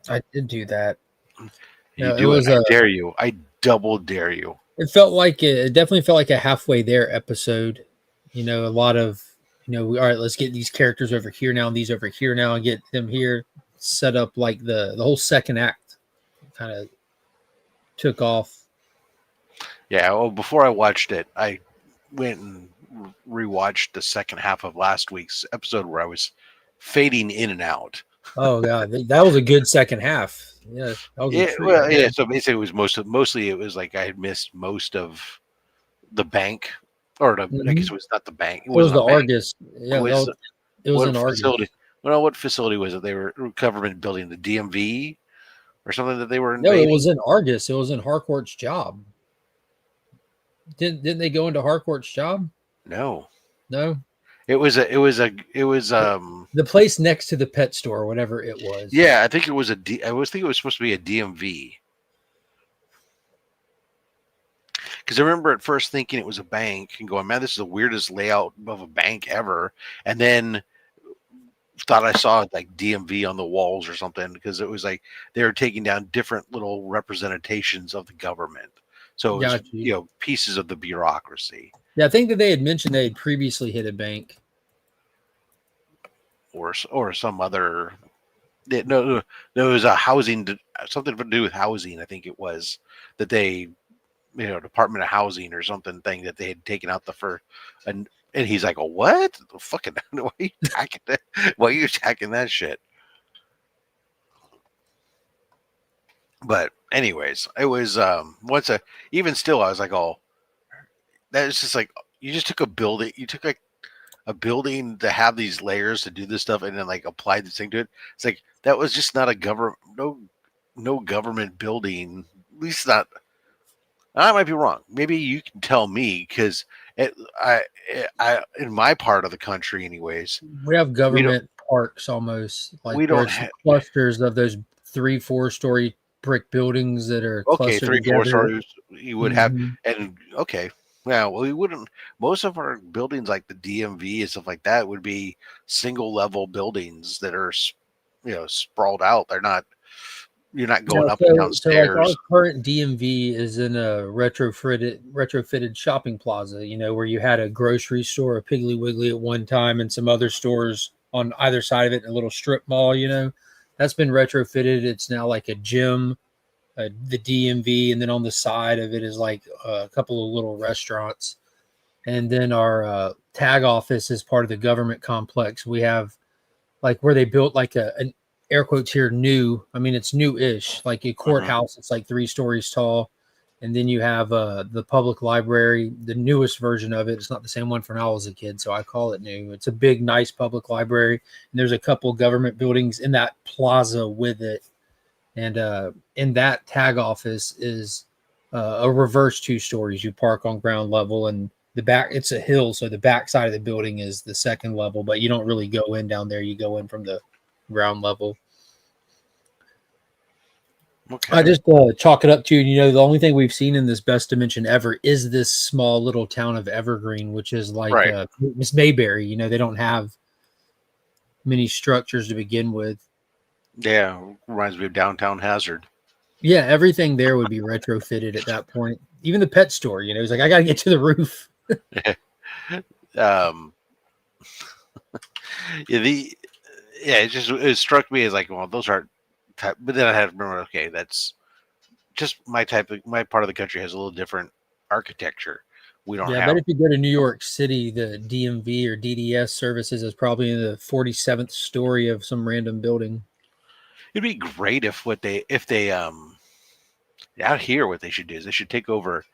I did do that. You It do it. was I dare you. I double dare you. it felt like it definitely felt like a halfway there episode. A lot of all right, let's get these characters over here now and these over here now and get them here set up like the whole second act kind of took off. Yeah. Well, before I watched it, I went and rewatched the second half of last week's episode where I was fading in and out. Oh god, that was a good second half. Yeah, that was a Yeah. treat Well, right yeah. there. So basically, it was mostly it was like I had missed most of the bank, or I guess Mm-hmm. it was not the bank. It It was wasn't the a bank. Argus. It Yeah, was it was what an facility? Argus. Well, what facility was it? They were government building the DMV or something that they were No, it invading. was in Argus. It was in Harcourt's job. Didn't they go into Harcourt's job? No, No, it was the place next to the pet store, whatever it was. yeah, I think it was I was thinking it was supposed to be a DMV. Because I remember at first thinking it was a bank and going, man, this is the weirdest layout of a bank ever. And then thought I saw like DMV on the walls or something because it was like they were taking down different little representations of the government. So it was, Got you. pieces of the bureaucracy Yeah, I think that they had mentioned they had previously hit a bank. or some other. No, it was a housing, something to do with housing. I think it was that they, Department of Housing or something thing that they had taken out the first. And he's like, oh, what? The fucking, why are you attacking that? Why are you attacking that shit? But anyways, it was even still I was like, oh, that is just like you just took a building, you took like a building to have these layers to do this stuff and then like apply this thing to it. It's like that was just not a government no government building, at least not. I might be wrong. Maybe you can tell me because I in my part of the country, anyways, We have we don't government parks almost, like we where don't it's have clusters of those 3-4 story brick buildings that are okay clustered 3 4 together. stories you would have Mm-hmm. and okay. Yeah, well, we wouldn't. Most of our buildings, like the DMV and stuff like that, would be single level buildings that are, sprawled out. They're not. You're not Yeah, going up and down so like our stairs. current DMV is in a retrofitted shopping plaza, where you had a grocery store, a Piggly Wiggly at one time, and some other stores on either side of it, in a little strip mall. That's been retrofitted. It's now like a gym, the DMV, and then on the side of it is like a couple of little restaurants. And then our tag office is part of the government complex. We have like where they built like an air quotes here new. I mean, it's new-ish, like a Mhm. courthouse. It's like 3 stories tall. And then you have the public library, the newest version of it. It's not the same one from when I was a kid, so I call it new. It's a big, nice public library. And there's a couple government buildings in that plaza with it. And in that tag office is a reverse 2 stories. You park on ground level, and the back, it's a hill. So the back side of the building is the second level, but you don't really go in down there. You go in from the ground level. Okay. I just chalk it up to, the only thing we've seen in this best dimension ever is this small little town of Evergreen, which is like Right. Miss Mayberry. They don't have many structures to begin with. Yeah. Reminds me of Downtown Hazard. Yeah, everything there would be retrofitted at that point. Even the pet store, it's like I got to get to the roof. um. Yeah. It struck me as like, well, those aren't. But then I had to remember, okay, that's just my part of the country has a little different architecture. We don't Yeah, I have. bet if you go to New York City, the DMV or DDS services is probably in the 47th story of some random building. It'd be great if they out here what they should do is they should take over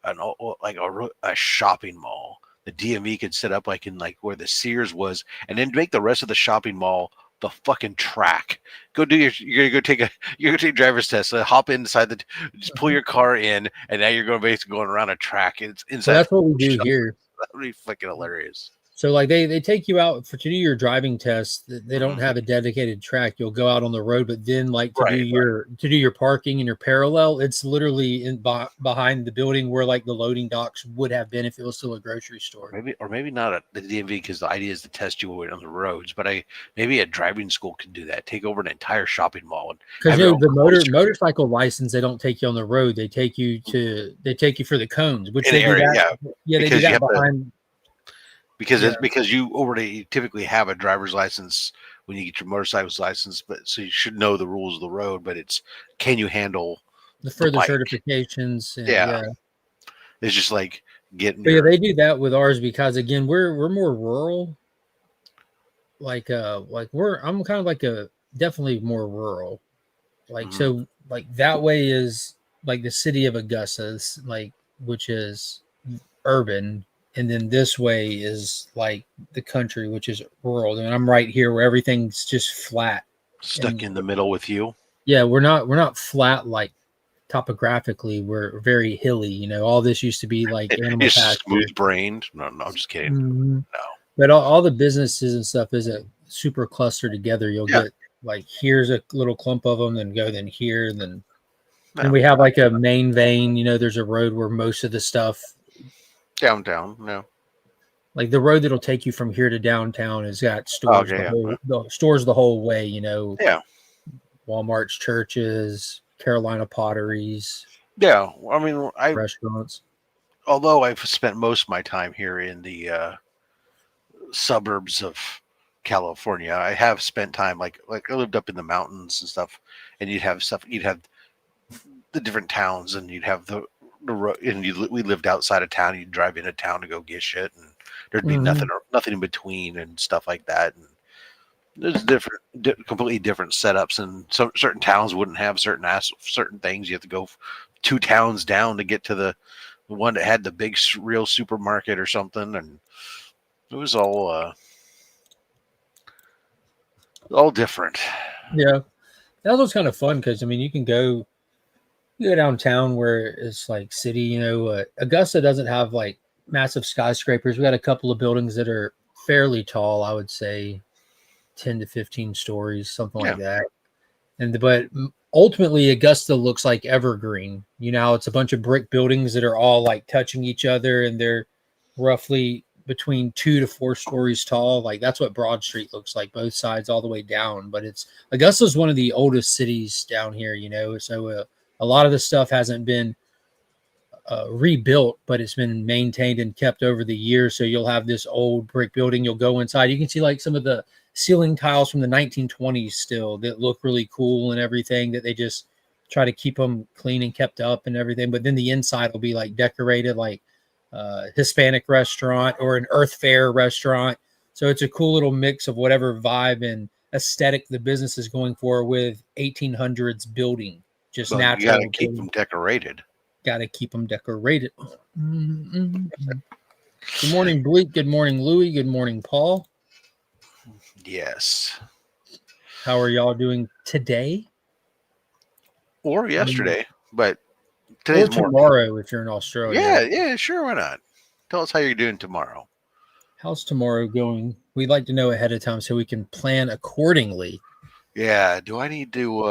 a shopping mall. The DMV could set up like in like where the Sears was, and then make the rest of the shopping mall the fucking track. You're gonna go take a driver's test. Hop inside just pull your car in, and now you're going basically going around a track. It's So inside. that's what we do here. That would be fucking hilarious. So like they take you out to do your driving test. They don't Mhm. have a dedicated track. You'll go out on the road, but then like to Right. do your parking and your parallel, it's literally behind the building where like the loading docks would have been if it was still a grocery store. Or maybe not at the DMV, because the idea is to test you on the roads. But maybe a driving school can do that. Take over an entire shopping mall and Because have your own the cloister motorcycle license, they don't take you on the road. They take you for the cones, which in they the do area. that. Yeah, Yeah, they do because you that have to behind. Yeah, because you already typically have a driver's license when you get your motorcycle's license, but so you should know the rules of the road. But it's, can you handle the the further bike? certifications and Yeah, yeah. it's just like getting But yeah, your they do that with ours because again, we're more rural. Like I'm kind of like a definitely more rural. Like Mhm. so like that way is like the city of Augusta, like which is urban, and then this way is like the country, which is rural. And I'm right here where everything's just flat. stuck And in the middle with you. yeah, we're not flat like topographically. We're very hilly. You know, all this used to be like animal It's pasture. smooth brained. No, no, I'm just kidding. Mhm. No. But all the businesses and stuff isn't super clustered together. You'll Yeah. get like here's a little clump of them, then here, and then No. we have like a main vein. You know, there's a road where most of the stuff, Downtown. No. like the road that'll take you from here to downtown, has got Oh, stores okay. Yeah. the stores the whole way. You know, Yeah. Walmart's, churches, Carolina potteries, Yeah. I mean, restaurants. although I've spent most of my time here in the suburbs of California, I have spent time like I lived up in the mountains and stuff, and you'd have the different towns, and you'd have the road, and we lived outside of town. You'd drive into town to go get shit, and there'd be Mhm. nothing in between and stuff like that. And there's completely different setups, and some certain towns wouldn't have certain things. You have to go 2 towns down to get to the one that had the big real supermarket or something, and it was all different. Yeah, that was kind of fun because I mean, you go downtown where it's like city. You know, Augusta doesn't have like massive skyscrapers. We got a couple of buildings that are fairly tall. I would say 10 to 15 stories, something like Yeah, that. But ultimately, Augusta looks like evergreen. You know, it's a bunch of brick buildings that are all like touching each other, and they're roughly between 2 to 4 stories tall. Like that's what Broad Street looks like, both sides all the way down. But it's Augusta's one of the oldest cities down here. You know, so a lot of the stuff hasn't been rebuilt, but it's been maintained and kept over the years. So you'll have this old brick building. You'll go inside. You can see like some of the ceiling tiles from the 1920s still that look really cool and everything, that they just try to keep them clean and kept up and everything. But then the inside will be like decorated like Hispanic restaurant or an Earth Fare restaurant. So it's a cool little mix of whatever vibe and aesthetic the business is going for with 1800s building, just but you got to natural keep building. them decorated. Got to keep them decorated. Mm-hmm. Good morning, Bleak. Good morning, Louie. Good morning, Paul. Yes, How are y'all doing today? or yesterday, but Or today's more. tomorrow if you're in Australia. Yeah, yeah, sure, why not? Tell us how you're doing tomorrow. How's tomorrow going? We'd like to know ahead of time so we can plan accordingly. Yeah, do I need to?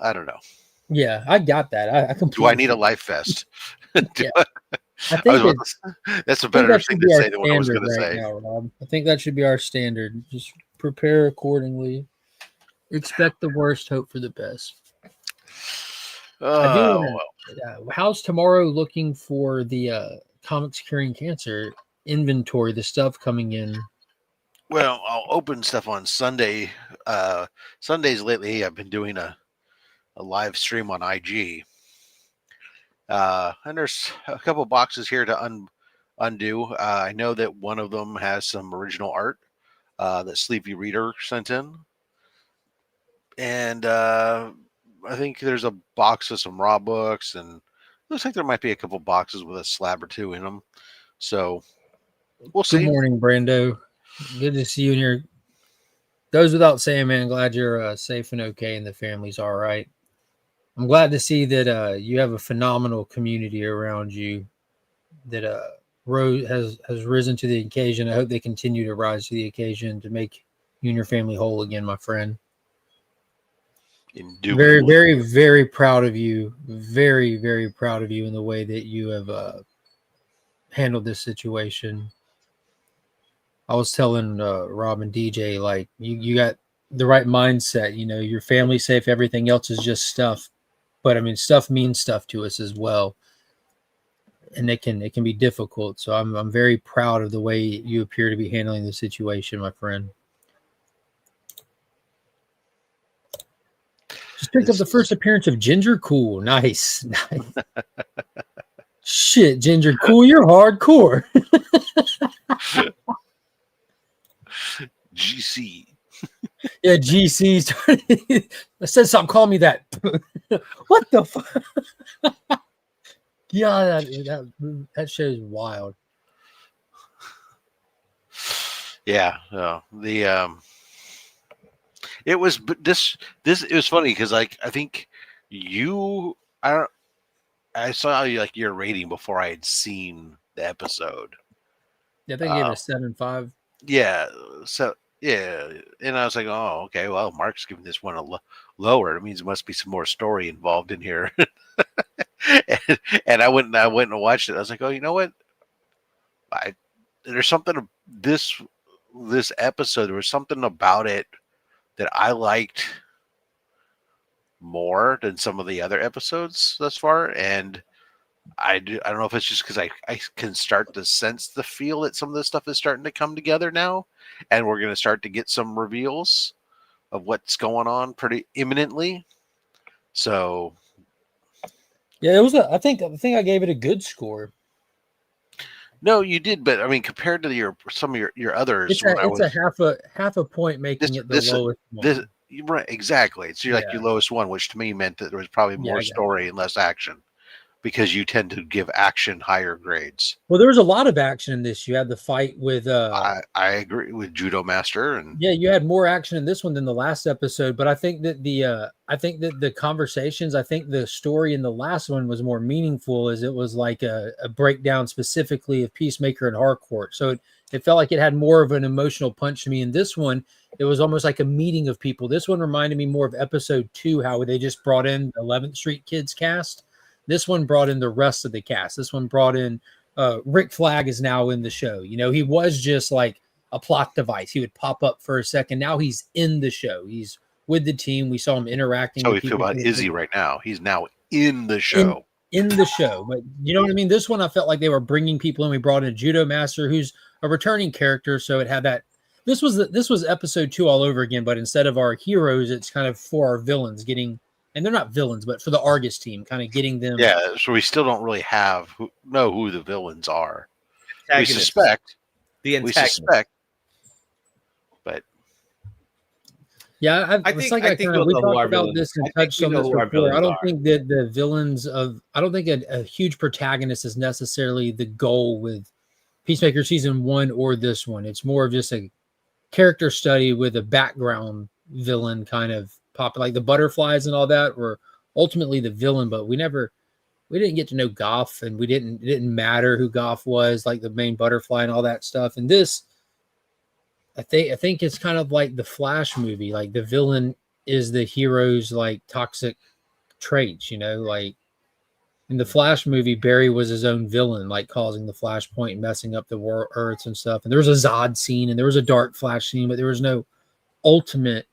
I don't know. Yeah, I got that. I Do I completely need a forgot. life vest? Yeah, I, I I was think about it's. that's a I think better that thing should to be our say than what I was standard going to right say. now, Rob. I think that should be our standard. Just prepare accordingly. Expect the worst, hope for the best. I do Oh want well. to. How's tomorrow looking for the comics curing cancer inventory? The stuff coming in. Well, I'll open stuff on Sunday. Sundays lately, I've been doing a live stream on IG. And there's a couple boxes here to undo. I know that one of them has some original art that Sleepy Reader sent in, and I think there's a box of some raw books, and looks like there might be a couple boxes with a slab or two in them. So we'll Good see. morning, Brando. Good to see you in here. Goes without saying, man. Glad you're safe and okay, and the family's all right. I'm glad to see that you have a phenomenal community around you that has risen to the occasion. I hope they continue to rise to the occasion to make you and your family whole again, my friend. Very, Indubitably. very, very proud of you. Very, very proud of you in the way that you have handled this situation. I was telling Rob and DJ, like, you got the right mindset. You know, your family's safe. Everything else is just stuff. But I mean, stuff means stuff to us as well, and it can be difficult. So I'm very proud of the way you appear to be handling the situation, my friend. Just picked up the first appearance of Ginger. Cool, nice, nice. Shit, Ginger, cool. You're hardcore. GC. Yeah, GC started. I said, stop calling me that. What the fuck? Yeah, that show is wild. Yeah, it was it was funny because like I think I saw your rating before I had seen the episode. Yeah, I think I gave it a 7.5. Yeah, so yeah, and I was like, oh, okay, well, Mark's giving this one a lower. It means there must be some more story involved in here. and I went and watched it. I was like, oh, you know what? There's something this episode. There was something about it that I liked more than some of the other episodes thus far, and I don't know if it's just because I can start to sense the feel that some of this stuff is starting to come together now, and we're going to start to get some reveals of what's going on pretty imminently. So, yeah, it was. I think I gave it a good score. No, you did, but I mean, compared to some of your others, it's a half a point making it the lowest one. Right, exactly. So you're like your lowest one, which to me meant that there was probably more story and less action, because you tend to give action higher grades. Well, there was a lot of action in this. You had the fight with I agree with Judo Master, and you had more action in this one than the last episode. But I think that the conversations, I think the story in the last one was more meaningful, as it was like a breakdown specifically of Peacemaker and Harcourt. So it felt like it had more of an emotional punch to me. In this one, it was almost like a meeting of people. This one reminded me more of episode 2, how they just brought in the 11th Street Kids cast. This one brought in the rest of the cast. This one brought in Rick Flag is now in the show. You know, he was just like a plot device. He would pop up for a second. Now he's in the show. He's with the team. We saw him interacting. So we feel about Izzy right now. He's now in the show. In the show. But you know what I mean? This one, I felt like they were bringing people in. We brought in a Judo Master who's a returning character. So it had that. This was episode 2 all over again. But instead of our heroes, it's kind of for our villains getting. And they're not villains, but for the Argus team, kind of getting them. Yeah, so we still don't really know who the villains are. We suspect. We suspect. But yeah, I think we talked about this and touched on this before. I don't think that the villains I don't think a huge protagonist is necessarily the goal with Peacemaker season 1 or this one. It's more of just a character study with a background villain kind of pop, like the butterflies and all that were ultimately the villain, but we didn't get to know Goff, and it didn't matter who Goff was, like the main butterfly and all that stuff. And this, I think it's kind of like the Flash movie. Like the villain is the hero's like toxic traits, you know, like in the Flash movie, Barry was his own villain, like causing the Flashpoint and messing up the Earths and stuff. And there was a Zod scene and there was a Dark Flash scene, but there was no ultimate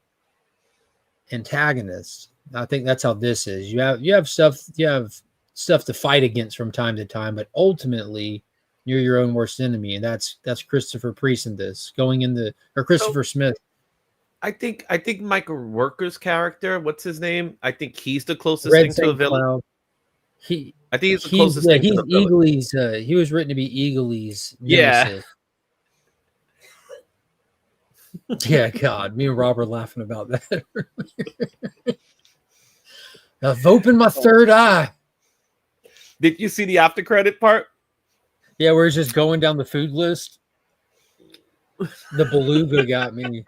antagonist. I think that's how this is. You have stuff to fight against from time to time, but ultimately you're your own worst enemy, and that's Christopher Priest in this Christopher Smith. I think Michael Rooker's character, what's his name? I think he's the closest thing to a villain. I think he's the closest thing to a villain. Eagly's, he was written to be Eagly's nemesis. Yeah, God, me and Rob were laughing about that. I've opened my third eye. Did you see the after credit part? Yeah, where he's just going down the food list. The beluga got me.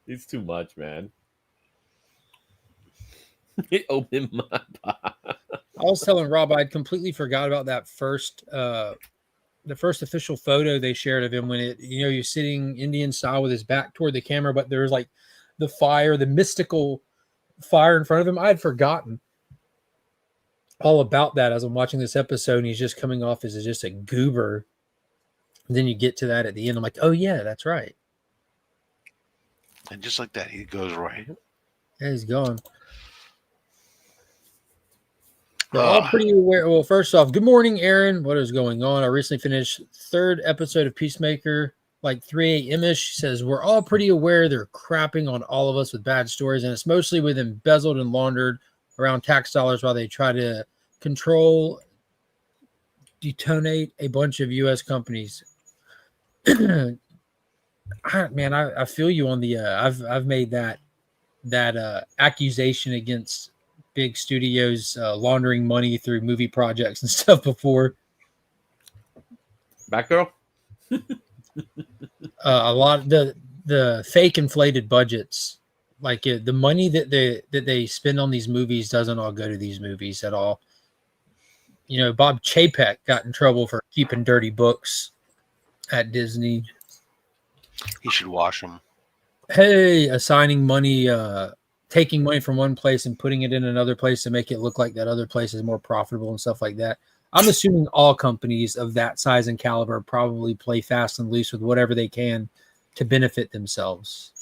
It's too much, man. It opened my eye. was telling Rob I'd completely forgot about that first the first official photo they shared of him when you're sitting Indian style with his back toward the camera, but there's like the fire, the mystical fire in front of him. I had forgotten all about that as I'm watching this episode, and he's just coming off as just a goober. And then you get to that at the end. I'm like, oh yeah, that's right. And just like that, he goes right. Yeah, he's gone. We're all pretty aware. Well, first off, good morning, Aaron. What is going on? I recently finished third episode of Peacemaker, like 3 a.m.ish. She says, we're all pretty aware they're crapping on all of us with bad stories, and it's mostly with embezzled and laundered around tax dollars while they try to control, detonate a bunch of U.S. companies. Man, I feel you on the, I've made that accusation against big studios laundering money through movie projects and stuff before. Batgirl? A lot of the fake inflated budgets, like the money that they spend on these movies doesn't all go to these movies at all. Bob Chapek got in trouble for keeping dirty books at Disney. He should wash them. Hey, assigning money, taking money from one place and putting it in another place to make it look like that other place is more profitable and stuff like that. I'm assuming all companies of that size and caliber probably play fast and loose with whatever they can to benefit themselves.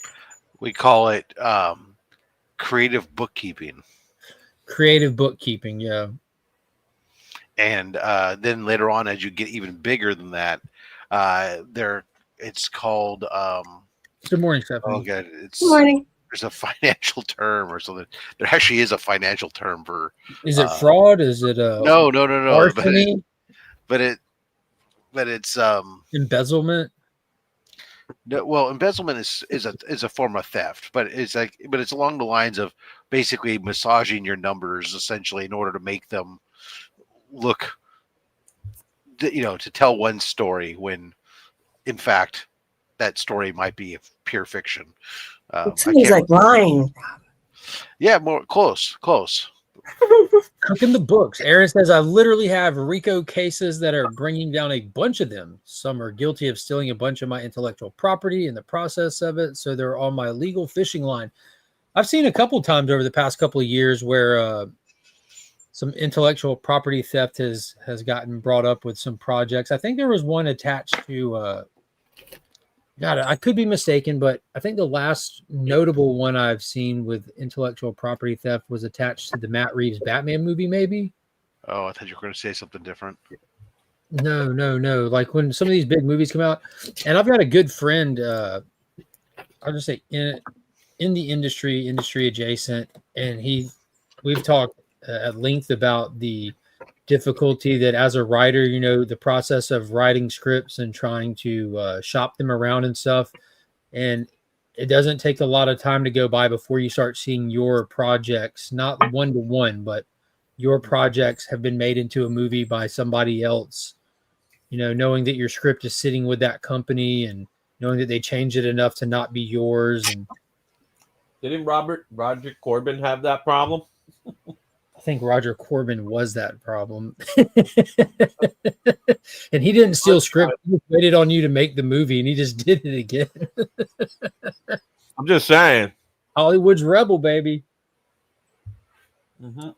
We call it creative bookkeeping. Creative bookkeeping, yeah. And then later on, as you get even bigger than that, it's called. Good morning, Stephanie. Oh, God. Good morning. There's a financial term or something. There actually is a financial term for. Is it fraud? Is it no? Larceny? But it's embezzlement. No, well, embezzlement is a form of theft, but it's along the lines of basically massaging your numbers essentially in order to make them look, to tell one story when, in fact, that story might be pure fiction. It seems like lying. Yeah, more close. Cooking the books. Aaron says, I literally have RICO cases that are bringing down a bunch of them. Some are guilty of stealing a bunch of my intellectual property in the process of it, so they're on my legal fishing line. I've seen a couple times over the past couple of years where some intellectual property theft has gotten brought up with some projects. I think there was one attached to God, I could be mistaken, but I think the last notable one I've seen with intellectual property theft was attached to the Matt Reeves Batman movie, maybe. Oh, I thought you were going to say something different. No. Like when some of these big movies come out, and I've got a good friend, I'll just say in the industry adjacent, and we've talked at length about the difficulty that as a writer, the process of writing scripts and trying to shop them around and stuff. And it doesn't take a lot of time to go by before you start seeing your projects, not one-to-one, but your projects have been made into a movie by somebody else, knowing that your script is sitting with that company and knowing that they changed it enough to not be yours. And didn't Roger Corbin have that problem? I think Roger Corbin was that problem. And he didn't steal script. He just waited on you to make the movie, and he just did it again. I'm just saying. Hollywood's rebel, baby. Mm-hmm.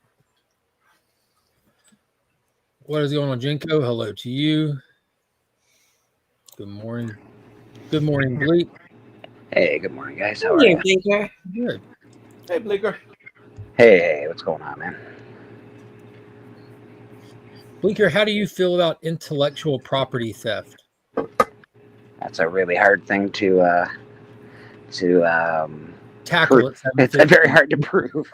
What is going on, Jenko? Hello to you. Good morning. Good morning, Bleak. Hey, good morning, guys. How are you? Bleaker. Good. Hey, Bleaker. Hey, what's going on, man? Bleaker, how do you feel about intellectual property theft? That's a really hard thing to tackle. It's very hard to prove.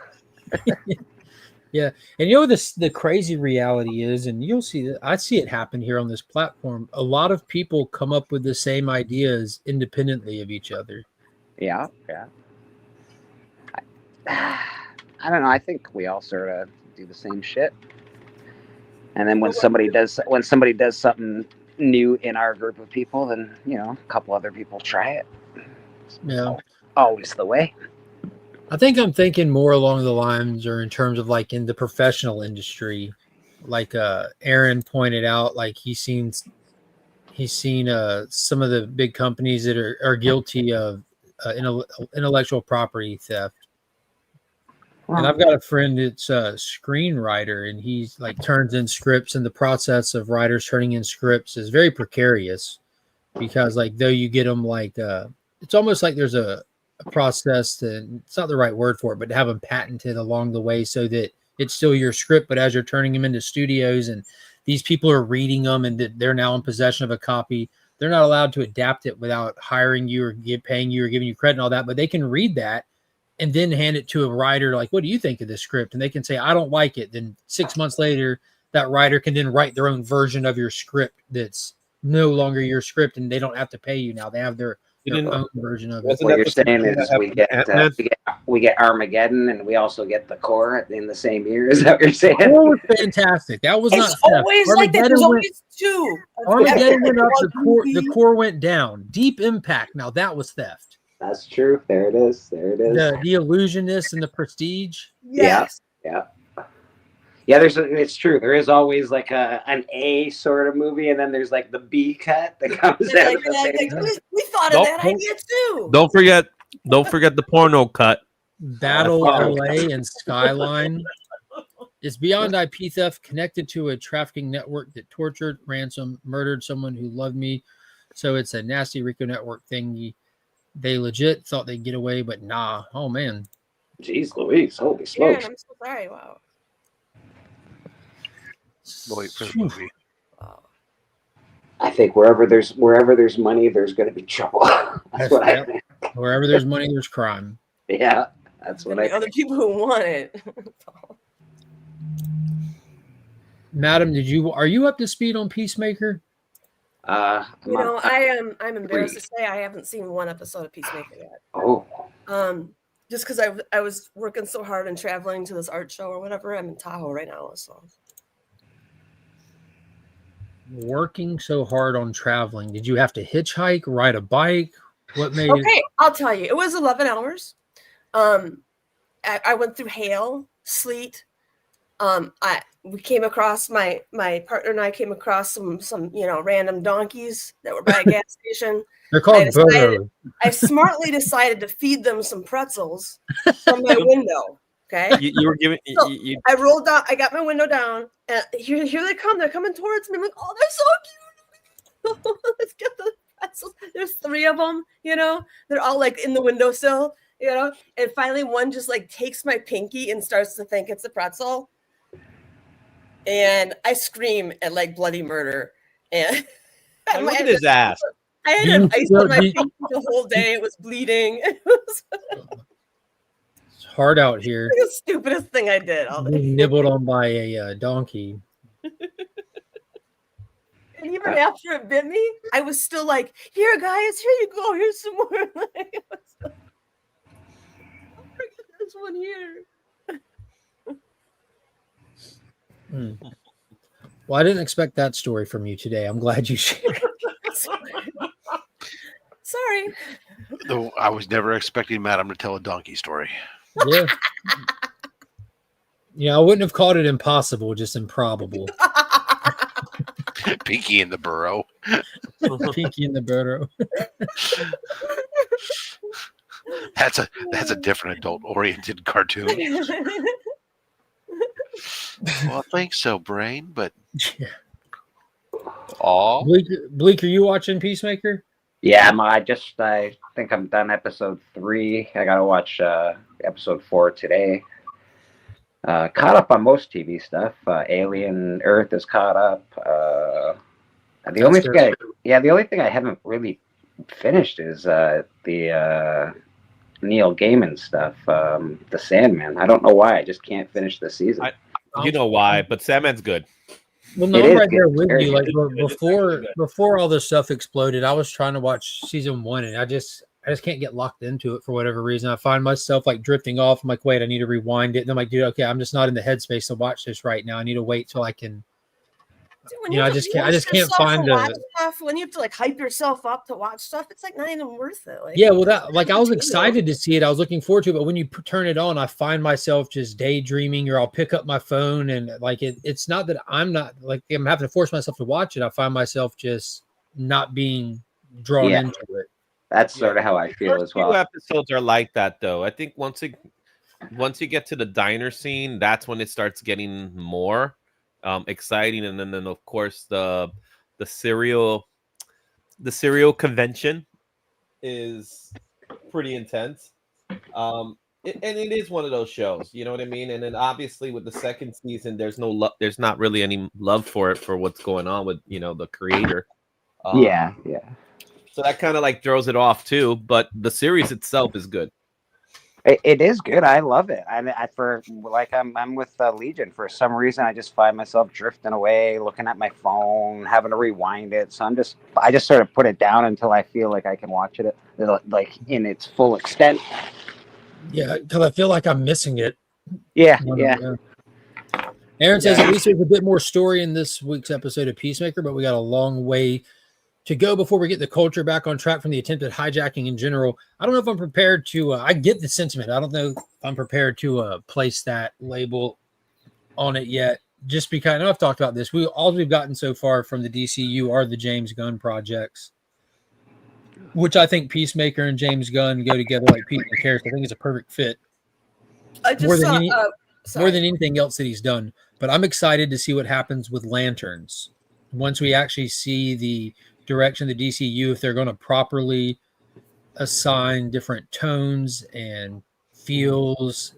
Yeah, and the crazy reality is, and you'll see that I see it happen here on this platform. A lot of people come up with the same ideas independently of each other. Yeah. I don't know. I think we all sort of do the same shit. And then when somebody does something new in our group of people, then a couple other people try it. Yeah, always the way. I think I'm thinking more along the lines, or in terms of like in the professional industry, like Aaron pointed out, like he's seen some of the big companies that are guilty of intellectual property theft. And I've got a friend that's a screenwriter, and he's like turns in scripts, and the process of writers turning in scripts is very precarious because like though you get them like it's almost like there's a process that it's not the right word for it, but to have them patented along the way so that it's still your script, but as you're turning them into studios and these people are reading them and they're now in possession of a copy, they're not allowed to adapt it without hiring you or paying you or giving you credit and all that, but they can read that and then hand it to a writer like, what do you think of this script? And they can say, I don't like it. Then 6 months later, that writer can then write their own version of your script that's no longer your script, and they don't have to pay you now. They have their own version of it. What you're saying is we get Armageddon, and we also get the core in the same year. Is that what you're saying? The core was fantastic. That was not theft. Always like that. There's always two. Armageddon went up. The core went down. Deep Impact. Now that was theft. That's true. There it is. The Illusionist and the Prestige. Yes. Yeah. It's true. There is always like an A sort of movie, and then there's like the B cut that comes out. We thought of that idea too. Don't forget the porno cut. Battle LA and Skyline. It's beyond IP theft connected to a trafficking network that tortured, ransomed, murdered someone who loved me. So it's a nasty RICO network thingy. They legit thought they'd get away, but nah. Oh man. Jeez Louise, holy smokes. I'm so sorry. Wow. Wait for the movie. I think wherever there's money, there's going to be trouble. That's what I think. Wherever there's money, there's crime. Yeah, that's what I think. Other people who want it. Madam, are you up to speed on Peacemaker? I'm embarrassed to say I haven't seen one episode of Peacemaker yet. Oh. Just because I was working so hard and traveling to this art show or whatever. I'm in Tahoe right now, so. Working so hard on traveling. Did you have to hitchhike, ride a bike? What made it? I'll tell you. It was 11 hours. I went through hail, sleet. We came across my partner and I came across some random donkeys that were by a gas station. They're called burros. I smartly decided to feed them some pretzels from my window. Okay. You were giving. So I rolled down. I got my window down, and here they come. They're coming towards me. I'm like, oh, they're so cute. Let's get the pretzels. There's 3 of them. They're all like in the windowsill. And finally, one just like takes my pinky and starts to think it's a pretzel, and I scream at like bloody murder. And look at his ass. I had an ice on my pinky the whole day. It was bleeding. Hard out here. The stupidest thing I did all day. Nibbled on by a donkey. And even after it bit me, I was still like, here guys, here you go, here's some more. I'll forget this one here. Well, I didn't expect that story from you today. I'm glad you shared. Sorry. Though I was never expecting Madam to tell a donkey story. Yeah, I wouldn't have called it impossible, just improbable. Pinky in the burrow. Pinky in the burrow. That's a different adult-oriented cartoon. Well, I think so, Brain, but yeah. Aw. Bleak, are you watching Peacemaker? Yeah, I think I'm done episode 3. I gotta watch episode 4 today. Caught up on most TV stuff. Alien Earth is caught up. The only thing I haven't really finished is the Neil Gaiman stuff. The Sandman. I don't know why. I just can't finish the season. You know why, but Sandman's good. Well, no, I'm right there with you. Like before all this stuff exploded, I was trying to watch season 1, and I just can't get locked into it for whatever reason. I find myself like drifting off. I'm like, wait, I need to rewind it. And I'm like, dude, okay, I'm just not in the headspace to watch this right now. I need to wait till I can Dude, when You know, I just can't find watch stuff, when you have to like hype yourself up to watch stuff, it's like not even worth it. Like, yeah, well, that like I was excited to see it. I was looking forward to it, but when you turn it on, I find myself just daydreaming, or I'll pick up my phone and like it's not that I'm not like I'm having to force myself to watch it. I find myself just not being drawn into it. That's sort of how I feel as well. Few episodes are like that, though. I think once you get to the diner scene, that's when it starts getting more exciting, and then of course the cereal convention is pretty intense. And it is one of those shows, you know what I mean? And then obviously with the second season, there's there's not really any love for it, for what's going on with, you know, the creator. Yeah. So that kind of like throws it off too, but the series itself is good. It is good. I love it. I'm with Legion. For some reason, I just find myself drifting away, looking at my phone, having to rewind it. So I just sort of put it down until I feel like I can watch it like in its full extent. Yeah, because I feel like I'm missing it. Yeah. Aaron says at least there's a bit more story in this week's episode of Peacemaker, but we got a long way to go before we get the culture back on track from the attempted hijacking in general. I don't know if I'm prepared to, I get the sentiment. I don't know if I'm prepared to place that label on it yet, just because I know I've talked about this. All we've gotten so far from the DCU are the James Gunn projects, which I think Peacemaker and James Gunn go together like Pete and Carrot. I think it's a perfect fit. I just more than anything else that he's done. But I'm excited to see what happens with Lanterns once we actually see the direction of the DCU, if they're going to properly assign different tones and feels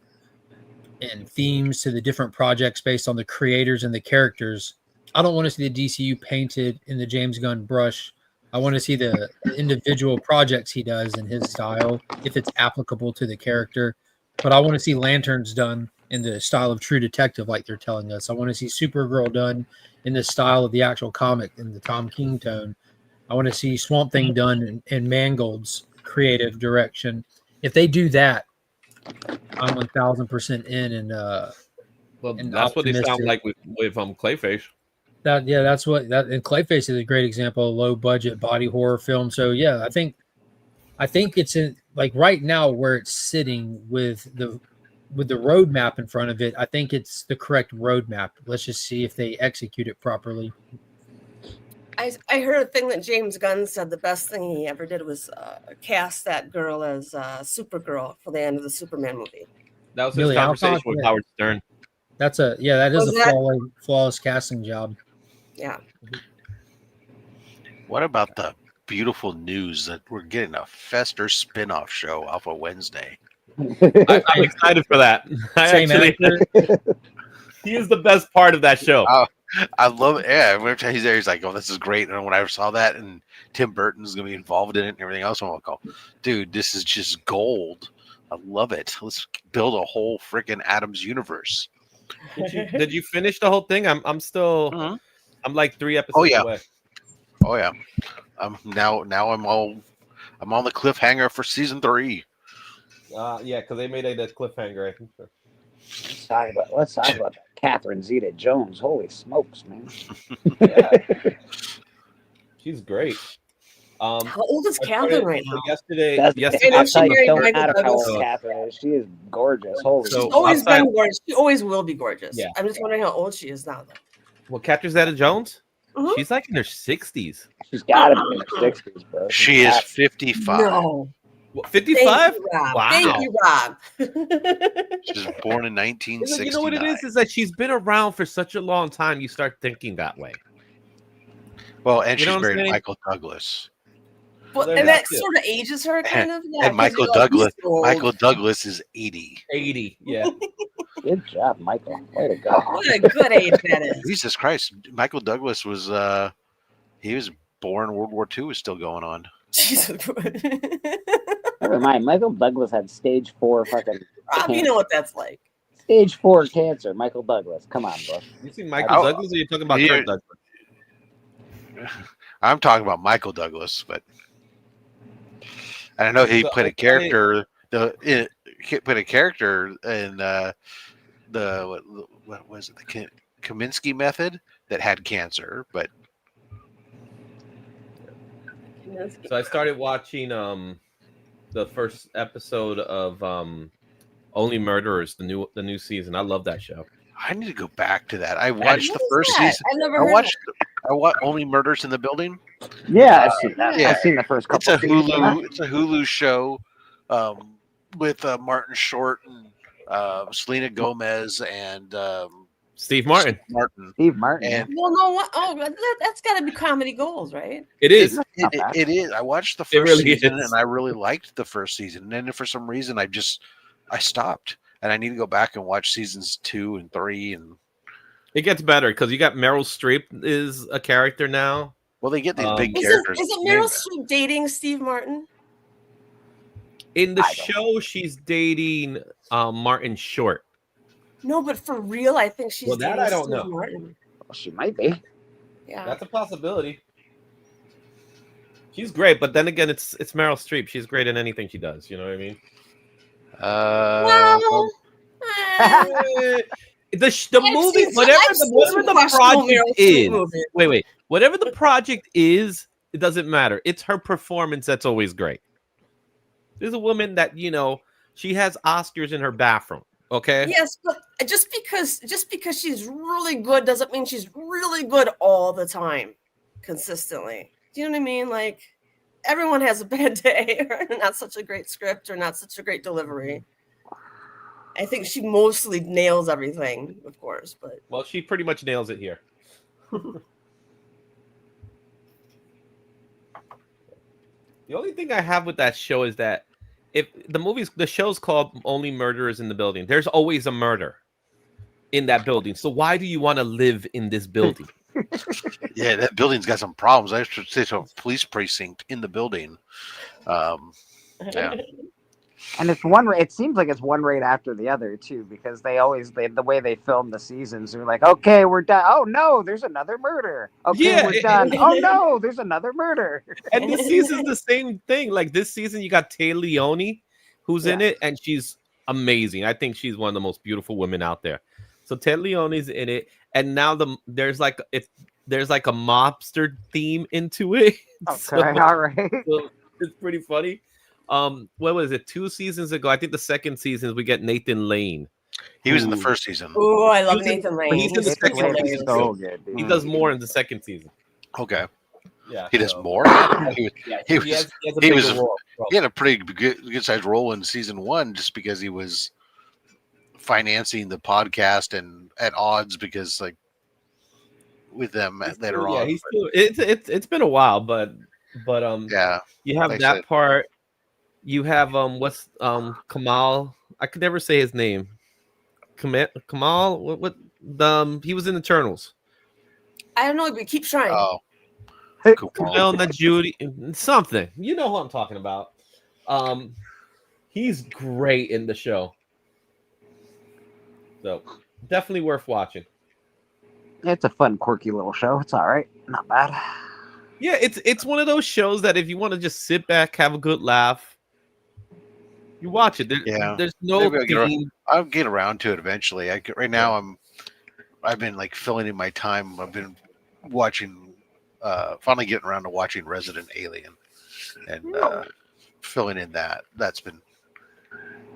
and themes to the different projects based on the creators and the characters. I don't want to see the DCU painted in the James Gunn brush. I want to see the individual projects he does in his style, if it's applicable to the character. But I want to see Lanterns done in the style of True Detective, like they're telling us. I want to see Supergirl done in the style of the actual comic, in the Tom King tone. I want to see Swamp Thing done in Mangold's creative direction. If they do that, I'm 1,000% in. And that's what they sound like with Clayface. That's what and Clayface is a great example of low budget body horror film. So yeah, I think it's in like right now where it's sitting with the roadmap in front of it. I think it's the correct roadmap. Let's just see if they execute it properly. I heard a thing that James Gunn said the best thing he ever did was cast that girl as Supergirl for the end of the Superman movie. That was his conversation with Howard Stern. That is a flawless casting job. Yeah. What about the beautiful news that we're getting a Fester spin-off show off of Wednesday? I'm excited for that. He is the best part of that show. I love it. Yeah, every time he's there, he's like, "Oh, this is great." And when I saw that, and Tim Burton's gonna be involved in it and everything else, I'm like, "Oh, dude, this is just gold." I love it. Let's build a whole freaking Adams universe. Did you finish the whole thing? I'm still. Mm-hmm. I'm like 3 episodes away. Oh yeah. Now I'm on the cliffhanger for season 3. Yeah, because they made it a cliffhanger. I think so. Let's talk about that. Catherine Zeta-Jones. Holy smokes, man! Yeah. She's great. How old is Catherine right now? Yesterday, I'll tell you, don't matter how old Catherine is. She is gorgeous. Holy, she's always been gorgeous. She always will be gorgeous. Yeah. I'm just wondering how old she is now, though. Well, Catherine Zeta-Jones, she's like in her 60s. She's got to be in her 60s, bro. She is 55. No. 55? Wow. Thank you, Rob. She was born in 1969. You know what it is that she's been around for such a long time. You start thinking that way. Well, and she's married to Michael Douglas. Well, and that sort of ages her, kind of. Yeah, and Michael Douglas is 80. 80, yeah. Good job, Michael. Way to go. What a good age that is. Jesus Christ. Michael Douglas was, he was born, World War II was still going on. Jesus. Never mind. Michael Douglas had stage 4 fucking Rob, you know what that's like. Stage 4 cancer. Michael Douglas. Come on, bro. You see Michael Douglas, or are you talking about Kirk Douglas? I'm talking about Michael Douglas, but I know he played a character. He put a character in the what was it? The Kaminsky Method. that had cancer, but So I started watching the first episode of Only Murderers, the new season. I love that show. I need to go back to that. I watched the first that? season. I've never I heard of watched Only Murders in the Building. Yeah, I've seen that. yeah. I've seen the first It's couple. a seasons of that. Hulu. It's a Hulu show with Martin Short and Selena Gomez and Steve Martin. Steve Martin. And Well, no, what? Oh, that's got to be comedy gold, right? It is. it is. I watched the It first really season is. and I really liked the first season. And then for some reason I stopped. And I need to go back and watch seasons 2 and 3. And It gets better because you got Meryl Streep is a character now. well, they get these big Is characters. it Meryl Streep dating Steve Martin? In the show, she's dating Martin Short. No, but for real, I think she's Well, that dating I don't Steve know. Martin. Well, she might be. Yeah. That's a possibility. She's great, but then again, it's Meryl Streep. She's great in anything she does. You know what I mean? Well, The movie, whatever the project is. Wait. Whatever the project is, it doesn't matter. It's her performance that's always great. There's a woman that she has Oscars in her bathroom. Okay. Yes, but just because she's really good doesn't mean she's really good all the time, consistently. Do you know what I mean? Like, everyone has a bad day, or not such a great script, or not such a great delivery. I think she mostly nails everything, of course, but well, she pretty much nails it here. The only thing I have with that show is that if the show's called Only Murderers in the Building, there's always a murder in that building. So why do you want to live in this building? Yeah, that building's got some problems. I should say so. Police precinct in the building. Yeah. And it's one. It seems like it's one right after the other too, because the way they film the seasons, they're like, okay, we're done. Oh no, there's another murder. Okay, we're done. Oh no, there's another murder. And this season's the same thing. Like this season, you got Tay Leone, who's in it, and she's amazing. I think she's one of the most beautiful women out there. So Tay Leone's in it, and now there's like a mobster theme into it. Okay, all right. So it's pretty funny. What was it? 2 seasons ago, I think the second season we get Nathan Lane. He was in the first season. Oh, I love Nathan Lane. He's in the second season. So good, dude. He does more in the second season. Okay. Yeah, He does more. He had a pretty good sized role in season 1 just because he was financing the podcast and at odds because like with them later on. He's still, it's been a while, but yeah, you have that part. You have Kamal. I could never say his name. Kamal. What he was in Eternals. I don't know, but keep trying. Oh, Kamal Judy something. You know who I'm talking about. He's great in the show. So definitely worth watching. It's a fun, quirky little show. It's all right. Not bad. Yeah, it's one of those shows that if you want to just sit back, have a good laugh, you watch it. There's no theme. I'll get around to it eventually. Right now I've been like filling in my time. I've been watching finally getting around to watching Resident Alien and filling in that. That's been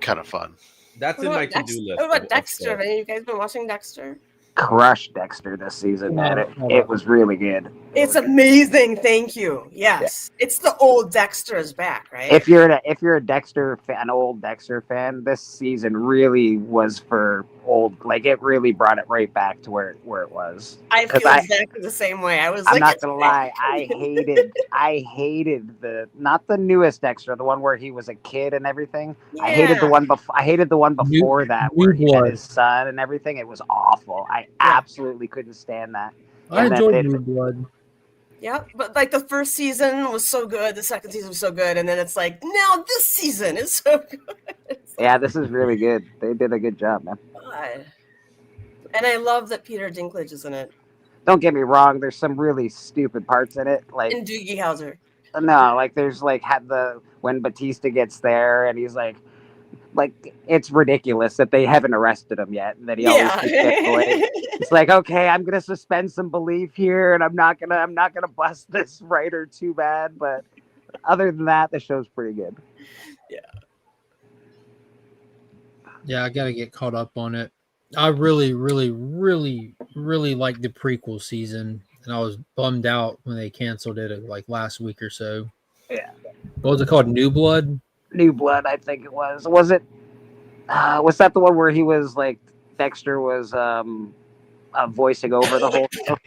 kind of fun. That's in my to-do list. What about Dexter? Have any of you guys been watching Dexter? Crushed Dexter this season, man. It was really good. It's amazing. Thank you. Yes, it's the old Dexter is back, right? If you're a Dexter fan, an old Dexter fan, this season really was for old. Like it really brought it right back to where it was. I feel exactly the same way. I'm not gonna lie. I hated not the newest Dexter, the one where he was a kid and everything. Yeah. I hated the one before that where he had his son and everything. It was awful. I absolutely couldn't stand that. I enjoyed New Blood. Yeah, but like the first season was so good, the second season was so good, and then it's like now this season is so good. Yeah, this is really good. They did a good job, man. God. And I love that Peter Dinklage is in it. Don't get me wrong. There's some really stupid parts in it, like and Doogie Howser. No, like there's like when Batista gets there and he's like, like it's ridiculous that they haven't arrested him yet, and that he always just gets away. It's like, okay, I'm gonna suspend some belief here, and I'm not gonna bust this writer too bad. But other than that, the show's pretty good. Yeah, I got to get caught up on it. I really, really, really, really liked the prequel season, and I was bummed out when they canceled it like last week or so. Yeah. What was it called? New Blood? New Blood, I think it was. Was it? Was that the one where he was like Dexter was voicing over the whole show?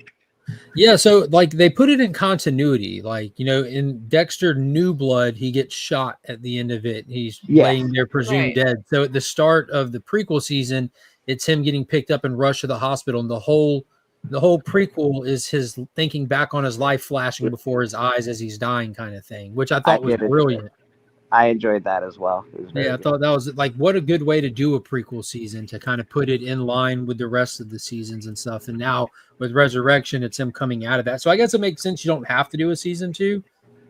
Yeah, so like they put it in continuity. Like, in Dexter New Blood, he gets shot at the end of it. He's laying there presumed dead. So at the start of the prequel season, it's him getting picked up and rushed to the hospital. And the whole prequel is his thinking back on his life flashing before his eyes as he's dying kind of thing, which I thought was brilliant. I enjoyed that as well. I thought that was like, what a good way to do a prequel season, to kind of put it in line with the rest of the seasons and stuff. And now with Resurrection, it's him coming out of that. So I guess it makes sense. You don't have to do a season 2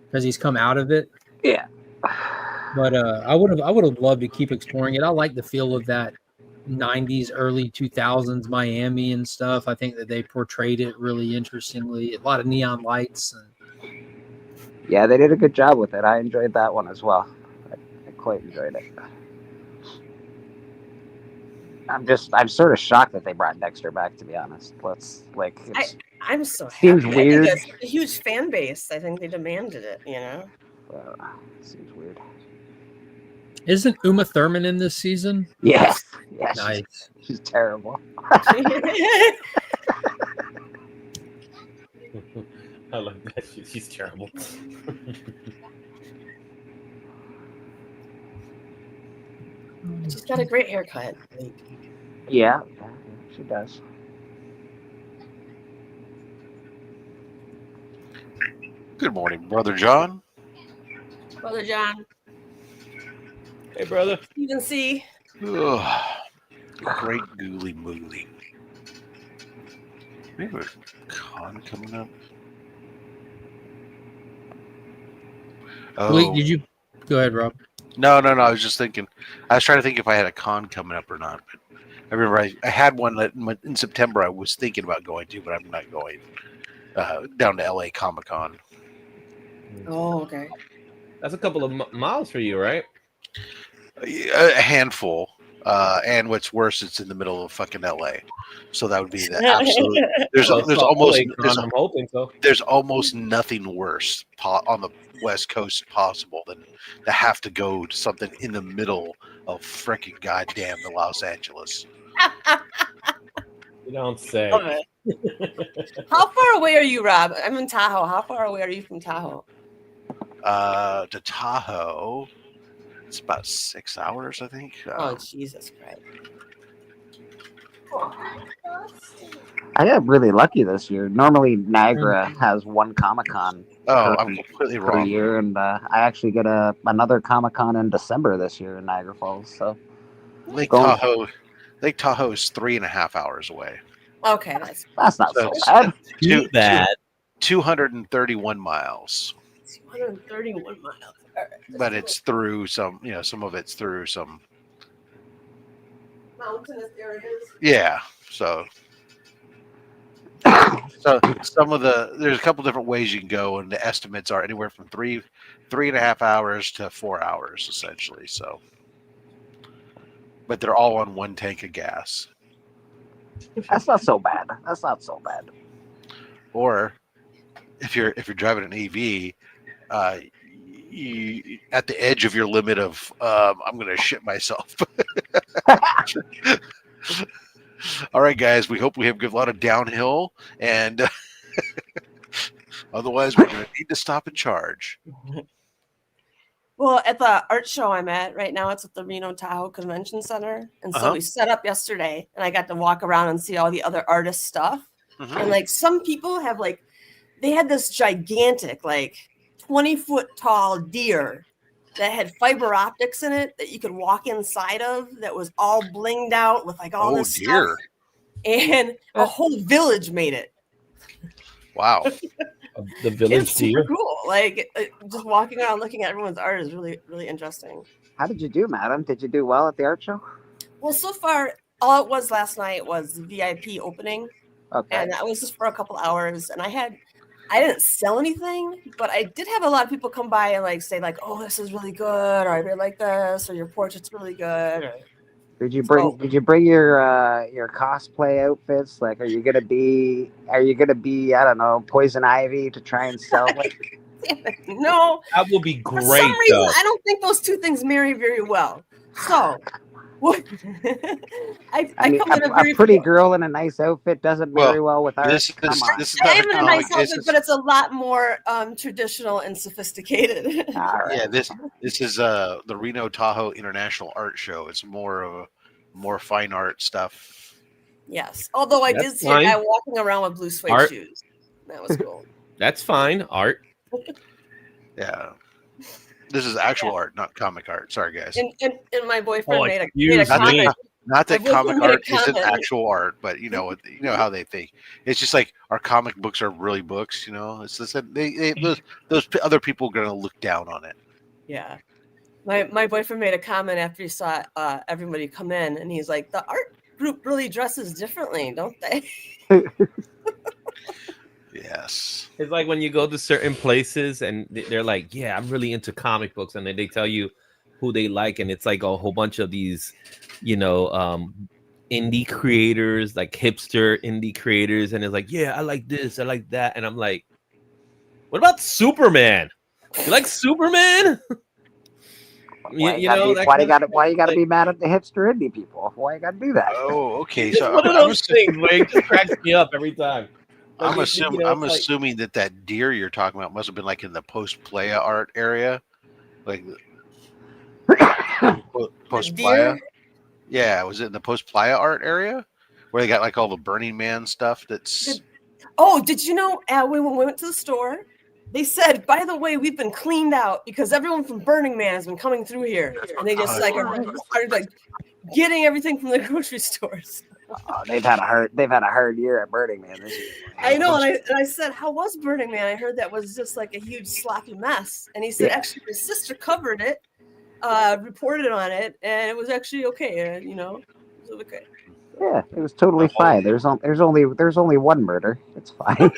because he's come out of it. Yeah. But I would have loved to keep exploring it. I like the feel of that 90s, early 2000s Miami and stuff. I think that they portrayed it really interestingly. A lot of neon lights. Yeah, they did a good job with it. I enjoyed that one as well. I quite enjoyed it. I'm sort of shocked that they brought Dexter back, to be honest. I'm so happy. Seems weird. I think it's a huge fan base. I think they demanded it, Seems weird. Isn't Uma Thurman in this season? Yes. Nice. She's terrible. I like that. She's terrible. She's got a great haircut. Yeah, she does. Good morning, Brother John. Brother John. Hey, brother. Stephen C. Ugh, great gooly moogly. We have a con coming up. Oh. Wait, did you go ahead, Rob? No. I was just thinking. I was trying to think if I had a con coming up or not. But I remember I had one that in September I was thinking about going to, but I'm not going. Down to LA Comic Con. Oh, okay. That's a couple of miles for you, right? A handful. And what's worse, it's in the middle of fucking LA. So that would be the absolute. I'm hoping so. There's almost nothing worse on the West Coast possible than to have to go to something in the middle of freaking goddamn the Los Angeles. You don't say. How far away are you, Rob? I'm in Tahoe. How far away are you from Tahoe? To Tahoe, it's about 6 hours, I think. Oh, Jesus Christ. I got really lucky this year. Normally, Niagara has one Comic-Con I'm completely per wrong. year, and I actually get another Comic-Con in December this year in Niagara Falls. So Lake Tahoe is 3.5 hours away. Okay, that's not so bad. Too bad. 231 miles. 231 miles. Right, but it's through some, some of it's through some mountainous areas. Yeah. So some of there's a couple different ways you can go, and the estimates are anywhere from 3.5 hours to 4 hours, essentially. So, but they're all on one tank of gas. That's not so bad. Or if you're driving an EV, you at the edge of your limit of I'm going to shit myself. All right, guys. We hope we have a lot of downhill, and otherwise we're going to need to stop and charge. Well, at the art show I'm at right now, it's at the Reno Tahoe Convention Center. And so we set up yesterday, and I got to walk around and see all the other artist stuff. Mm-hmm. And like some people have they had this gigantic, 20-foot tall deer that had fiber optics in it that you could walk inside of, that was all blinged out with all this stuff. And a whole village made it. Wow. The village it's super cool. Just walking around looking at everyone's art is really, really interesting. How did you do, madam? Did you do well at the art show? Well, so far, all it was last night was VIP opening, Okay. and that was just for a couple hours. And I didn't sell anything, but I did have a lot of people come by and like say like, "Oh, this is really good," or "I really like this," or "Your portrait's really good." Or, Did you bring your cosplay outfits? Like, are you gonna be I don't know, Poison Ivy to try and sell it? No, That will be for great. some reason, I don't think those two things marry very well. So, what? I mean, come in a pretty girl in a nice outfit doesn't marry well with art. This is I not am a in a comic. nice outfit, but it's a lot more traditional and sophisticated. All right. Yeah, this is the Reno Tahoe International Art Show. It's more of more fine art stuff. Yes, although I That's did see a fine. guy walking around with blue suede Art. shoes. That was cool. That's fine. Art. Yeah. This is actual art, not comic art. Sorry, guys. And my boyfriend Oh, made a excuse comment. me. Not that My boyfriend comic made a art isn't comment. actual art, but you know how they think. It's just like our comic books are really books. You know, it's just that those other people are gonna look down on it. Yeah. My boyfriend made a comment after he saw everybody come in, and he's like, "The art group really dresses differently, don't they?" Yes. It's like when you go to certain places and they're like, "Yeah, I'm really into comic books," and then they tell you who they like, and it's like a whole bunch of these, indie creators, like hipster indie creators, and it's like, "Yeah, I like this, I like that," and I'm like, "What about Superman? You like Superman?" Why you gotta be mad at the hipster indie people? Why you gotta do that? Oh, okay. It's So one of those things where it just cracks me up every time. I'm Like, assuming that deer you're talking about must have been like in the post playa art area, like post playa. Deer? Yeah, was it in the post playa art area where they got like all the Burning Man stuff? That's Oh, did you know when we went to the store, they said, "By the way, we've been cleaned out because everyone from Burning Man has been coming through here," and they just started like getting everything from the grocery stores. They've had a hard year at Burning Man this year. I know, and I said, "How was Burning Man?" I heard that was just like a huge sloppy mess, and he said, "Actually, his sister covered it, reported on it, and it was actually okay. It was okay." Yeah, it was totally fine. There's only one murder. It's fine.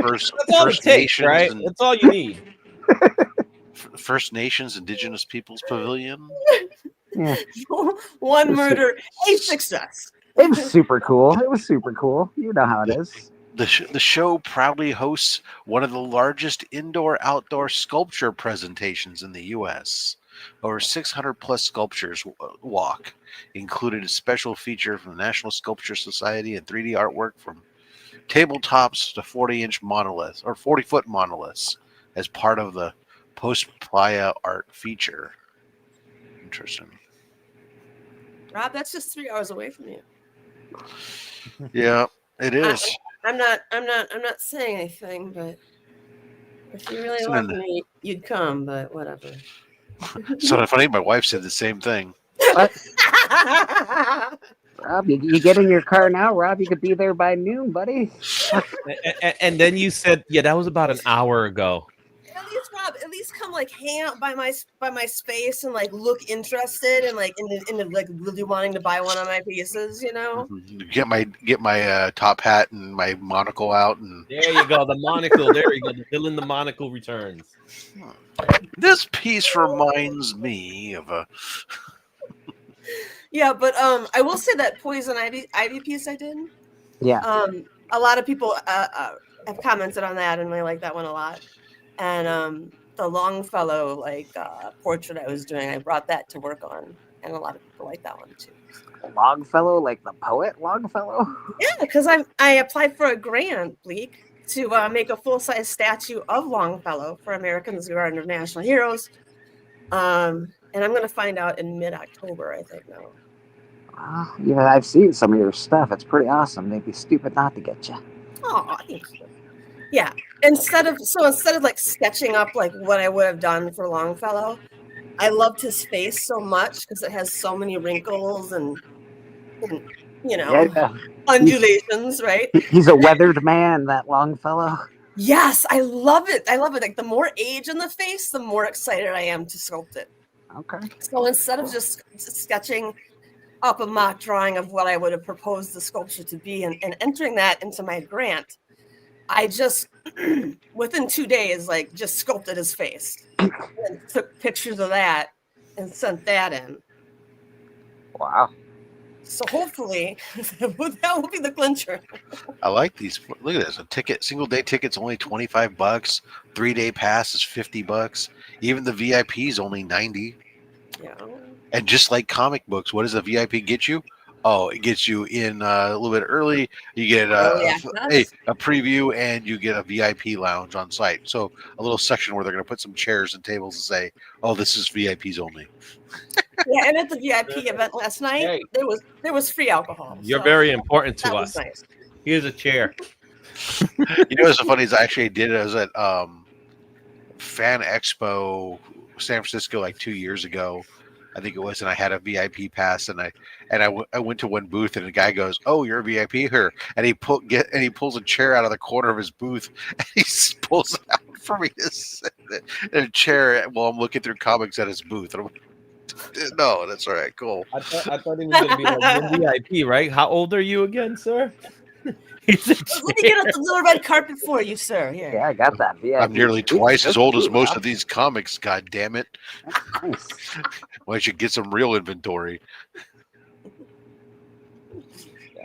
First That's all it takes, Nations right? That's all you need. First Nations Indigenous Peoples Pavilion. Yeah. One murder, a success. It was super cool. You know how it is. The show proudly hosts one of the largest indoor-outdoor sculpture presentations in the U.S. Over 600 plus sculptures walk, included a special feature from the National Sculpture Society and 3D artwork from tabletops to 40-inch monoliths or 40-foot monoliths as part of the post-playa art feature. Interesting. Rob, that's just 3 hours away from you. Yeah, it is. I'm not saying anything, but if you really loved me, you'd come. But whatever. So funny. My wife said the same thing. What? Rob, you get in your car now, Rob. You could be there by noon, buddy. And then you said, "Yeah, that was about an hour ago." At least, Rob, come like hang out by my space and like look interested and like into like really wanting to buy one of my pieces, you know? Get my top hat and my monocle out, and there you go, the monocle. There you go, the villain. The monocle returns. This piece reminds me of a. Yeah, but I will say that Poison Ivy piece I did. Yeah. A lot of people have commented on that, and I like that one a lot. And the Longfellow portrait I was doing, I brought that to work on, and a lot of people like that one too. Longfellow, like the poet Longfellow? Yeah, because I applied for a grant, Bleak, to make a full-size statue of Longfellow for Americans Garden of National Heroes. And I'm going to find out in mid-October, I think now. Yeah, I've seen some of your stuff. It's pretty awesome. They'd be stupid not to get you. Oh, thank you. Yeah. Instead of like sketching up like what I would have done for Longfellow, I loved his face so much because it has so many wrinkles and undulations, right? He's a weathered man, that Longfellow. Yes, I love it. Like the more age in the face, the more excited I am to sculpt it. Okay. So instead of just sketching up a mock drawing of what I would have proposed the sculpture to be and entering that into my grant, I just within 2 days like just sculpted his face and took pictures of that and sent that in. Wow. So hopefully that will be the clincher. I like these. Look at this. A ticket, single day ticket's only $25. 3-day pass is $50. Even the VIP is only $90. Yeah. And just like comic books, what does a VIP get you? Oh, it gets you in a little bit early. You get a preview, and you get a VIP lounge on site. So a little section where they're going to put some chairs and tables and say, "Oh, this is VIPs only." Yeah, and at the VIP event last night, there was free alcohol. You're very important to us. Nice. Here's a chair. You know what's so funny is I actually did it. I was at Fan Expo San Francisco like 2 years ago, I think it was, and I had a VIP pass, and I went to one booth, and the guy goes, "Oh, you're a VIP here," and he pulls a chair out of the corner of his booth, and he pulls it out for me to sit in a chair while I'm looking through comics at his booth. And I'm like, no, that's all right, cool. I thought he was going to be like VIP, right? How old are you again, sir? Let me get up the little red carpet for you, sir. Here. Yeah, I got that. Yeah, I'm nearly twice as old as most of these comics. God damn it! Nice. Well, I should get some real inventory.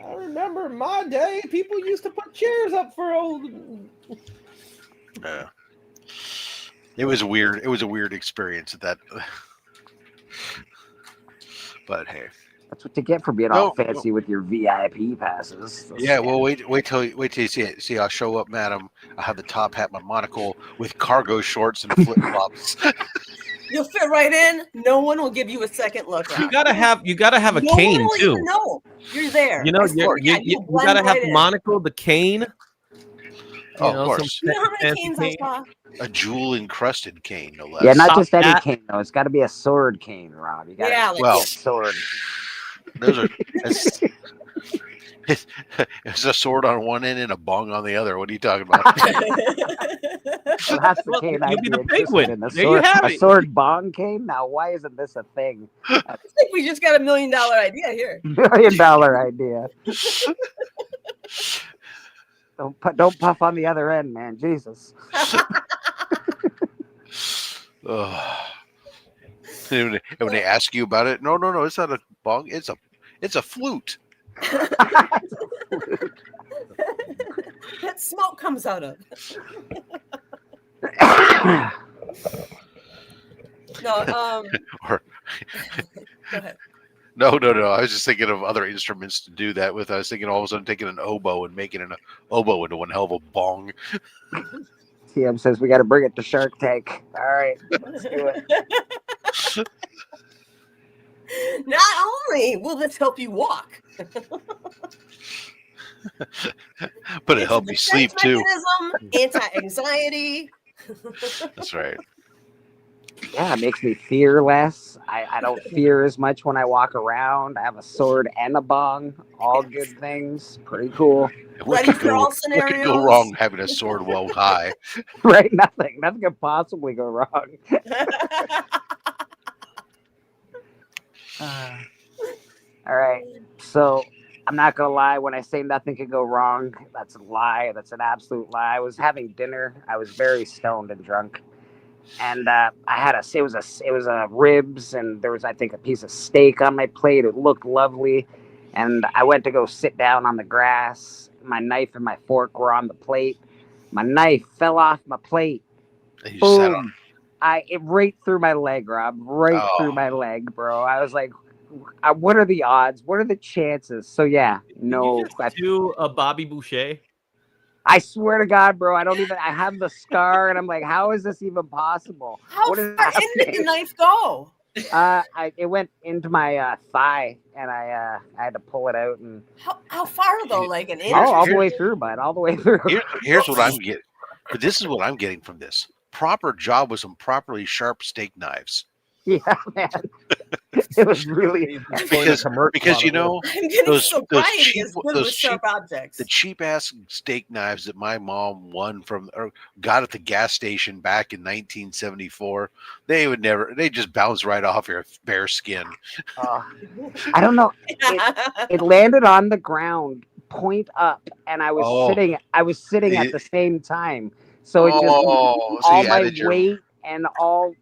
I remember in my day, people used to put chairs up for old. It was weird. It was a weird experience at that. But hey, that's what you get for being all fancy with your VIP passes. Yeah, well, wait till you see it. See, I'll show up, madam. I have the top hat, my monocle, with cargo shorts and flip flops. You'll fit right in. No one will give you a second look. You gotta have a no cane one will too. Even know you're there. You know, you gotta have the monocle, the cane. Oh, of course. You know how many canes I saw? A jewel encrusted cane, no less. Yeah, not just any cane though. It's got to be a sword cane, Rob. You got like a sword. Those are. It's a sword on one end and a bong on the other. What are you talking about? Well, that's the cane you'll be the penguin. A sword bong cane. Now, why isn't this a thing? I think we just got $1 million idea here. $1 million idea. Don't puff on the other end, man. Jesus. When they ask you about it, no, it's not a bong. It's a flute. That smoke comes out of. No. Go ahead. No. I was just thinking of other instruments to do that with. I was thinking all of a sudden taking an oboe and making an oboe into one hell of a bong. TM says we got to bring it to Shark Tank. All right, let's do it. Not only will this help you walk, but it helps you sleep too. Anti-anxiety. That's right. Yeah, it makes me fear less. I don't fear as much when I walk around. I have a sword and a bong. All good things. Pretty cool. What could go wrong having a sword well high? Right? Nothing could possibly go wrong. All right. So I'm not going to lie. When I say nothing could go wrong, that's a lie. That's an absolute lie. I was having dinner. I was very stoned and drunk. And I had it was ribs, and there was, I think, a piece of steak on my plate. It looked lovely. And I went to go sit down on the grass. My knife and my fork were on the plate. My knife fell off my plate. Boom. It right through my leg, Rob. Right through my leg, bro. I was like, what are the odds? What are the chances? So, yeah, no. Did you just do a Bobby Boucher? I swear to God, bro, I have the scar, and I'm like, how is this even possible? How far in did the knife go? It went into my thigh, and I had to pull it out. And how far though? Like an inch? All the way through, bud. All the way through. Here's what I'm getting. But this is what I'm getting from this. Proper job with some properly sharp steak knives. Yeah, man. It was really because you know I'm getting those sobriety cheap is good those with cheap sharp objects. the cheap ass steak knives that my mom won from or got at the gas station back in 1974. They just bounce right off your bare skin. I don't know. It landed on the ground, point up, and I was sitting at the same time. So it just so all you my added your weight and all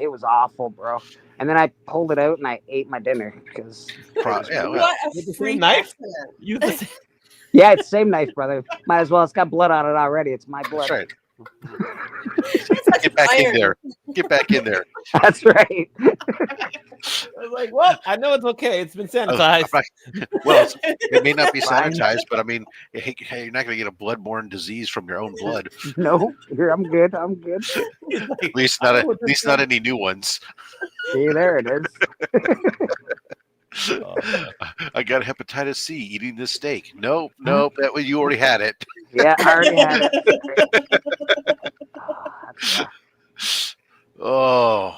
it was awful, bro. And then I pulled it out and I ate my dinner because yeah, well, What a With the same freak knife? accident. Use the same. yeah, it's the same knife, brother. Might as well. It's got blood on it already. It's my blood. that's right. That's Get back in iron. there. Get back in there. That's right. I was like, well, I know it's okay. It's been sanitized. Well, it may not be Fine. sanitized, but I mean, hey, you're not going to get a bloodborne disease from your own blood. No, here I'm good. I'm good. At least not any new ones. See, there it is. I got hepatitis C eating this steak. Nope, that was you already had it. Yeah, I already had it. Oh,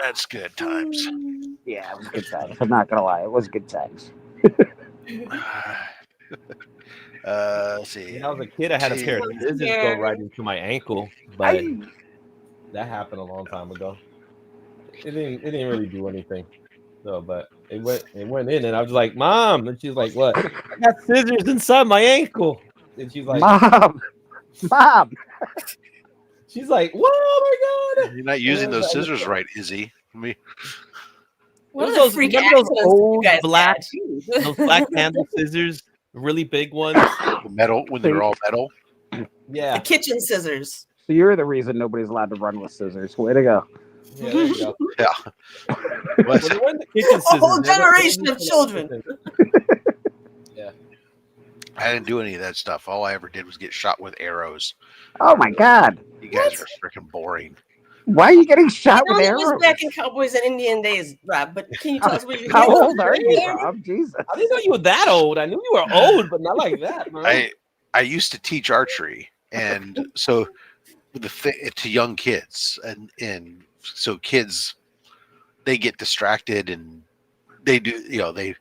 that's good times. Yeah, it was good times. I'm not gonna lie, it was good times. Let's see. When I was a kid, I had a pair of scissors go right into my ankle, but that happened a long time ago. It didn't really do anything. So, but it went in, and I was like, "Mom," and she's like, "What? I got scissors inside my ankle." And she's like, Mom. She's like, "Whoa, oh my god!" You're not using those scissors right, Izzy. What are those, the freak remember those accidents old you guys black, had? those black handle scissors, really big ones? The metal when they're all metal. Yeah, The kitchen scissors. So you're the reason nobody's allowed to run with scissors. Way to go. yeah, there you go. Yeah. Well, they weren't the kitchen A scissors. whole They were- generation of children. Yeah. I didn't do any of that stuff. All I ever did was get shot with arrows. Oh my god. You guys are freaking boring. Why are you getting shot I with know it was arrows? back in Cowboys and Indian days, Rob, but can you tell us what you How did? old are you, Rob? Jesus. I didn't know you were that old. I knew you were old, but not like that, man. I used to teach archery, and so to young kids, and so kids they get distracted and they do they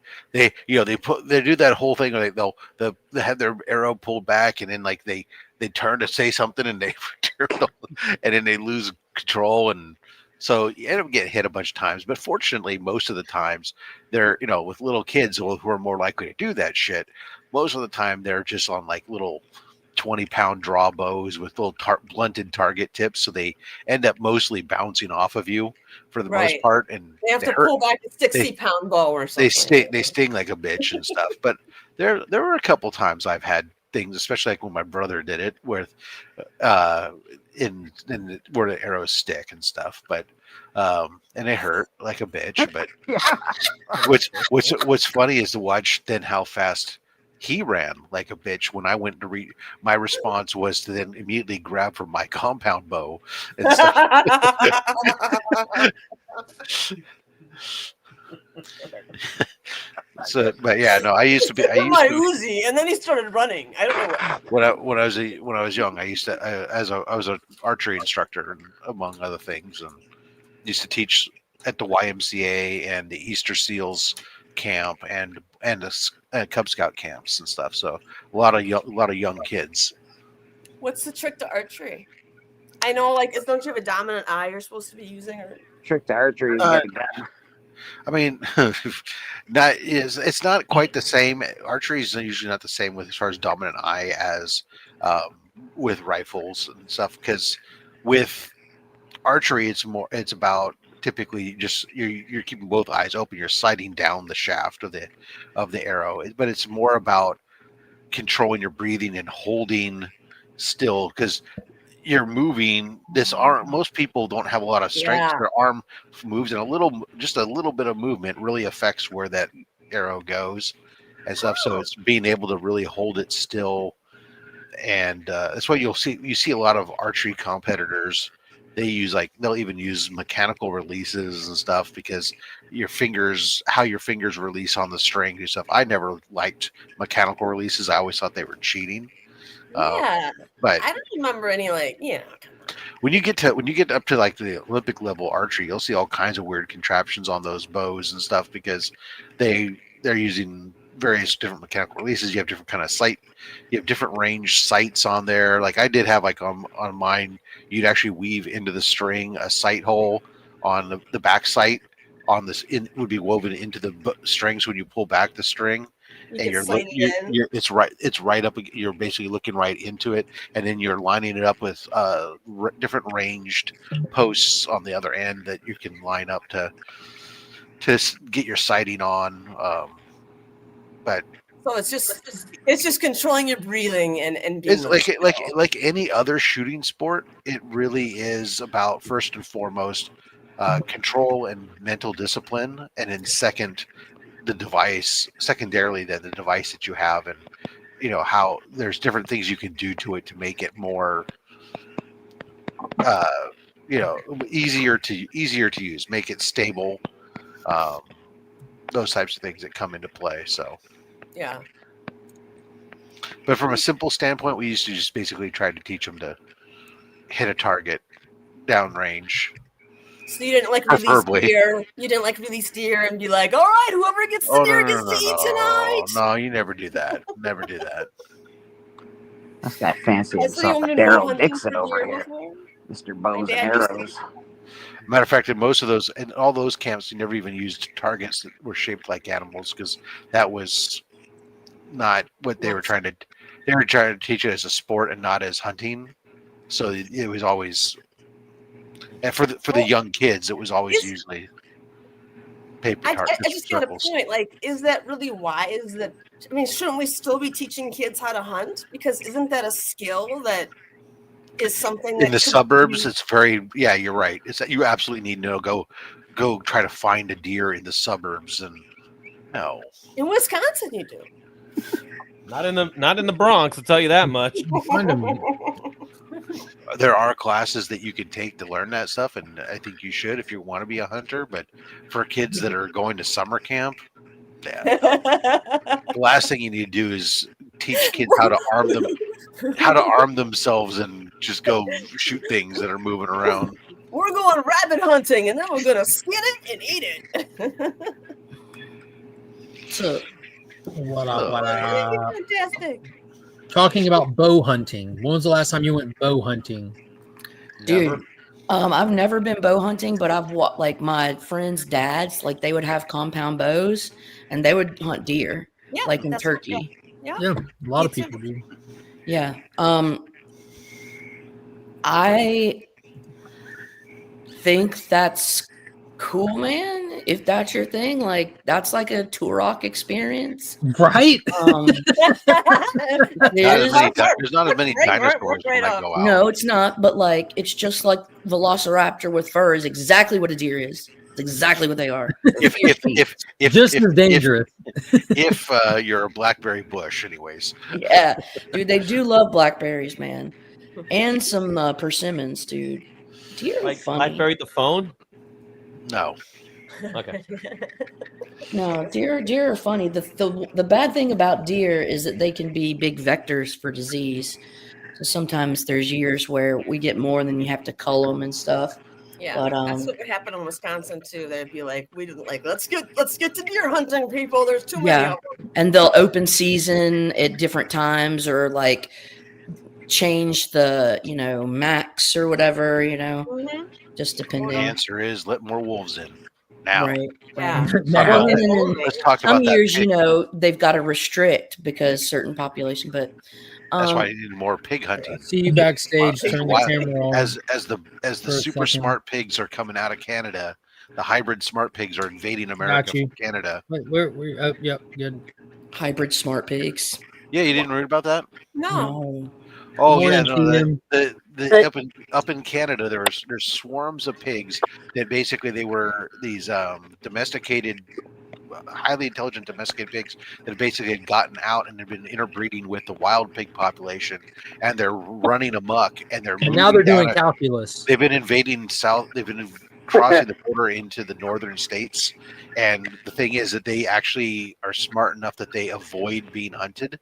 do that whole thing where they'll have their arrow pulled back and then like they turn to say something and they and then they lose control, and so you end up getting hit a bunch of times. But fortunately, most of the times they're with little kids who are more likely to do that shit. Most of the time they're just on like little 20-pound draw bows with little blunted target tips, so they end up mostly bouncing off of you for the most part, and they have to pull back a 60-pound bow or something. They sting like a bitch and stuff. But there were a couple times I've had things, especially like when my brother did it, with in where the arrows stick and stuff. But and it hurt like a bitch. But what's funny is to watch then how fast he ran like a bitch when I went to read. My response was to then immediately grab for my compound bow and stuff. So, but yeah, no, I used to be. My Uzi, and then he started running. I don't know what. When I was young, I used to I was an archery instructor, among other things, and used to teach at the YMCA and the Easter Seals camp and the Cub Scout camps and stuff. So a lot of young kids. What's the trick to archery? I know, like, don't you have a dominant eye you're supposed to be using? Or trick to archery is get a gun. I mean, it's not quite the same. Archery is usually not the same with as far as dominant eye as with rifles and stuff. Because with archery, it's about typically just you're keeping both eyes open. You're sighting down the shaft of the arrow, but it's more about controlling your breathing and holding still because you're moving this arm. Most people don't have a lot of strength. Their arm moves, and just a little bit of movement really affects where that arrow goes and stuff. So it's being able to really hold it still, and that's why you see a lot of archery competitors. They'll even use mechanical releases and stuff because how your fingers release on the string and stuff. I never liked mechanical releases. I always thought they were cheating. Yeah, But I don't remember any when you get up to like the Olympic level archery, you'll see all kinds of weird contraptions on those bows and stuff because they're using various different mechanical releases. You have different kind of sight, you have different range sights on there. Like I did have like on mine, you'd actually weave into the string a sight hole on the back sight on this would be woven into the strings when you pull back the string. You And get sighted in. it's right up. You're basically looking right into it, and then you're lining it up with different ranged posts on the other end that you can line up to get your sighting on. But So it's just controlling your breathing and being it's really like any other shooting sport. It really is about first and foremost control and mental discipline, and then secondarily the device that you have, and how there's different things you can do to it to make it more easier to use, make it stable, those types of things that come into play. So yeah. but from a simple standpoint, we used to just basically try to teach them to hit a target downrange. So you didn't release Preferably. deer. You didn't release deer and be like, all right, whoever gets the deer gets to eat tonight. No, you never do that. Never do that. This guy fancy So himself you a wouldn't go Daryl hunting Dixon for over deer here. before? Mr. Bows and dad used to- Arrows. Matter of fact, in most of those, in all those camps, you never even used targets that were shaped like animals because that was not what they were trying to. They were trying to teach it as a sport and not as hunting. So it was always, and for the young kids, it was always usually paper I targets. just got a point. Like, is that really wise? Shouldn't we still be teaching kids how to hunt? Because isn't that a skill that is something that In the suburbs, it's very, yeah, you're right. It's that you absolutely need to go try to find a deer in the suburbs, and no. In Wisconsin you do. Not in the Bronx, I'll tell you that much. There are classes that you can take to learn that stuff, and I think you should if you want to be a hunter. But for kids that are going to summer camp, yeah, the last thing you need to do is teach kids how to arm themselves and just go shoot things that are moving around. We're going rabbit hunting, and then we're gonna skin it and eat it. So, Fantastic. talking about bow hunting. When was the last time you went bow hunting? Dude, I've never been bow hunting, but I've like my friends' dads, like they would have compound bows and they would hunt deer, Yeah, like in Turkey. Yeah. Yeah, a lot of people do. Yeah. I think that's cool, man. If that's your thing, like that's like a Turok experience, right? There's not as many dinosaurs when I go out. No, it's not. But like, it's just like Velociraptor with fur is exactly what a deer is. It's exactly what they are. If Just as dangerous. If you're a blackberry bush, anyways. Yeah, dude, they do love blackberries, man, and some persimmons, dude. Deer are funny. Blackberry the phone? No. Okay. No, deer are funny. The bad thing about deer is that they can be big vectors for disease. So sometimes there's years where we get more than you have to cull them and stuff. Yeah, but, that's what would happen in Wisconsin too. They'd be like, let's get to deer hunting, people. There's too many of them. And they'll open season at different times or like change the max or whatever, just depending. The answer is let more wolves in now. Right. Yeah. Let's talk about some years, that. they've got to restrict because certain population, but that's why you need more pig hunting. See you backstage. Turn the camera on. As the super smart pigs are coming out of Canada, the hybrid smart pigs are invading America from Canada. Wait, yep, good. Hybrid smart pigs. Yeah, you didn't read about that? No. Oh yeah, no. Up in Canada, there's swarms of pigs that basically they were these domesticated, highly intelligent domesticated pigs that basically had gotten out and had been interbreeding with the wild pig population, and they're running amok and now they're doing calculus. They've been invading south. They've been crossing the border into the northern states. And the thing is that they actually are smart enough that they avoid being hunted.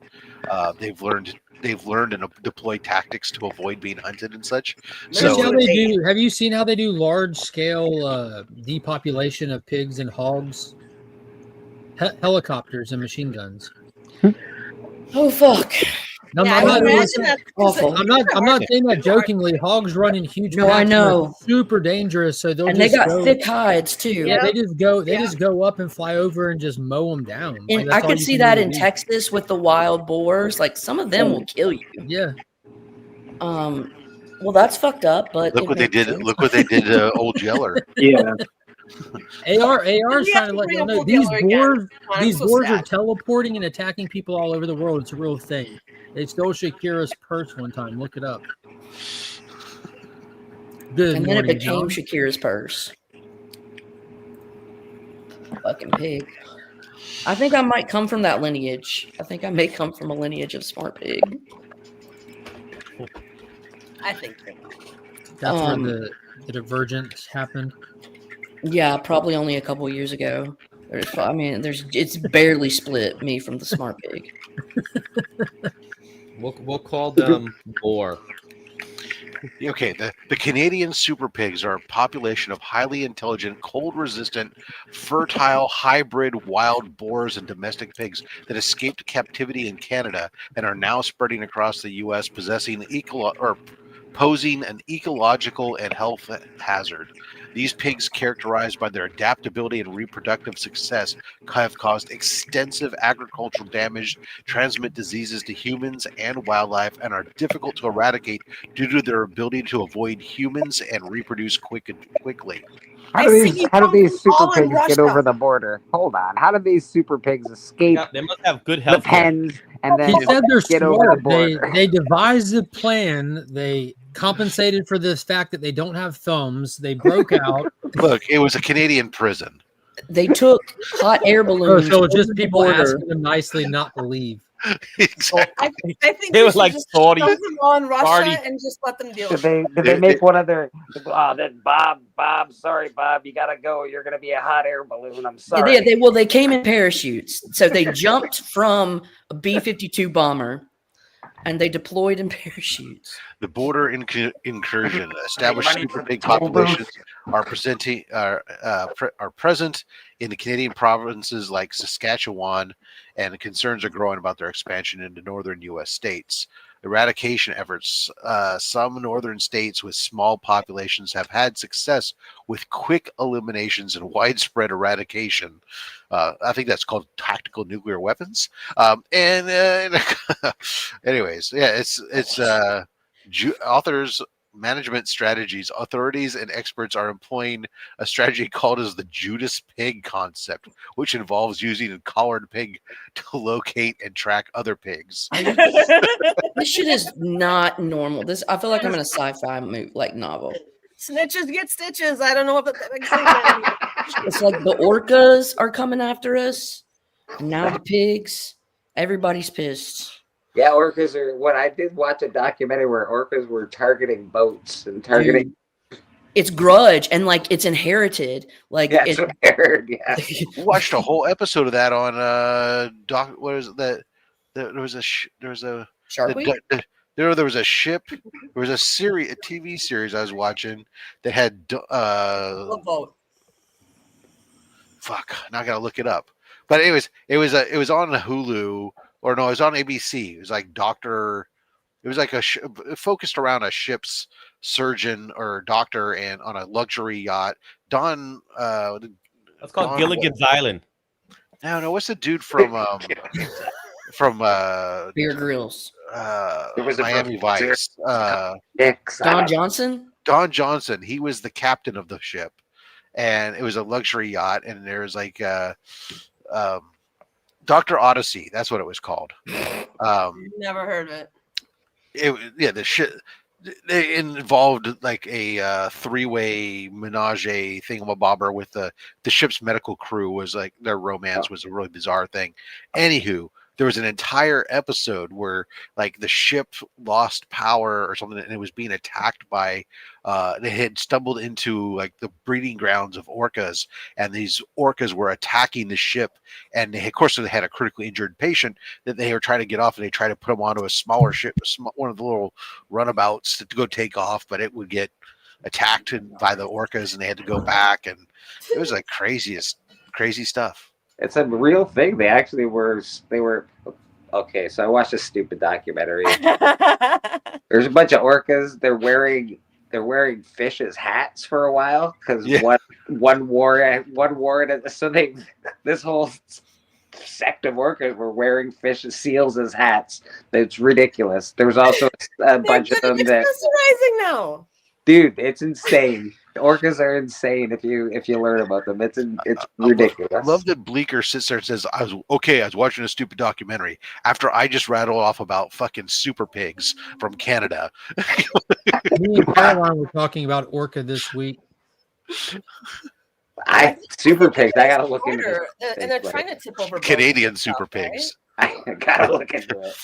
They've learned and deploy tactics to avoid being hunted and such. So So how they do? Have you seen how they do large scale depopulation of pigs and hogs? Helicopters and machine guns. Oh fuck! No, Yeah, I I'm would not. imagine that's Awful. I'm not saying that jokingly. Hogs run in huge. No, I packs and they're know. super dangerous. So they'll And they just got go. thick hides too. Yeah. They just go up and fly over and just mow them down. Like, And that's I all could you see can that really in do. Texas with the wild boars. Like some of them will kill you. Yeah. Well, that's fucked up. But look it what they makes did. sense. Look what they did to old Yeller. Yeah. AR is We trying have to to let bring you up know Old these Yeller again. boars. I'm These so boars are sad. teleporting and attacking people all over the world. It's a real thing. They stole Shakira's purse one time. Look it up. Good And then it morning, became John. Shakira's purse. Fucking pig. I think I might come from that lineage. I think I may come from a lineage of smart pig. I think you're not. That's where the divergence happened. Yeah, probably only a couple years ago. It's barely split me from the smart pig. We'll call them boar. Okay, the Canadian super pigs are a population of highly intelligent, cold-resistant, fertile, hybrid wild boars and domestic pigs that escaped captivity in Canada and are now spreading across the U.S., posing an ecological and health hazard. These pigs, characterized by their adaptability and reproductive success, have caused extensive agricultural damage, transmit diseases to humans and wildlife, and are difficult to eradicate due to their ability to avoid humans and reproduce quickly. How I do see these you how do come these from super all in pigs get Russia. over the border? Hold on. How do these super pigs escape Yeah, they must have good the health care. pens and then He said they're get over the smart. border? They devised a plan. They compensated for this fact that they don't have thumbs. They broke out. Look, it was a Canadian prison. They took hot air balloons. So over just the people border. asking them nicely not to leave. Exactly. I think They we were should like just Saudi- dump them all in Russia Saudi- and just let them deal Did with it. they make one of their? Oh, then Bob, sorry, Bob, you gotta go. You're gonna be a hot air balloon. I'm sorry. Yeah, they came in parachutes. So they jumped from a B-52 bomber and they deployed in parachutes. The border incursion established super big populations are present in the Canadian provinces like Saskatchewan, and concerns are growing about their expansion into northern U.S. states. Eradication efforts. Some northern states with small populations have had success with quick eliminations and widespread eradication. I think that's called tactical nuclear weapons. Anyways, yeah, it's authors, management strategies. Authorities and experts are employing a strategy called as the Judas pig concept, which involves using a collared pig to locate and track other pigs. This shit is not normal. I feel like I'm in a sci-fi movie, like novel. Snitches get stitches. I don't know if that makes sense. It's like the orcas are coming after us, and now the pigs. Everybody's pissed. Yeah, orcas are. What I did watch a documentary where orcas were targeting boats and targeting. Dude, it's grudge and like it's inherited. Like Yeah, it's weird. Yeah. We watched a whole episode of that on what is that? There was a Shark Week? There was a ship. There was a TV series I was watching that had What boat? fuck. Now I gotta look it up. But anyways, it was on Hulu, or no, it was on ABC. It was like It was like focused around a ship's surgeon or doctor and on a luxury yacht. That's called Gilligan's Island. No, what's the dude from Beer Grylls. There was a Miami Vice? Don Johnson? Don Johnson. He was the captain of the ship, and it was a luxury yacht. And there was like Dr. Odyssey. That's what it was called. Never heard of it. The ship. It involved like a three-way menage thingamabobber with the ship's medical crew. Was like their romance was a really bizarre thing. Anywho, there was an entire episode where like the ship lost power or something, and it was being attacked by they had stumbled into like the breeding grounds of orcas, and these orcas were attacking the ship, and of course they had a critically injured patient that they were trying to get off, and they tried to put him onto a smaller ship, one of the little runabouts to go take off, but it would get attacked by the orcas, and they had to go back, and it was like crazy stuff. It's a real thing. They actually were. They were. Okay, so I watched a stupid documentary. There's a bunch of orcas. They're wearing fish as hats for a while because one wore it. So this whole sect of orcas were wearing fish as seals as hats. It's ridiculous. There was also a bunch of them that. Mesmerizing now. Dude, it's insane. Orcas are insane if you learn about them. It's ridiculous. I love that Bleeker sits there and says, I was watching a stupid documentary after I just rattled off about fucking super pigs from Canada. Me and Caroline were talking about orca this week. Super pigs. I gotta look into it. And they're trying to tip over Canadian super pigs. Right? I gotta look into it.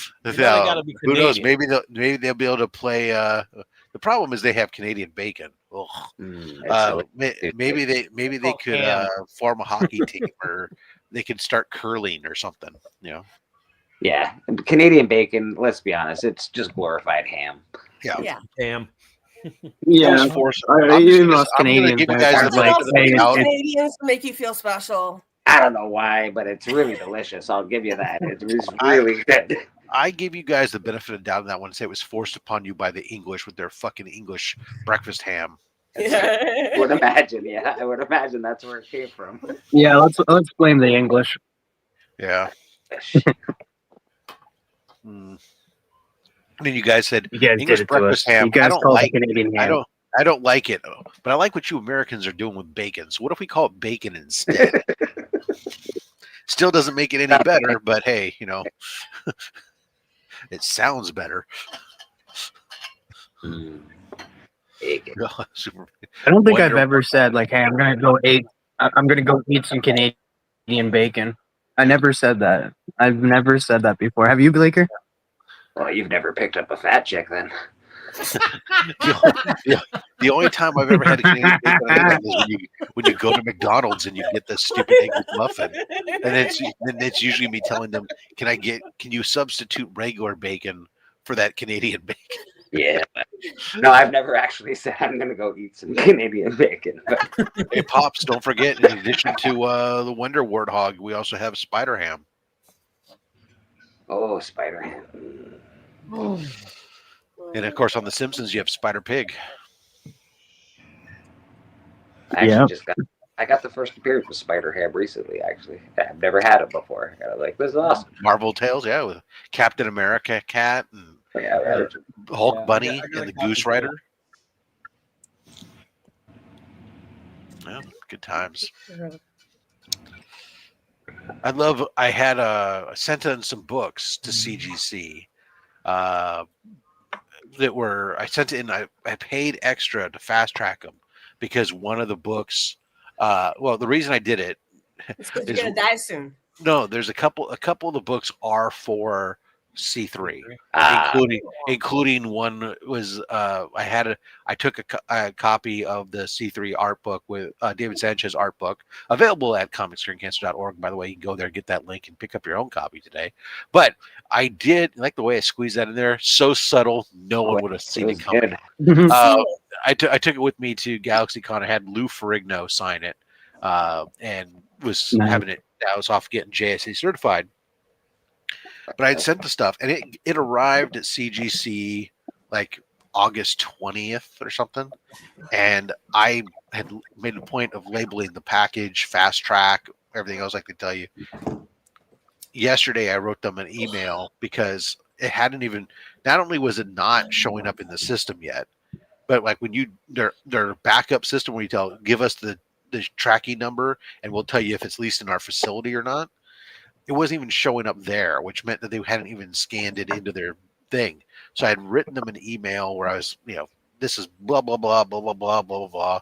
Who knows? Maybe they'll be able to play. The problem is they have Canadian bacon. Maybe they could form a hockey team, or they could start curling or something. You know. Yeah, Canadian bacon. Let's be honest, it's just glorified ham. Yeah. Ham. Yeah, even most Canadians Canadians make you feel special. I don't know why, but it's really delicious. I'll give you that. It's really good. I give you guys the benefit of doubt on that one and say it was forced upon you by the English with their fucking English breakfast ham. I would imagine, yeah. I would imagine that's where it came from. Yeah, let's blame the English. Yeah. And then you guys said English breakfast ham. I don't like Canadian ham. I don't like it, but I like what you Americans are doing with bacon. So what if we call it bacon instead? Still doesn't make it any better, but hey, you know, it sounds better. Bacon. I don't think I've ever said like, "Hey, I'm gonna go eat some Canadian bacon." I never said that. I've never said that before. Have you, Blaker? Well, you've never picked up a fat chick then. The only time I've ever had a Canadian bacon is when you go to McDonald's and you get the stupid egg muffin, and it's usually me telling them, "Can you substitute regular bacon for that Canadian bacon?" Yeah, no, I've never actually said I'm gonna go eat some Canadian bacon. Hey, Pops, don't forget, in addition to the Wonder Warthog, we also have Spider Ham. Oh, Spider Ham. And of course, on The Simpsons, you have Spider Pig. I got the first appearance with Spider Ham recently. Actually, I've never had it before. I was like, this is awesome. Marvel Tales, yeah, with Captain America cat and Hulk Bunny and the Goose Rider. Yeah, good times. I sent in some books to CGC. I paid extra to fast track them because one of the books, the reason I did it is because you're gonna die soon. No, there's a couple of the books are for C3, including one was I took a copy of the C3 art book with David Sanchez art book available at comicscreencancer.org. By the way, you can go there, get that link, and pick up your own copy today. But I did like the way I squeezed that in there, so subtle, no one would have seen it coming. I took it with me to GalaxyCon. I had Lou Ferrigno sign it, and was having it. I was off getting JSA certified. But I had sent the stuff, and it arrived at CGC like August 20th or something. And I had made a point of labeling the package, fast track, everything else I could tell you. Yesterday, I wrote them an email because it hadn't even, not only was it not showing up in the system yet, but like when their backup system where you give us the tracking number and we'll tell you if it's leased in our facility or not. It wasn't even showing up there, which meant that they hadn't even scanned it into their thing. So I had written them an email where I was, this is blah, blah, blah, blah, blah, blah, blah, blah.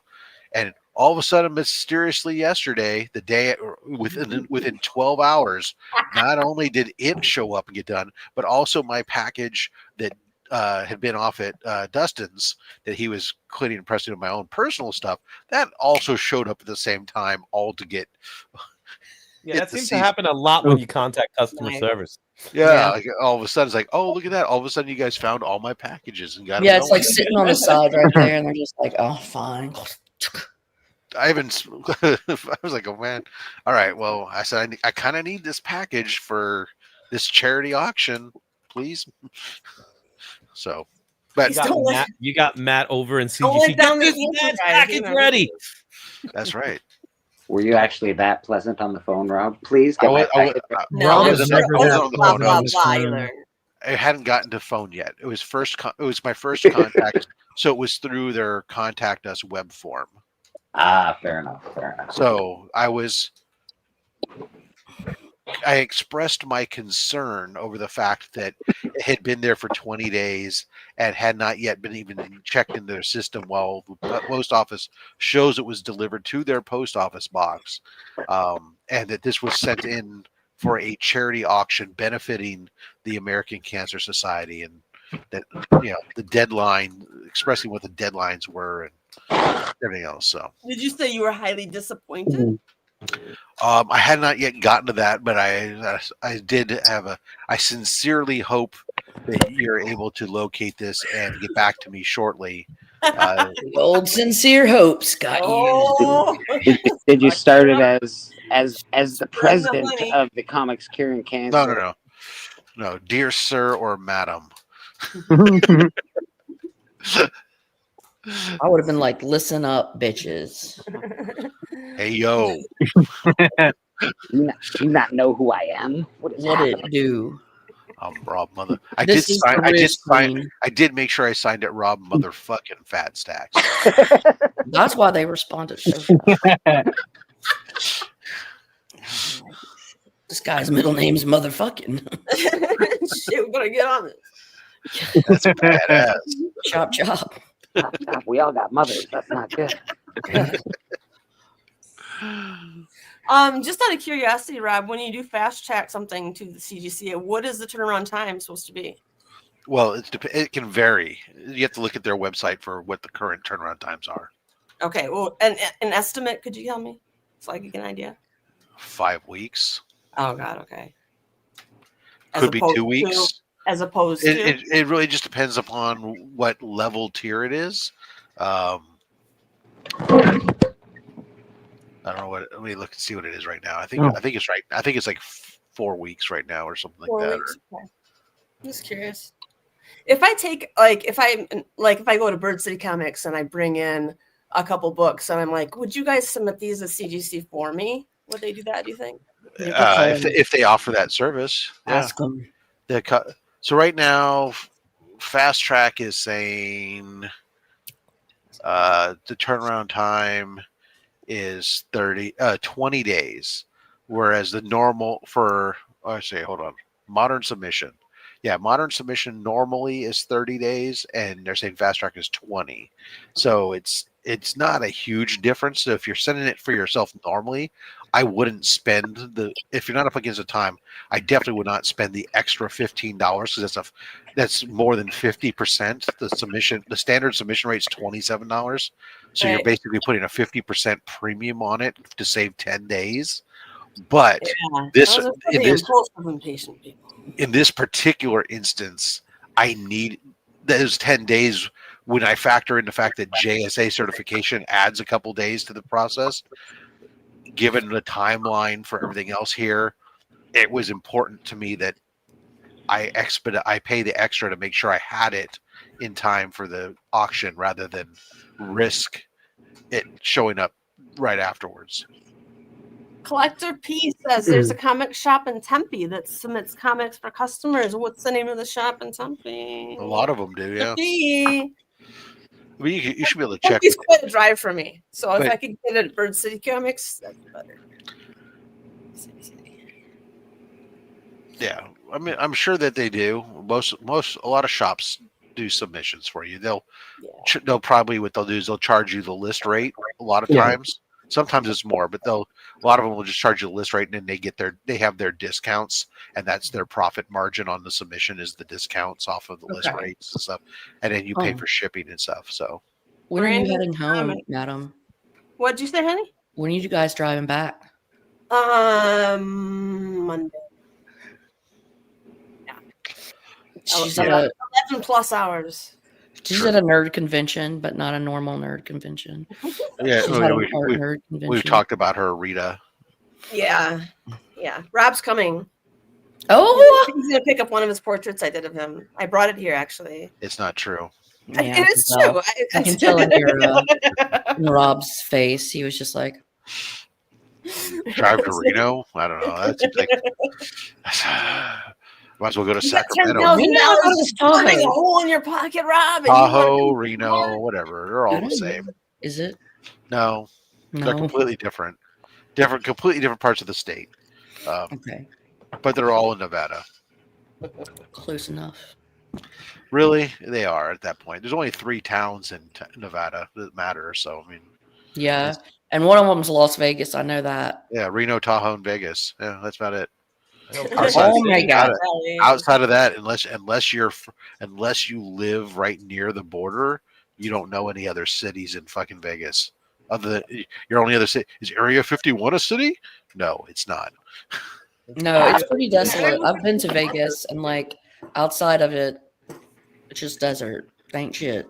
And All of a sudden, mysteriously yesterday, the day within 12 hours, not only did it show up and get done, but also my package that had been off at Dustin's that he was cleaning and pressing of my own personal stuff, that also showed up at the same time, all to get. Yeah, that seems to happen a lot when you contact customer service. Yeah, like all of a sudden it's like, oh, look at that! All of a sudden, you guys found all my packages and got them. Yeah, it's like sitting on the side right there, and they're just like, oh, fine. I was like, oh man, all right. Well, I said I kind of need this package for this charity auction, please. So, but you got Matt over in Don't CGC. let down Get the this answer, guys. package ready. that's right. Were you actually that pleasant on the phone, Rob? Please get my package. No, was sure. never Oh, that blah, blah, blah, blah, blah, you blah. learn. I hadn't gotten to phone yet. It was it was my first contact, so it was through their contact us web form. Ah, fair enough. Fair enough. So I expressed my concern over the fact that it had been there for 20 days and had not yet been even checked into their system while the post office shows it was delivered to their post office box, and that this was sent in for a charity auction benefiting the American Cancer Society, and that the deadline, expressing what the deadlines were and everything else. So Did you say you were highly disappointed? I had not yet gotten to that, but I did have I sincerely hope that you're able to locate this and get back to me shortly. The old sincere hopes got Oh. Did you start it as the president of the Comics Curing Cancer? No, dear sir or madam. I would have been like, listen up, bitches. Hey, yo. You not know who I am? What it do? I'm Rob Mother. I This did is sign. the I did wrist sign. queen. I did make sure I signed it. Rob Motherfucking Fat Stacks. That's why they responded so fast. This guy's middle name's motherfucking. Shit, we better get on it. That's badass. Chop chop. We all got mothers. That's not good. Just out of curiosity, Rob, when you do fast track something to the CGC, what is the turnaround time supposed to be? Well, it can vary. You have to look at their website for what the current turnaround times are. Okay, well, an estimate, could you tell me so I can get an idea? 5 weeks. Oh God, okay. Could be 2 weeks. As opposed to it really just depends upon what level tier it is. I don't know what. Let me look and see what it is right now. I think it's right. I think it's like 4 weeks right now or something like 4 that. weeks. Okay. I'm just curious. If I take if I go to Bird City Comics and I bring in a couple books and I'm like, would you guys submit these as CGC for me? Would they do that? Do you think? If they offer that service, ask them. So right now, Fast Track is saying the turnaround time is 20 days, whereas the normal for modern submission. Yeah, modern submission normally is 30 days, and they're saying Fast Track is 20. So it's not a huge difference. So if you're sending it for yourself normally, I wouldn't spend if you're not up against the time, I definitely would not spend the extra $15 because that's more than 50%. The standard submission rate is $27. So You're basically putting a 50% premium on it to save 10 days. But in this particular instance, I need those 10 days when I factor in the fact that JSA certification adds a couple days to the process. Given the timeline for everything else here, it was important to me that I pay the extra to make sure I had it in time for the auction rather than risk it showing up right afterwards. Collector P says there's a comic shop in Tempe that submits comics for customers. What's the name of the shop in Tempe? A lot of them do, yeah. I mean, you should be able to check. It's quite a drive for me. So if I could get it at Bird City Comics, that's better. Yeah, I mean, I'm sure that they do. A lot of shops do submissions for you. They'll probably what they'll do is they'll charge you the list rate a lot of Yeah. times. Sometimes it's more, but a lot of them will just charge you the list rate, and then they have their discounts, and that's their profit margin on the submission is the discounts off of the list Okay. rates and stuff, and then you pay Oh. for shipping and stuff. So When are you Brandon, heading home, madam? What'd you say, honey? When are you guys driving back? Monday. She's yeah. at a 11 plus hours. she's at a nerd convention, but not a normal nerd convention. yeah, She's at an art nerd convention. we've talked about her, Rita. Yeah. Rob's coming. Oh, He's gonna pick up one of his portraits I did of him. I brought it here actually. It's not true. yeah, It is true. I can tell in in Rob's face. He was just like, Drive to Reno? I don't know. That's like might as well go to Sacramento. $10,000 a hole in your pocket, Rob. Tahoe, Reno, whatever. They're all the same. Is it? No, they're completely different. Completely different parts of the state. Okay. But they're all in Nevada. Close enough. Really? They are at that point. There's only 3 towns in Nevada that matter. So, I mean. Yeah. And one of them's Las Vegas. I know that. Yeah, Reno, Tahoe, and Vegas. Yeah, that's about it. Oh my God. Outside of that, unless you live right near the border, you don't know any other cities in fucking Vegas. Other than your only other city is Area 51 a city? No, it's not. No, it's pretty desolate. I've been to Vegas and like outside of it, it's just desert. Ain't shit.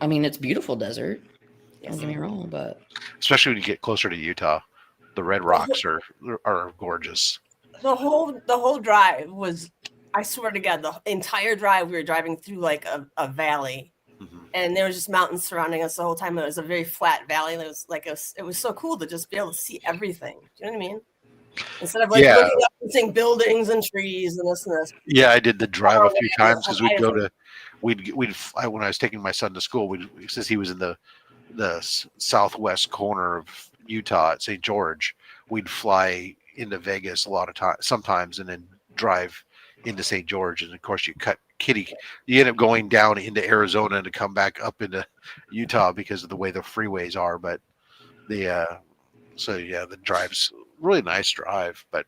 I mean, it's beautiful desert. Don't get me wrong, but especially when you get closer to Utah, the red rocks are gorgeous. The whole drive was, I swear to God, the entire drive we were driving through like a valley, and there was just mountains surrounding us the whole time. It was a very flat valley. And it was so cool to just be able to see everything. Do you know what I mean? Instead of like looking up and seeing buildings and trees and this and this. Yeah, I did the drive a few times because when I was taking my son to school, since he was in the southwest corner of Utah at St. George, we'd fly into Vegas a lot of times, sometimes, and then drive into St. George. And of course, you end up going down into Arizona to come back up into Utah because of the way the freeways are. But the drive's really nice drive. But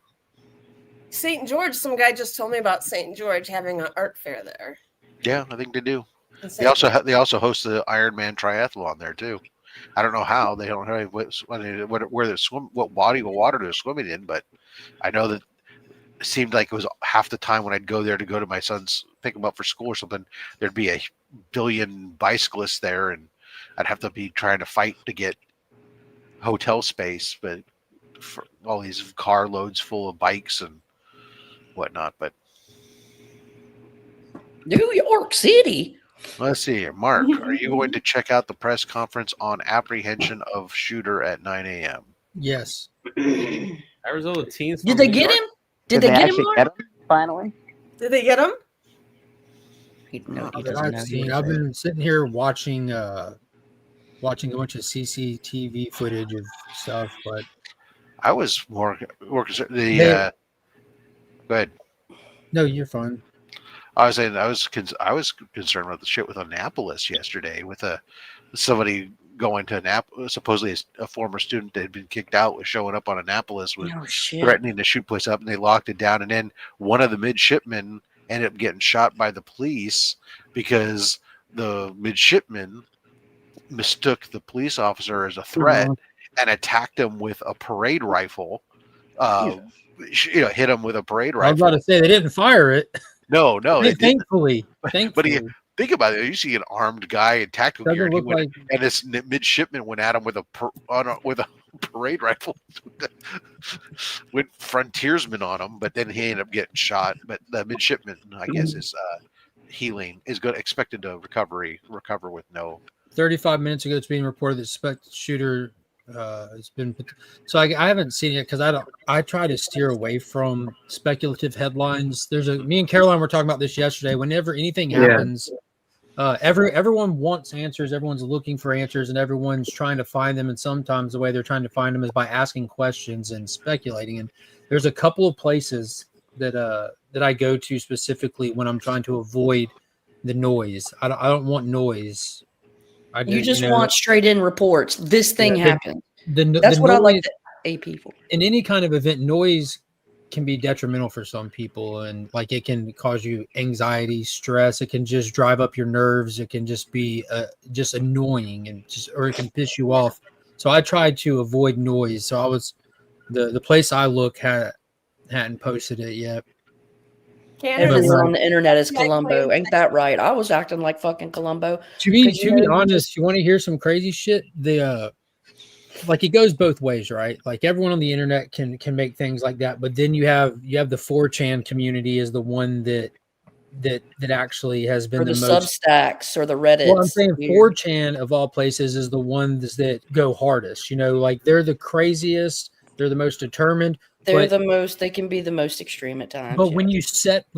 St. George, some guy just told me about St. George having an art fair there. Yeah, I think they do. They also host the Ironman triathlon there too. I don't know how they don't know where they swim, what body of water they're swimming in, but I know that it seemed like it was half the time when I'd go there to go to my son's pick him up for school or something. There'd be a billion bicyclists there, and I'd have to be trying to fight to get hotel space, but for all these car loads full of bikes and whatnot. But New York City. Let's see here. Mark, are you going to check out the press conference on apprehension of shooter at 9 a.m.? Yes. Arizona teens. Did they get him? Did they get him, Mark? Finally? Did they get him? No, he That doesn't I've know. seen. I've been sitting here watching a bunch of CCTV footage of stuff, but I was more concerned. Go ahead. No, you're fine. I was saying I was concerned about the shit with Annapolis yesterday, with somebody going to Annapolis. Supposedly a former student that had been kicked out was showing up on Annapolis, was threatening to shoot place up, and they locked it down. And then one of the midshipmen ended up getting shot by the police because the midshipman mistook the police officer as a threat and attacked him with a parade rifle. Hit him with a parade rifle. I was about to say they didn't fire it. No, thankfully. But think about it. You see an armed guy in tactical gear, and this midshipman went at him with a parade rifle. Went frontiersman on him, but then he ended up getting shot. But the midshipman, I guess, is expected to recover with no. 35 minutes ago, it's being reported that suspected shooter has been. So I haven't seen it because I try to steer away from speculative headlines. Me and Caroline were talking about this yesterday. Whenever anything happens, everyone wants answers. Everyone's looking for answers, and everyone's trying to find them. And sometimes the way they're trying to find them is by asking questions and speculating. And there's a couple of places that I go to specifically when I'm trying to avoid the noise. I don't want noise I do, You just you know, want straight in reports. This thing Yeah, happened. the That's what I like noise the AP for. in any kind of event. Noise can be detrimental for some people, and like it can cause you anxiety, stress. It can just drive up your nerves. It can just be just annoying, and just or it can piss you off. So I tried to avoid noise. So I was the place I look hadn't posted it yet. Everyone But, on the internet is Yeah, I Columbo. claimed- Ain't that right? I was acting like fucking Columbo. to be 'Cause, you know, you honest, just- you want to hear some crazy shit? Like it goes both ways, right? Like everyone on the internet can make things like that, but then you have the 4chan community is the one that actually has been or the the most. Substacks or the Reddits. Well, I'm saying Weird. 4chan of all places is the ones that go hardest. You know, like they're the craziest, they're the most determined. They're But they can be the most extreme at times. but yeah. when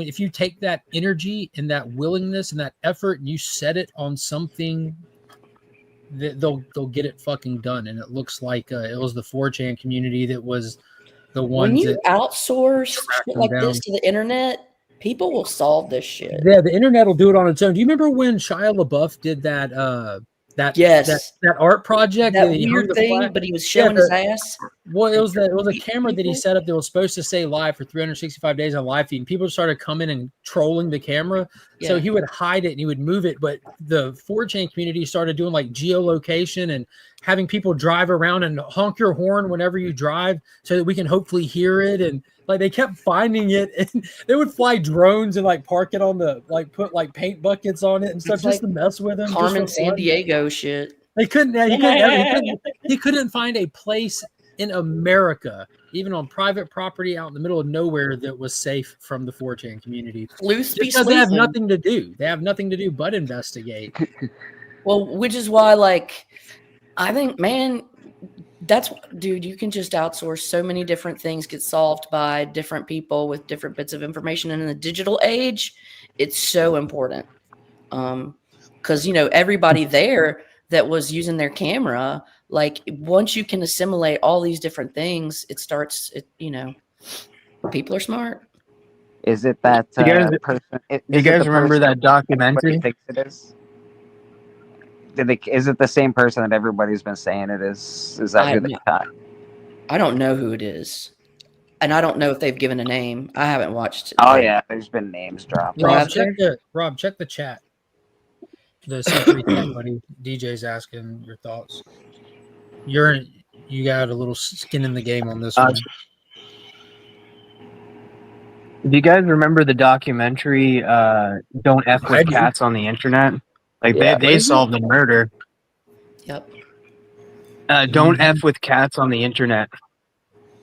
if you take that energy and that willingness and that effort and you set it on something, they'll get it fucking done. And it looks like it was the 4chan community that was the when ones you that outsource tracked shit them like down. this to the internet, people will solve this shit. Yeah, the internet will do it on its own. Do you remember when Shia LaBeouf did that Yes. that art project That he hung weird the thing, flag? but he was Yeah, showing his ass. Well, it was a camera that he People? set up that was supposed to stay live for 365 days on live feed, and people started coming and trolling the camera. So Yeah. he would hide it and he would move it. But the 4chan community started doing like geolocation and having people drive around and honk your horn whenever you drive, so that we can hopefully hear it. And like they kept finding it, and they would fly drones and like park it on put like paint buckets on it and stuff It's just like to mess with them. just Carmen for San fun. Diego shit. He couldn't he couldn't find a place in America, even on private property out in the middle of nowhere, that was safe from the 4chan community. Sleuths be Because they have sleuthing. nothing to do. They have nothing to do but investigate. Well, which is why, like, I think, man, dude, you can just outsource so many different things, get solved by different people with different bits of information. And in the digital age, it's so important. Because, everybody there that was using their camera, like, once you can assimilate all these different things, people are smart. Is it that person? You guys remember that documentary? Thinks it is? Is it the same person that everybody's been saying it is? Is that who they thought? I don't know who it is. And I don't know if they've given a name. I haven't watched it. Oh, yeah. There's been names dropped. Rob, check the chat. The Century Tech buddy. DJ's asking your thoughts. You got a little skin in the game on this one. Do you guys remember the documentary Don't F with Cats on the Internet? Like they solved the murder. Yep. Don't F with Cats on the Internet.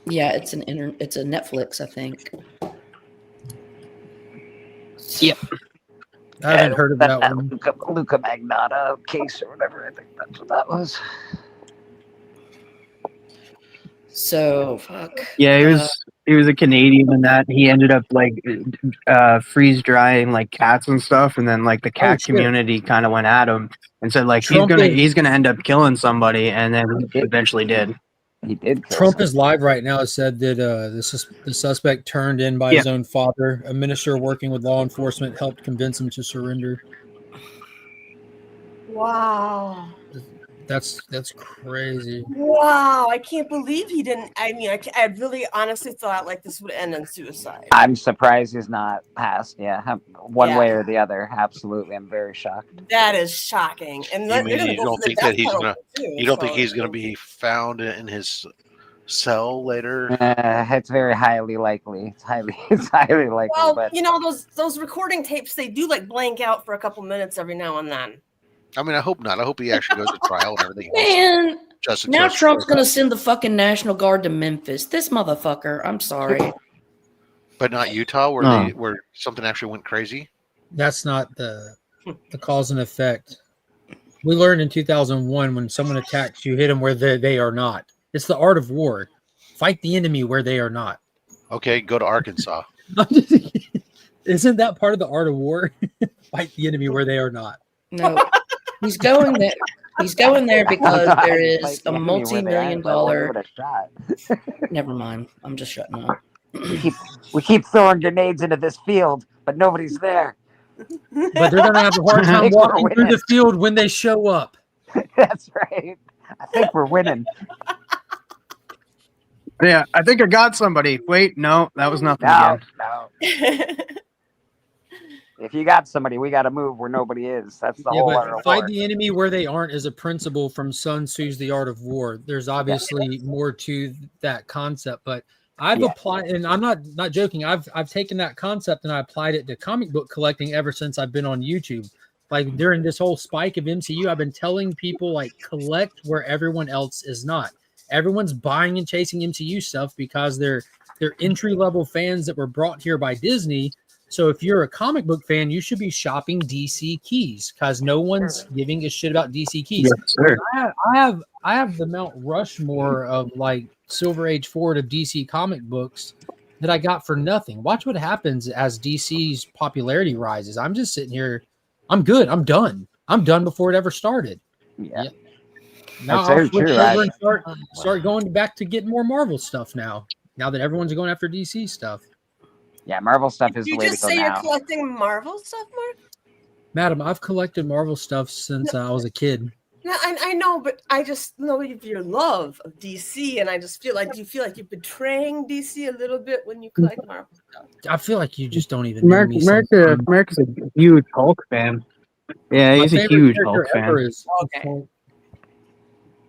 Yeah, it's it's a Netflix, I think. Yep. I haven't heard of that one. Luca Magnotta case or whatever. I think that's what that was. So fuck. Yeah, he was a Canadian in that. He ended up like freeze drying like cats and stuff, and then like the cat community kind of went at him and said like he's gonna end up killing somebody, and then he eventually did. He did. Trump is live right now. It said that the suspect turned in by his own father. A minister working with law enforcement helped convince him to surrender. Wow. That's crazy. Wow, I can't believe he didn't. I mean, I really honestly thought like this would end in suicide. I'm surprised he's not passed. Yeah, one way or the other. Absolutely, I'm very shocked. That is shocking. And you don't think that he's gonna? You don't think he's gonna be found in his cell later? It's very highly likely. It's highly likely. Well, but those recording tapes, they do like blank out for a couple minutes every now and then. I mean, I hope not. I hope he actually goes to trial and everything. Man, now Trump's going to send the fucking National Guard to Memphis. This motherfucker. I'm sorry. But not Utah, where something actually went crazy? That's not the cause and effect. We learned in 2001 when someone attacks you, hit them where they are not. It's the art of war. Fight the enemy where they are not. Okay, go to Arkansas. Isn't that part of the art of war? Fight the enemy where they are not. No. He's going there. He's going there because there is a multi-million-dollar. Never mind. I'm just shutting up. We keep throwing grenades into this field, but nobody's there. But they're going to have a hard time walking through the field when they show up. That's right. I think we're winning. Yeah, I think I got somebody. Wait, no, that was nothing No, again. no. If you got somebody, we got to move where nobody is. That's the Yeah, whole but other fight war. the enemy where they aren't is a principle from Sun Tzu's The Art of War. There's obviously more to that concept, but I've applied, and I'm not joking. I've taken that concept and I applied it to comic book collecting ever since I've been on YouTube. Like during this whole spike of MCU, I've been telling people like collect where everyone else is not. Everyone's buying and chasing MCU stuff because they're entry level fans that were brought here by Disney. So if you're a comic book fan, you should be shopping DC keys because no one's giving a shit about DC keys. Yes, sir. I have the Mount Rushmore of like Silver Age forward of DC comic books that I got for nothing. Watch what happens as DC's popularity rises. I'm just sitting here. I'm good. I'm done. I'm done before it ever started. Yeah. Now That's I'll very flip true. over and start going back to get more Marvel stuff now. Now that everyone's going after DC stuff. Yeah, Marvel stuff is You the way to just go say you're now. collecting Marvel stuff, Mark? Madam, I've collected Marvel stuff since I was a kid. Yeah, I know, but I just know your love of DC, and I just feel like you're betraying DC a little bit when you collect Marvel stuff. I feel like you just don't even know me. America's a huge Hulk fan. Yeah, he's a huge Hulk fan. Okay.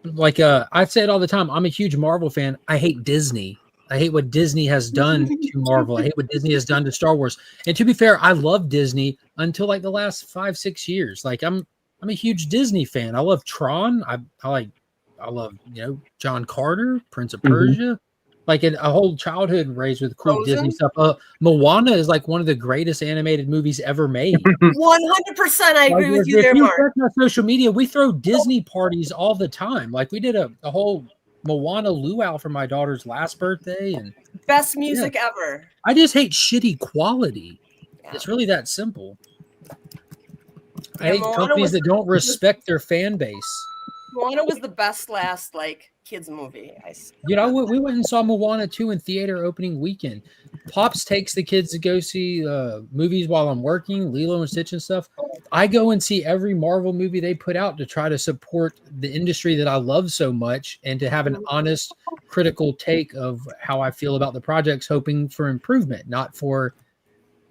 Like I say it all the time. I'm a huge Marvel fan. I hate Disney. I hate what Disney has done to Marvel. I hate what Disney has done to Star Wars. And to be fair, I love Disney until like the last 5-6 years. Like I'm a huge Disney fan. I love Tron. I love John Carter, Prince of Persia. Like a whole childhood raised with cool Frozen? Disney stuff. Moana is like one of the greatest animated movies ever made. 100%, I agree with you there, Mark. Check my social media, we throw Disney parties all the time. Like we did a whole Moana luau for my daughter's last birthday, and Best music ever. I just hate shitty quality. It's really that simple. I hate companies that don't respect their fan base. Moana was the best last kids movie. We went and saw Moana 2 in theater opening weekend. Pops takes the kids to go see movies while I'm working, Lilo and Stitch and stuff. I go and see every Marvel movie they put out to try to support the industry that I love so much and to have an honest, critical take of how I feel about the projects, hoping for improvement, not for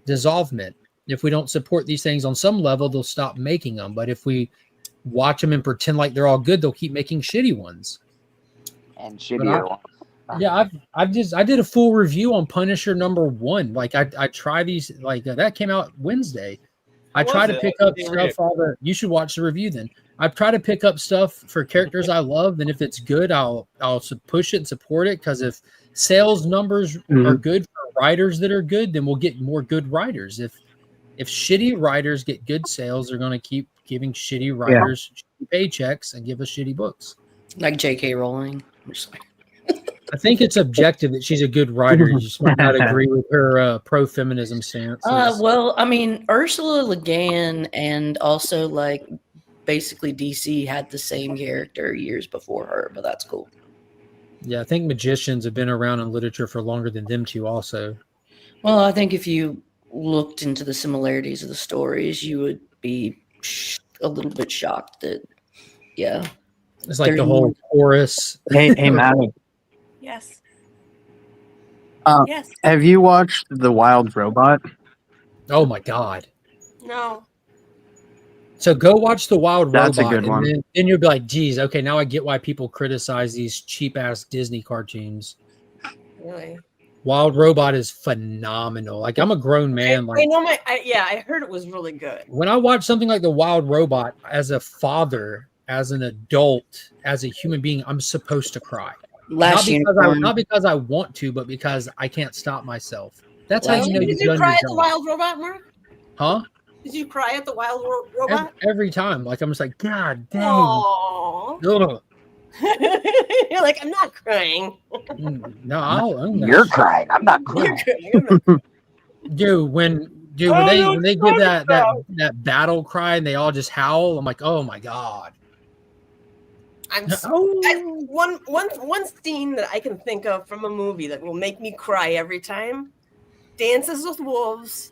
dissolvement. If we don't support these things on some level, they'll stop making them. But if we watch them and pretend like they're all good, they'll keep making shitty ones. And shittier ones. Yeah, I did a full review on Punisher #1. Like I try these that came out Wednesday. I try to pick up stuff. You should watch the review then. I try to pick up stuff for characters I love, and if it's good, I'll push it and support it. Because if sales numbers are good for writers that are good, then we'll get more good writers. If shitty writers get good sales, they're going to keep giving shitty writers shitty paychecks and give us shitty books. Like J.K. Rowling. I think it's objective that she's a good writer. You just might not agree with her pro-feminism stance. Well, I mean, Ursula Le Guin and also basically DC had the same character years before her, but that's cool. Yeah, I think magicians have been around in literature for longer than them two also. Well, I think if you looked into the similarities of the stories, you would be a little bit shocked that, it's like the whole chorus. Hey, Madam. Yes. Yes. Have you watched The Wild Robot? Oh my God. No. So go watch The Wild That's Robot. a good one. Then you'll be like, geez, okay, now I get why people criticize these cheap ass Disney cartoons. Really? Wild Robot is phenomenal. Like I'm a grown man. I know I heard it was really good. When I watch something like The Wild Robot, as a father, as an adult, as a human being, I'm supposed to cry. Not because I want to, but because I can't stop myself. That's how you know Did you cry at The Wild Robot, Mark? Huh? Did you cry at The Wild Robot? Every time. Like I'm just like, God dang. Aww. You're like, I'm not crying. No, you're crying. I'm not crying. Dude, when they give that battle cry and they all just howl, I'm like, oh my God. One scene that I can think of from a movie that will make me cry every time. Dances with Wolves.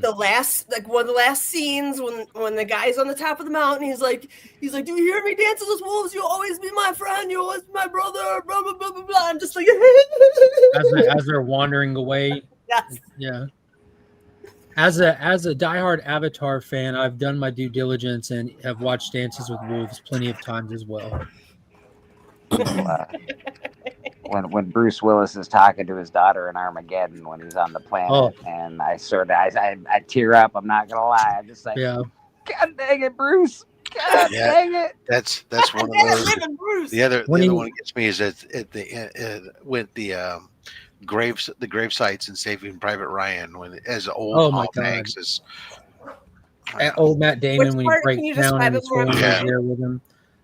the last, like one of the last scenes when the guy's on the top of the mountain, he's like, do you hear me dancing with wolves? You'll always be my friend. You'll always be my brother. Blah blah blah blah blah. I'm just like, as they're wandering away. Yes. Yeah. As a diehard Avatar fan, I've done my due diligence and have watched Dances with Wolves plenty of times as well. When Bruce Willis is talking to his daughter in Armageddon when he's on the planet, and I tear up. I'm not gonna lie. I'm just like, God dang it, Bruce. God dang it. That's one of those. The other one that gets me is with the grave sites in Saving Private Ryan when as old Tom Hanks is old Matt Damon when he breaks down and his family there with him.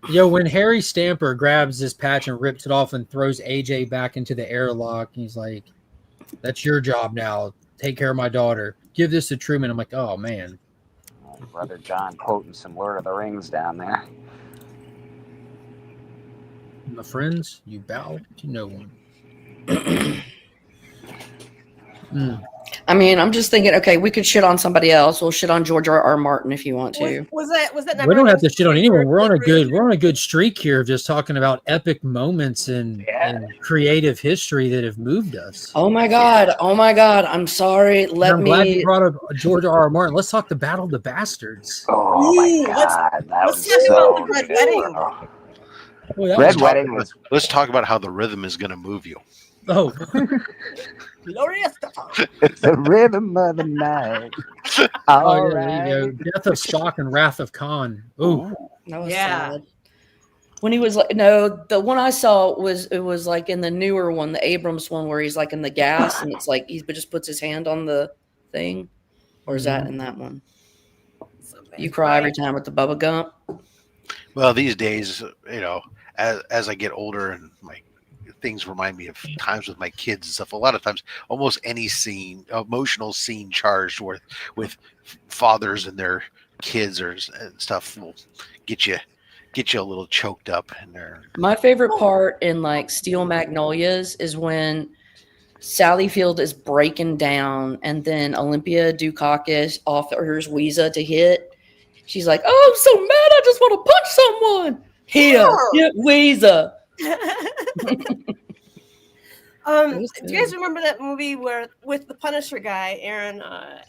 When Harry Stamper grabs this patch and rips it off and throws AJ back into the airlock, he's like, "That's your job now. Take care of my daughter. Give this to Truman." I'm like, "Oh man." Brother John quoting some Lord of the Rings down there. My friends, you bow to no one. I mean, I'm just thinking, okay, we could shit on somebody else. We'll shit on George R.R. Martin if you want to. Was that? We don't have to shit on anyone. We're on a good streak here of just talking about epic moments and creative history that have moved us. Oh my god! I'm sorry. I'm glad you brought up George R.R. Martin. Let's talk the Battle of the Bastards. Oh my god! Let's talk about the Red Wedding. Red Wedding was. Let's talk about how the rhythm is going to move you. Oh. Glorious. It's the rhythm of the night. There you go. Death of Spock and Wrath of Khan. Ooh. That was sad. When he was like, no, the one I saw was like in the newer one, the Abrams one, where he's like in the gas and it's like he just puts his hand on the thing. Or is that in that one? You cry every time with the Bubba Gump. Well, these days, as I get older and my things remind me of times with my kids and stuff. A lot of times, almost any scene, emotional scene charged with fathers and their kids and stuff will get you a little choked up in there. My favorite part in like Steel Magnolias is when Sally Field is breaking down and then Olympia Dukakis offers Weeza to hit. She's like, "Oh, I'm so mad! I just want to punch someone." Here, get Weeza. Do you guys remember that movie where with the Punisher guy, Aaron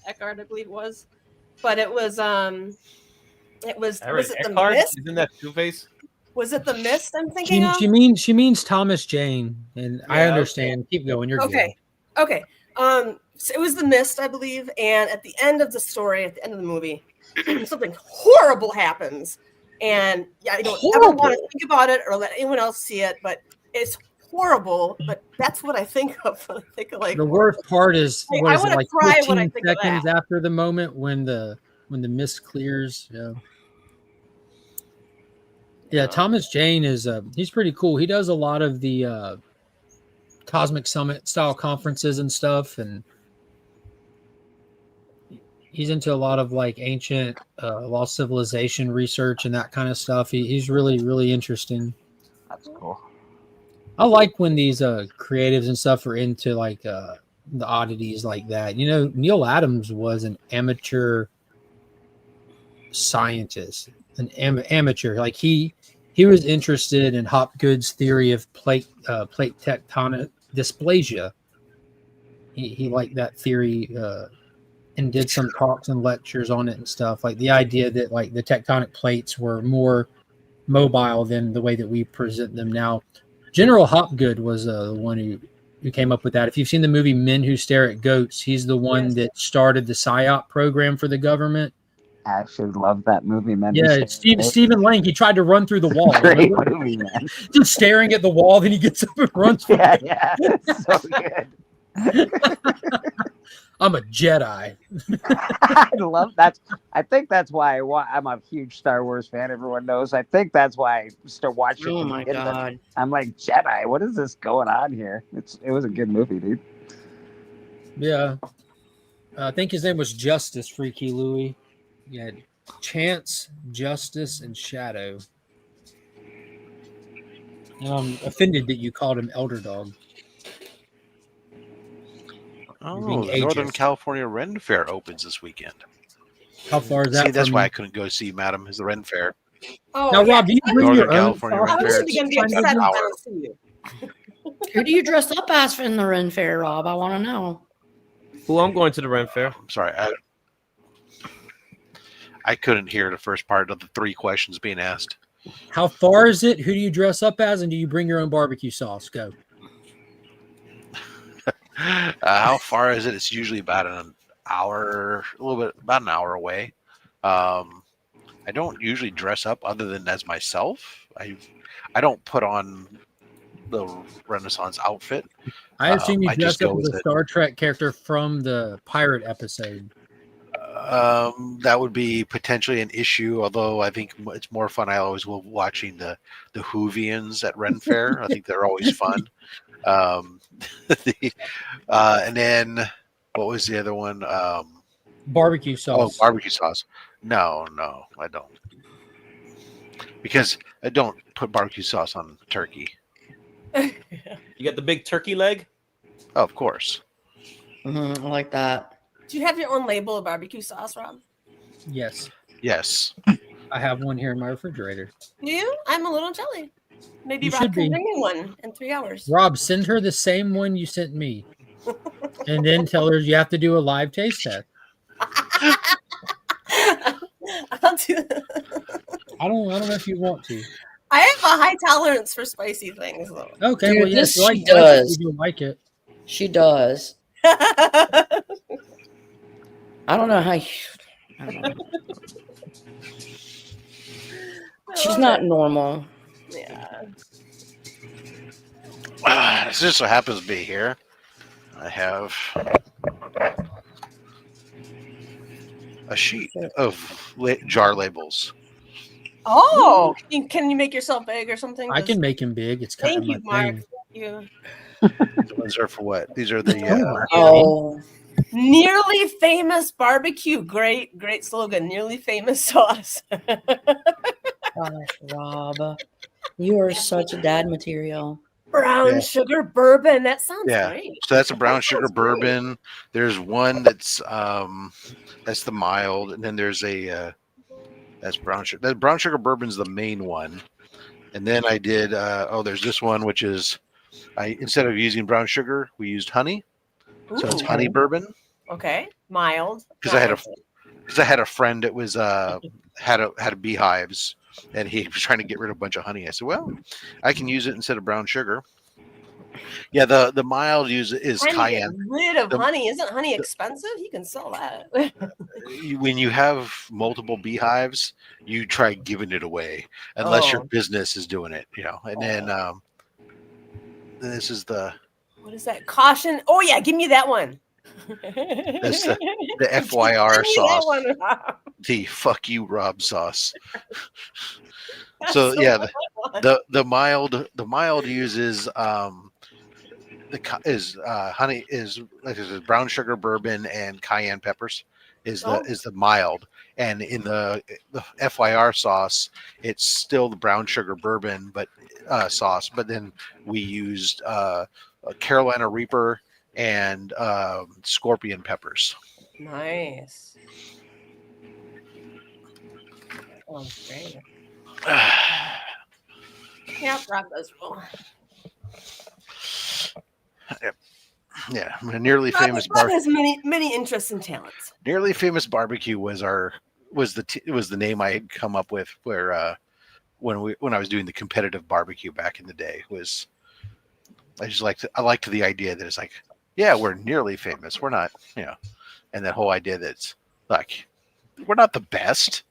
Eckhart, I believe it was, but it was Aaron was it Eckhart? The Mist? Isn't that Two-Face? Was it The Mist? I'm thinking of. She means Thomas Jane, and I understand. Keep going. You're okay. Good. Okay. So it was The Mist, I believe, and at the end of the story, at the end of the movie, something horrible happens. And I don't ever want to think about it or let anyone else see it, but it's horrible. But that's what I think of when I think of like the worst part is I want to cry 15 when I think seconds of that. after the moment when the mist clears. Yeah, Thomas Jane is he's pretty cool. He does a lot of the Cosmic Summit style conferences and stuff, and he's into a lot of like ancient lost civilization research and that kind of stuff. He's really, really interesting. That's cool. I like when these creatives and stuff are into like the oddities like that. Neil Adams was an amateur scientist, an amateur. Like he was interested in Hopgood's theory of plate tectonic dysplasia. He liked that theory. And did some talks and lectures on it and stuff, like the idea that like the tectonic plates were more mobile than the way that we present them now. General Hopgood was the one who came up with that. If you've seen the movie Men Who Stare at Goats, he's the one that started the PSYOP program for the government. I actually love that movie, man. Yeah, Stephen Lang. He tried to run through the wall. Great movie, man. Just staring at the wall, then he gets up and runs. Yeah, so good. I'm a Jedi. I love that. I think that's why I'm a huge Star Wars fan. Everyone knows. I think that's why I start watching. Oh my god! I'm like, Jedi. What is this going on here? It was a good movie, dude. Yeah, I think his name was Justice Freaky Louie. Yeah, Chance, Justice, and Shadow. I'm offended that you called him Elder Dog. Oh, being the Northern ageist. California Ren Fair opens this weekend. How far is that? See, that's from why you? I couldn't go see Madam is the Ren Fair. Oh, Now, yeah, Rob, do you 'cause bring Northern your own California Ren I Fair. was going to be It's upset an if I hour. don't see you. Who do you dress up as in the Ren Fair, Rob? I want to know. Who I'm going to the Ren Fair. I'm sorry, I couldn't hear the first part of the 3 questions being asked. How far is it? Who do you dress up as? And do you bring your own barbecue sauce? Go. How far is it? It's usually about an hour, a little bit, about an hour away. I don't usually dress up other than as myself. I don't put on the Renaissance outfit. I assume you I dress just up go as with a it. Star Trek character from the pirate episode. That would be potentially an issue, although I think it's more fun. I always love watching the Whovians at Ren Fair. I think they're always fun. And then what was the other one? Barbecue sauce. Oh, barbecue sauce. No, I don't. Because I don't put barbecue sauce on turkey. You got the big turkey leg? Oh, of course. I like that. Do you have your own label of barbecue sauce, Rob? Yes. Yes. I have one here in my refrigerator. Do you? I'm a little jelly. Maybe You Rob should can be. bring me one in 3 hours. Rob, send her the same one you sent me. And then tell her you have to do a live taste test. I'll do that. I don't know if you want to. I have a high tolerance for spicy things, though. Okay, Dude, well, yes, this like she does. You like it. She does. I I don't know how. I don't know. She's love not it. normal. Yeah. This just so happens to be here. I have a sheet of jar labels. Oh, can you make yourself big or something? I can make him big. It's kind Thank of you, my Mark. thing. Thank you. These are for what? These are the Oh, Nearly famous barbecue. Great slogan. Nearly famous sauce. gosh, Rob, you are such a dad material. Brown sugar bourbon. That sounds great. So that's a brown sugar sounds great. bourbon. There's one that's the mild, and then there's a that's brown sugar. That brown sugar bourbon's the main one. And then I did there's this one which is instead of using brown sugar, we used honey. So it's Ooh. honey bourbon. Okay, mild. Because I had a friend that was had beehives, and he was trying to get rid of a bunch of honey. I said, well, I can use it instead of brown sugar. Yeah, the mild use is cayenne. Get rid of honey. Isn't honey expensive? You can sell that. When you have multiple beehives, you try giving it away unless your business is doing it, And then this is the what is that? Caution. Oh yeah, give me that one. that's the FYR Give me sauce. that one. The fuck you Rob sauce. So yeah, the mild uses honey is brown sugar bourbon and cayenne peppers is the mild, and in the FYR sauce it's still the brown sugar bourbon but sauce, but then we used Carolina Reaper and scorpion peppers. Nice. Oh, great. Yeah, Rob does roll. Yeah, nearly Rob famous has many interests and talents. Nearly Famous Barbecue was the name I had come up with where when I was doing the competitive barbecue back in the day. Was I liked the idea that it's like, yeah, we're nearly famous, we're not, and that whole idea that it's like we're not the best,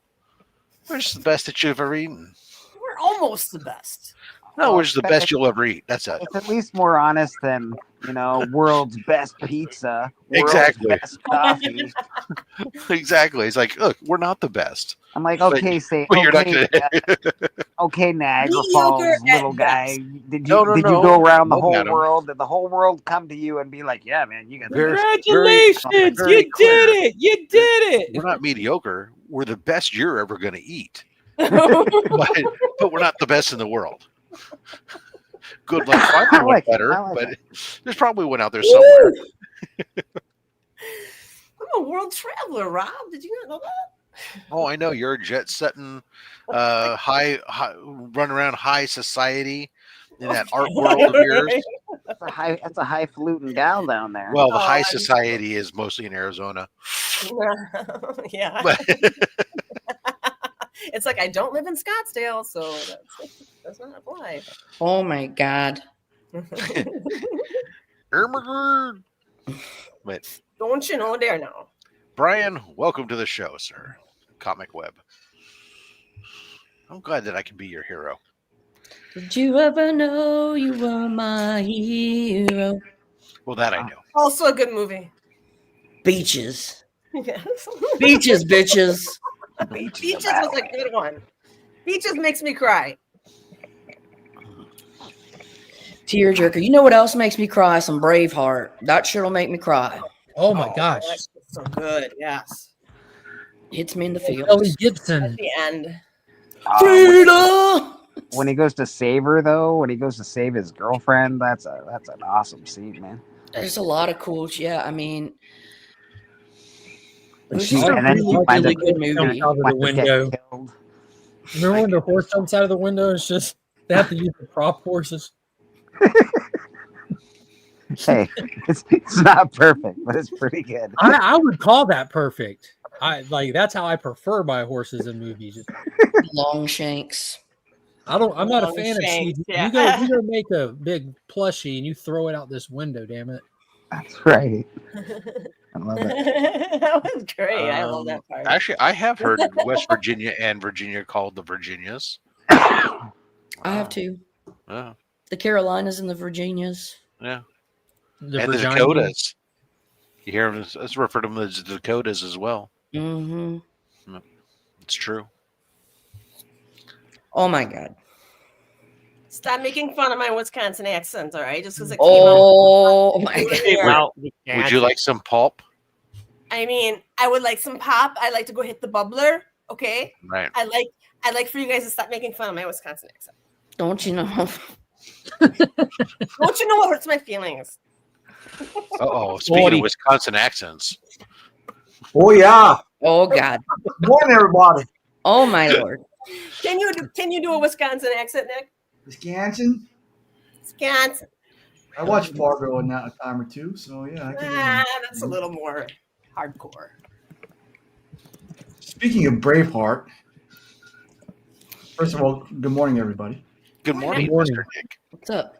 we're just the best that you've ever eaten. We're almost the best. No, we're just the best you'll ever eat. That's it. It's at least more honest than, world's best pizza, world's Exactly. best coffee. Exactly. It's like, look, we're not the best. I'm like, okay, you're not gonna... okay, Niagara Mediocre Falls, at little best. guy. Did No, you no. go around the Look whole at 'em. world? Did the whole world come to you and be like, yeah, man, you got Congratulations, very you did it. You did it. We're not mediocre. We're the best you're ever going to eat. but we're not the best in the world. Good luck finding one better, but there's probably one out there somewhere. a world traveler, Rob. Did you not know that? Oh, I know you're a jet-setting, high, run around high society in that art world of yours. That's a highfalutin gal down there. Well, the high society is mostly in Arizona. Yeah. But It's like I don't live in Scottsdale, so that does not apply. Oh my God. But Don't you know there now? Brian, welcome to the show, sir. Comic Web. I'm glad that I can be your hero. Did you ever know you were my hero? Well, that I know. Also a good movie. Beaches. Yes. Beaches, bitches. Beaches was a good one. Beaches makes me cry. Tearjerker. You know what else makes me cry? Some Braveheart. That sure will make me cry. Oh my gosh. That's so good. Yes. Hits me in the feels. Ellie At Gibson. the end. Freedom! When he goes to save her, though, when he goes to save his girlfriend, that's an awesome scene, man. There's a lot of cool. Yeah, I mean, it was She- just a and then he really, finds really out- good movie. Out of the Winds up window. getting killed. Remember when the horse jumps out of the window? It's just they have to use the prop horses. Hey, it's not perfect, but it's pretty good. I would call that perfect. That's how I prefer my horses in movies. Longshanks. I'm not a Long fan of shanks, CG. yeah. You go make a big plushie and you throw it out this window, damn it. That's right. I love it. That was great. I love that part. Actually, I have heard West Virginia and Virginia called the Virginias. I have two. Yeah. The Carolinas and the Virginias. Yeah. The And the Virginia. Dakotas. You hear them, let's refer to them as the Dakotas as well. Mm-hmm. It's true. Oh my God. Stop making fun of my Wisconsin accent, all right? Just because it came Oh my God. out. Would you like some pulp? I mean, I would like some pop. I like to go hit the bubbler. Okay. Right. I like for you guys to stop making fun of my Wisconsin accent. Don't you know? Don't you know what hurts my feelings? Uh-oh. Speaking of Wisconsin accents. Oh yeah. Oh God. Morning, everybody. Oh my Lord. Can you do a Wisconsin accent, Nick? Wisconsin. Wisconsin. I watched Fargo in that a time or two, so yeah. I can That's a little more hardcore. Speaking of Braveheart, first of all, good morning, everybody. Good morning, Good morning. Mr. Nick. What's up?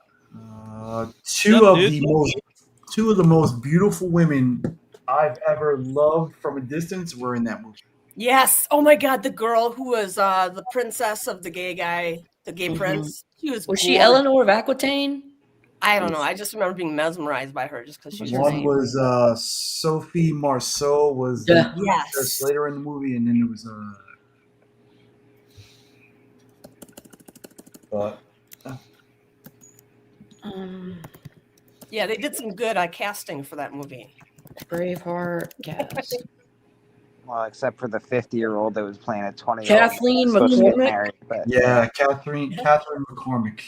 Two of the most beautiful women I've ever loved from a distance were in that movie. Yes. Oh my God, the girl who was the princess of the gay guy, the gay Mhm. prince. She was she gorgeous. Eleanor of Aquitaine? I don't know. I just remember being mesmerized by her just because she's her One name. was Sophie Marceau was Yeah. the Yes. princess later in the movie, and then there was Yeah, they did some good casting for that movie. Braveheart cast. Well, except for the 50-year-old that was playing a 20-year-old. Kathleen McCormick? Yeah, Catherine McCormick.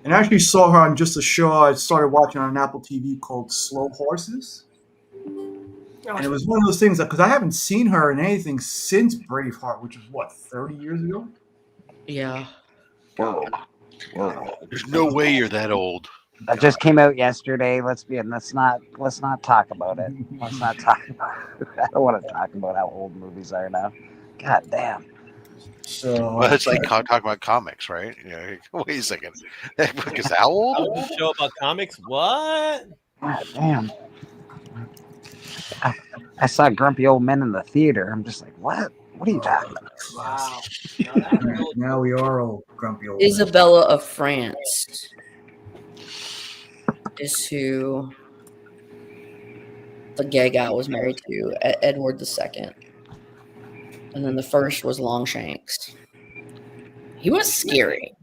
And I actually saw her on just a show I started watching on Apple TV called Slow Horses. And it was one of those things because I haven't seen her in anything since Braveheart, which was what, 30 years ago? Yeah. Whoa. There's no way you're that old. That just came out yesterday. Let's not talk about it. Let's not talk about it. I don't want to talk about how old movies are now. God damn. So Well, it's like talking about comics, right? Yeah. Wait a second. That book is how old? A show about comics? What? God damn. I saw Grumpy Old Men in the theater. I'm just like, what? What are you talking about? Wow. Now we are old, grumpy old. Isabella of France is who the gay guy was married to, Edward II. And then the first was Longshanks. He was scary.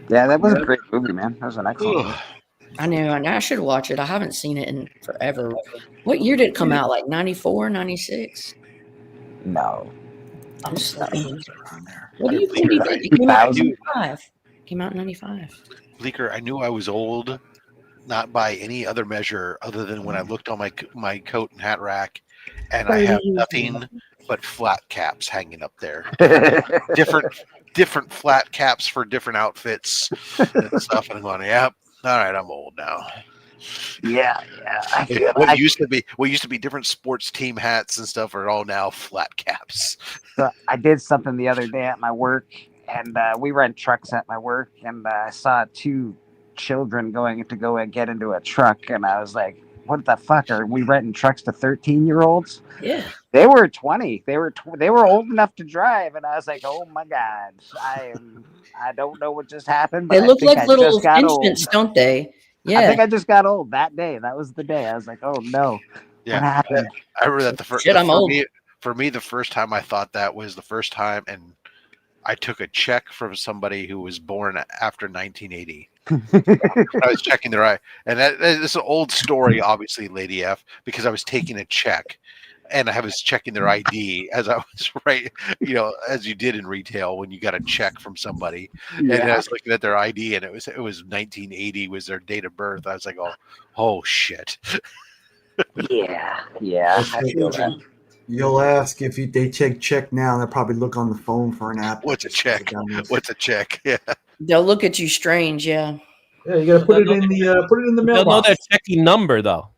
Yeah, that was a great movie, man. That was an excellent movie. I know, and I should watch it. I haven't seen it in forever. What year did it come out? Like 94, 96? No. I'm just like, what do you think? It came out in 95. Came out in 95. Bleeker, I knew I was old not by any other measure other than when I looked on my coat and hat rack, and I have nothing but flat caps hanging up there. Different flat caps for different outfits and stuff. And I'm going, yep, all right, I'm old now. Yeah. What used to be different sports team hats and stuff are all now flat caps. So I did something the other day at my work, and we rent trucks at my work, and I saw 2 children going to go and get into a truck, and I was like, what the fuck, are we renting trucks to 13-year-olds? Yeah. They were 20. They were old enough to drive, and I was like, oh my god, I don't know what just happened, but They look like little infants, don't they? Yeah. I think I just got old that day. That was the day. I was like, oh no. Yeah. What happened? I remember that I'm old. For me, the first time I thought that was the first time, and I took a check from somebody who was born after 1980. I was checking their eye, and this is an old story, obviously, Lady F, because I was taking a check, and I was checking their ID as I was as you did in retail when you got a check from somebody, and I was looking at their ID, and it was 1980 was their date of birth. I was like, oh shit. Yeah. I feel that. You'll ask if they check now. They'll probably look on the phone for an app. What's a check? What's a check? Yeah. They'll look at you strange. Yeah. Yeah, you got to put it in the mailbox. They'll know their checking number though.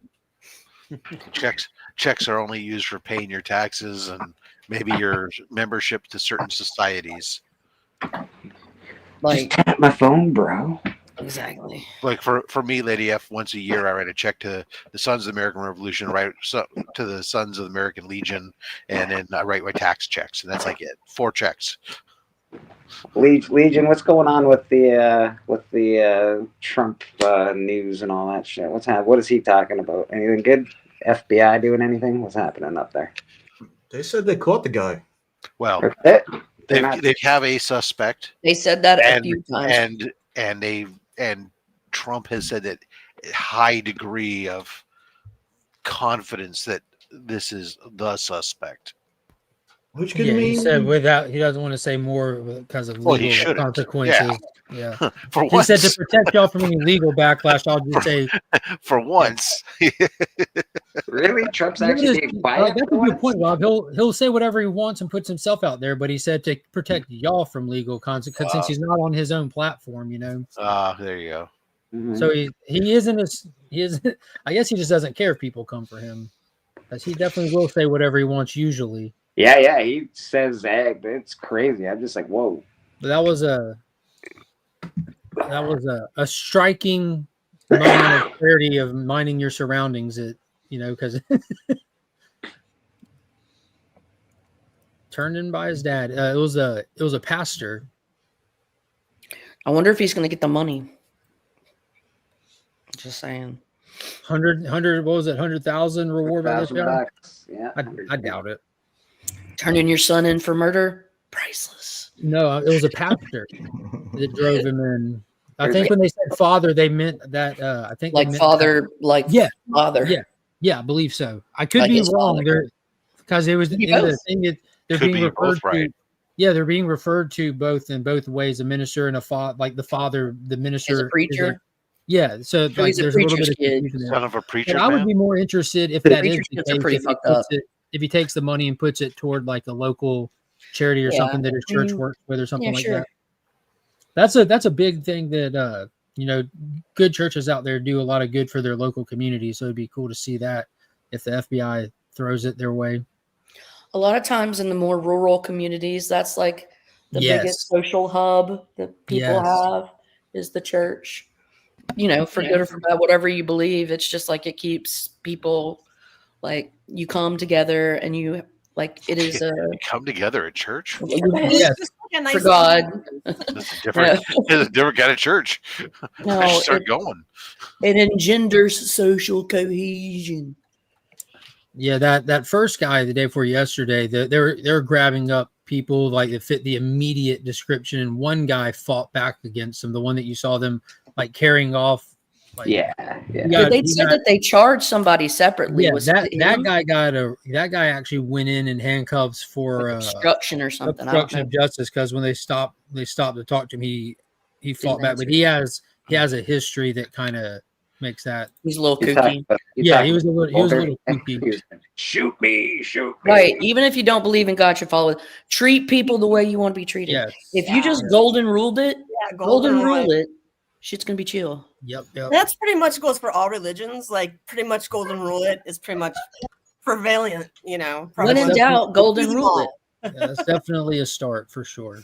Checks are only used for paying your taxes and maybe your membership to certain societies. Just tap my phone, bro. Exactly. Like for me, Lady F, once a year I write a check to the Sons of the American Revolution, to the Sons of the American Legion, and then I write my tax checks, and that's like it. 4 checks. Legion, what's going on with the Trump news and all that shit? What is he talking about? Anything good? FBI doing anything? What's happening up there? They said they caught the guy. Well, they have a suspect. They said that a few times. And Trump has said that high degree of confidence that this is the suspect. Which could mean he said he doesn't want to say more because of legal consequences. Yeah. For he once, said to protect y'all from any legal backlash, I'll just say for once. Really? Trump's actually being quiet? That's a good point, Rob. He'll say whatever he wants and puts himself out there, but he said to protect y'all from legal consequences since he's not on his own platform, There you go. Mm-hmm. So he isn't I guess he just doesn't care if people come for him. Because he definitely will say whatever he wants usually. Yeah, he says that. It's crazy. I'm just like, whoa. But that was a striking moment of clarity of minding your surroundings. Because turned in by his dad. It was a pastor. I wonder if he's going to get the money. Just saying. 100 what was it? 100,000 reward by this guy? Yeah, I doubt it. Turning your son in for murder, priceless. No, it was a pastor that drove him in. I think when they said father, they meant that. I think like father, father. Yeah, I believe so. I could be wrong there because it was in the thing that they're being referred to. Right. Yeah, they're being referred to both in both ways. A minister and a father, like the father, the minister, is a preacher. Yeah, so like there's a little bit of confusion there. Son of a preacher. But I would be more interested if that is the case. If he takes the money and puts it toward like a local charity or something that his church works with or something like that. That's a big thing that good churches out there do a lot of good for their local community. So it'd be cool to see that if the FBI throws it their way. A lot of times in the more rural communities, that's like the biggest social hub that people have is the church. For good or for bad, whatever you believe, it's just like it keeps people like you come together and you like it is a come together at church. Yes, for God. It's a different kind of church. No, I should start going. It engenders social cohesion. Yeah, that first guy the day before yesterday, they're grabbing up people like that fit the immediate description, and one guy fought back against them. The one that you saw them like carrying off. Like, They said that they charged somebody separately. Yeah, that guy actually went in handcuffs for obstruction or something. Obstruction of justice, because when they stopped to talk to him, he fought back, but he has a history that kind of makes that. He's a little You kooky. Yeah, he was a little kooky. Shoot me, shoot me. Right. Even if you don't believe in God, you follow it. Treat people the way you want to be treated. Yes. If you just golden ruled it, golden rule it, shit's gonna be chill. Yep. That's pretty much goes for all religions. Like pretty much golden rule it is pretty much prevalent, you know. When in doubt, golden rule it. Yeah, that's definitely a start for sure.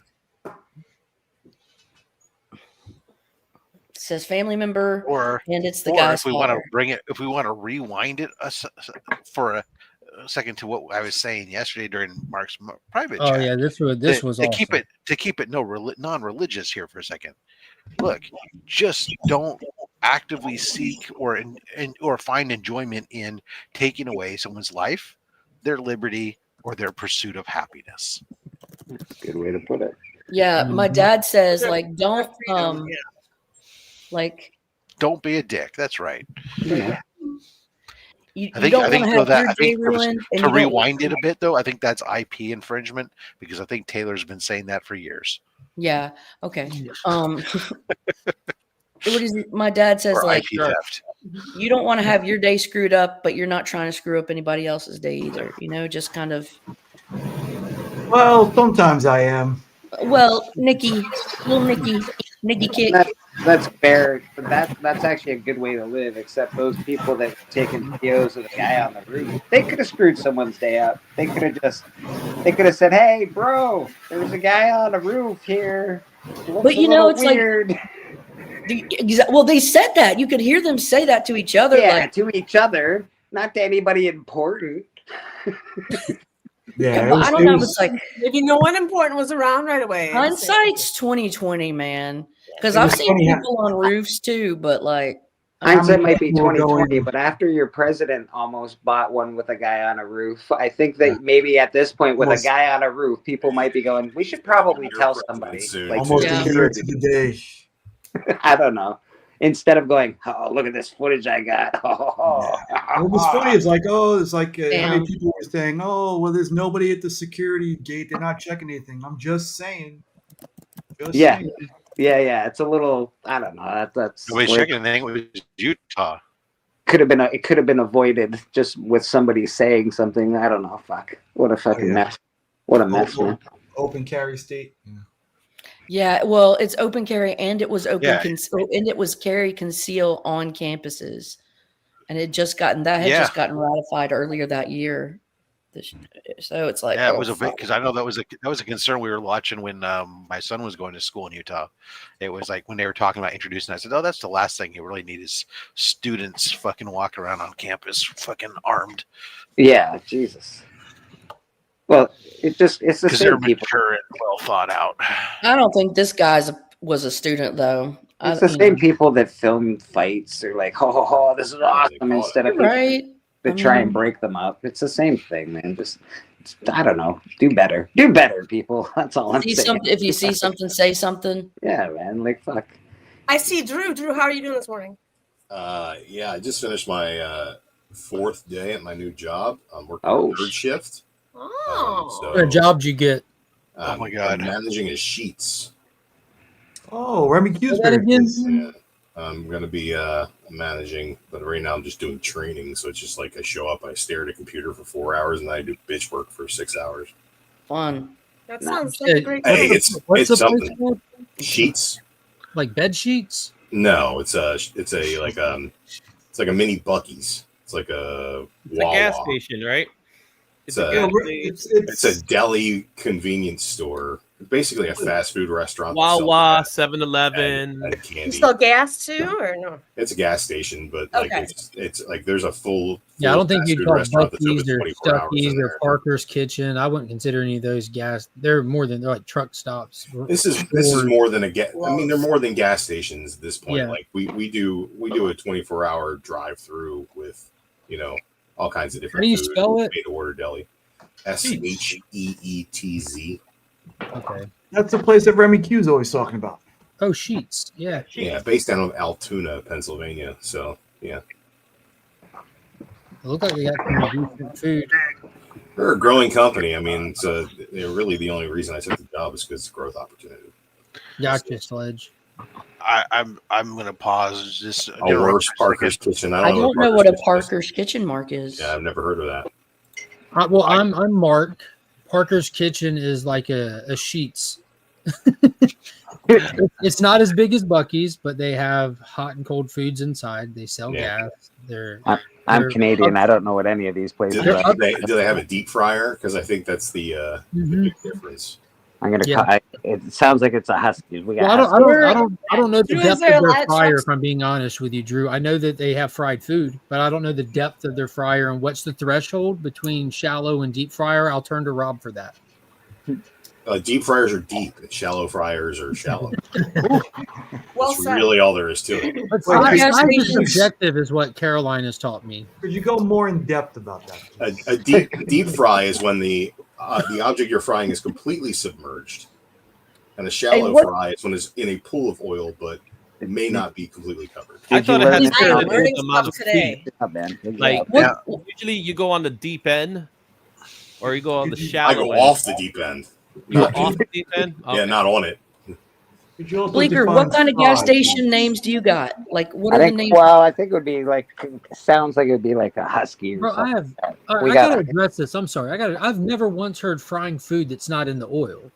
It says family member, and it's the or guy's if we want to father. bring it, if we want to rewind it for a second to what I was saying yesterday during Mark's private chat. Oh yeah, this was to awesome. keep it non-religious here for a second. Look, just don't actively seek or find enjoyment in taking away someone's life, their liberty, or their pursuit of happiness. Good way to put it. Yeah, my dad says like don't don't be a dick. That's right. Yeah. You don't want to have your day ruined. To rewind it a bit, though, I think that's IP infringement because I think Taylor's been saying that for years. Yeah. Okay. What is it? My dad says Or like IP theft. you don't want to have your day screwed up, but you're not trying to screw up anybody else's day either. You know, just kind of. Well, sometimes I am. Well, Nikki kick. That's fair, but that's actually a good way to live. Except those people that have taken videos of the guy on the roof, they could have screwed someone's day up. They could have said, "Hey, bro, there's a guy on the roof here." But you know, it's weird. Like, well, they said that. You could hear them say that to each other. Yeah, like, to each other, not to anybody important. Yeah, but I don't know. It's like maybe no one important was around right away. Hindsight's 2020, man. Because I've seen people on roofs too, but like hindsight might be 2020. But after your president almost bought one with a guy on a roof, I think that maybe at this point, with a guy on a roof, people might be going, "We should probably tell somebody." Like, almost a year to the day. I don't know. Instead of going, "Oh, look at this footage I got." What was funny is like, how many people were saying, "Oh, well, there's nobody at the security gate. They're not checking anything." I'm just saying. Saying. Yeah. It's a little. I don't know. That's nobody's checking anything. It was Utah. It could have been avoided just with somebody saying something. I don't know. Fuck. What a fucking mess. What a mess, man. Open carry state. Yeah, well, it's open carry, and it was open, Yeah. And it was carry conceal on campuses, and it just gotten just gotten ratified earlier that year. So it's like, it was a bit because I know that was a concern we were watching when my son was going to school in Utah. It was like when they were talking about introducing. I said, "Oh, that's the last thing you really need is students fucking walking around on campus fucking armed." Yeah, Jesus. Well, it's the because same they're people. mature and well thought out. I don't think this guy's was a student though. It's the same people that film fights. Are like, "Oh, this is awesome," instead of people try and break them up. It's the same thing, man. Just I don't know. Do better. Do better, people. That's all I'm saying. If you see something, say something. Yeah, man. Like fuck. I see Drew. Drew, how are you doing this morning? Yeah, I just finished my 4th day at my new job. I'm working third shift. What kind of job did you get? Oh my God! I'm managing his sheets. Oh, Remy Qsberg. Yeah, I'm gonna be managing, but right now I'm just doing training. So it's just like I show up, I stare at a computer for 4 hours, and then I do bitch work for 6 hours. Fun. That sounds like a great. Hey, it's the something. place? Sheets? Like bed sheets? No, it's like a mini Buc-ee's. It's like a gas station, right? It's a deli convenience store. Basically a fast food restaurant. Wawa, 7-Eleven. And candy. You sell gas too, or no? It's a gas station, but like it's like there's a full. Yeah, I don't think you'd call Buc-ee's or 24 hours Stuckey's in or there. Parker's Kitchen. I wouldn't consider any of those gas. They're like truck stops. This is more than a gas. I mean, they're more than gas stations at this point. Yeah. Like we do a 24-hour drive-through with all kinds of different. How do you food, spell it? Made to order deli. SHEETZ. Okay. That's the place that Remy Q's always talking about. Oh, Sheets. Yeah. Yeah, based out of Altoona, Pennsylvania. So yeah. It looked like they got some decent food. They're a growing company. I mean, they're really the only reason I took the job is because it's a growth opportunity. Gotcha, Sledge. I'm gonna pause. Just A worse Parker's Kitchen. I don't know what a Parker's Kitchen Mark is. Yeah, I've never heard of that. I'm Mark. Parker's Kitchen is like a Sheetz. It's not as big as Buc-ee's, but they have hot and cold foods inside. They sell gas. I'm Canadian. I don't know what any of these places are. Do they have a deep fryer? Because I think that's the big difference. I'm gonna. It sounds like it's a Husky. We got. I don't know the depth of their fryer. If I'm being honest with you, Drew, I know that they have fried food, but I don't know the depth of their fryer and what's the threshold between shallow and deep fryer. I'll turn to Rob for that. Deep fryers are deep. Shallow fryers are shallow. That's really all there is to it. Size objective is what Caroline has taught me. Could you go more in depth about that? A deep fry is when the object you're frying is completely submerged, and a shallow fry is when it's in a pool of oil, but it may not be completely covered. I thought it had to do with learning the amount of stuff today. feet. Like usually you go on the deep end, or you go on the shallow. I go end. off the deep end. You go off the deep end? Okay. Yeah, not on it. Bleeker, what kind of gas station names do you got? Like, what are the names? Well, I think it would be like. Sounds like it would be like a Husky. Or something. I gotta address this. I'm sorry. I've never once heard frying food that's not in the oil.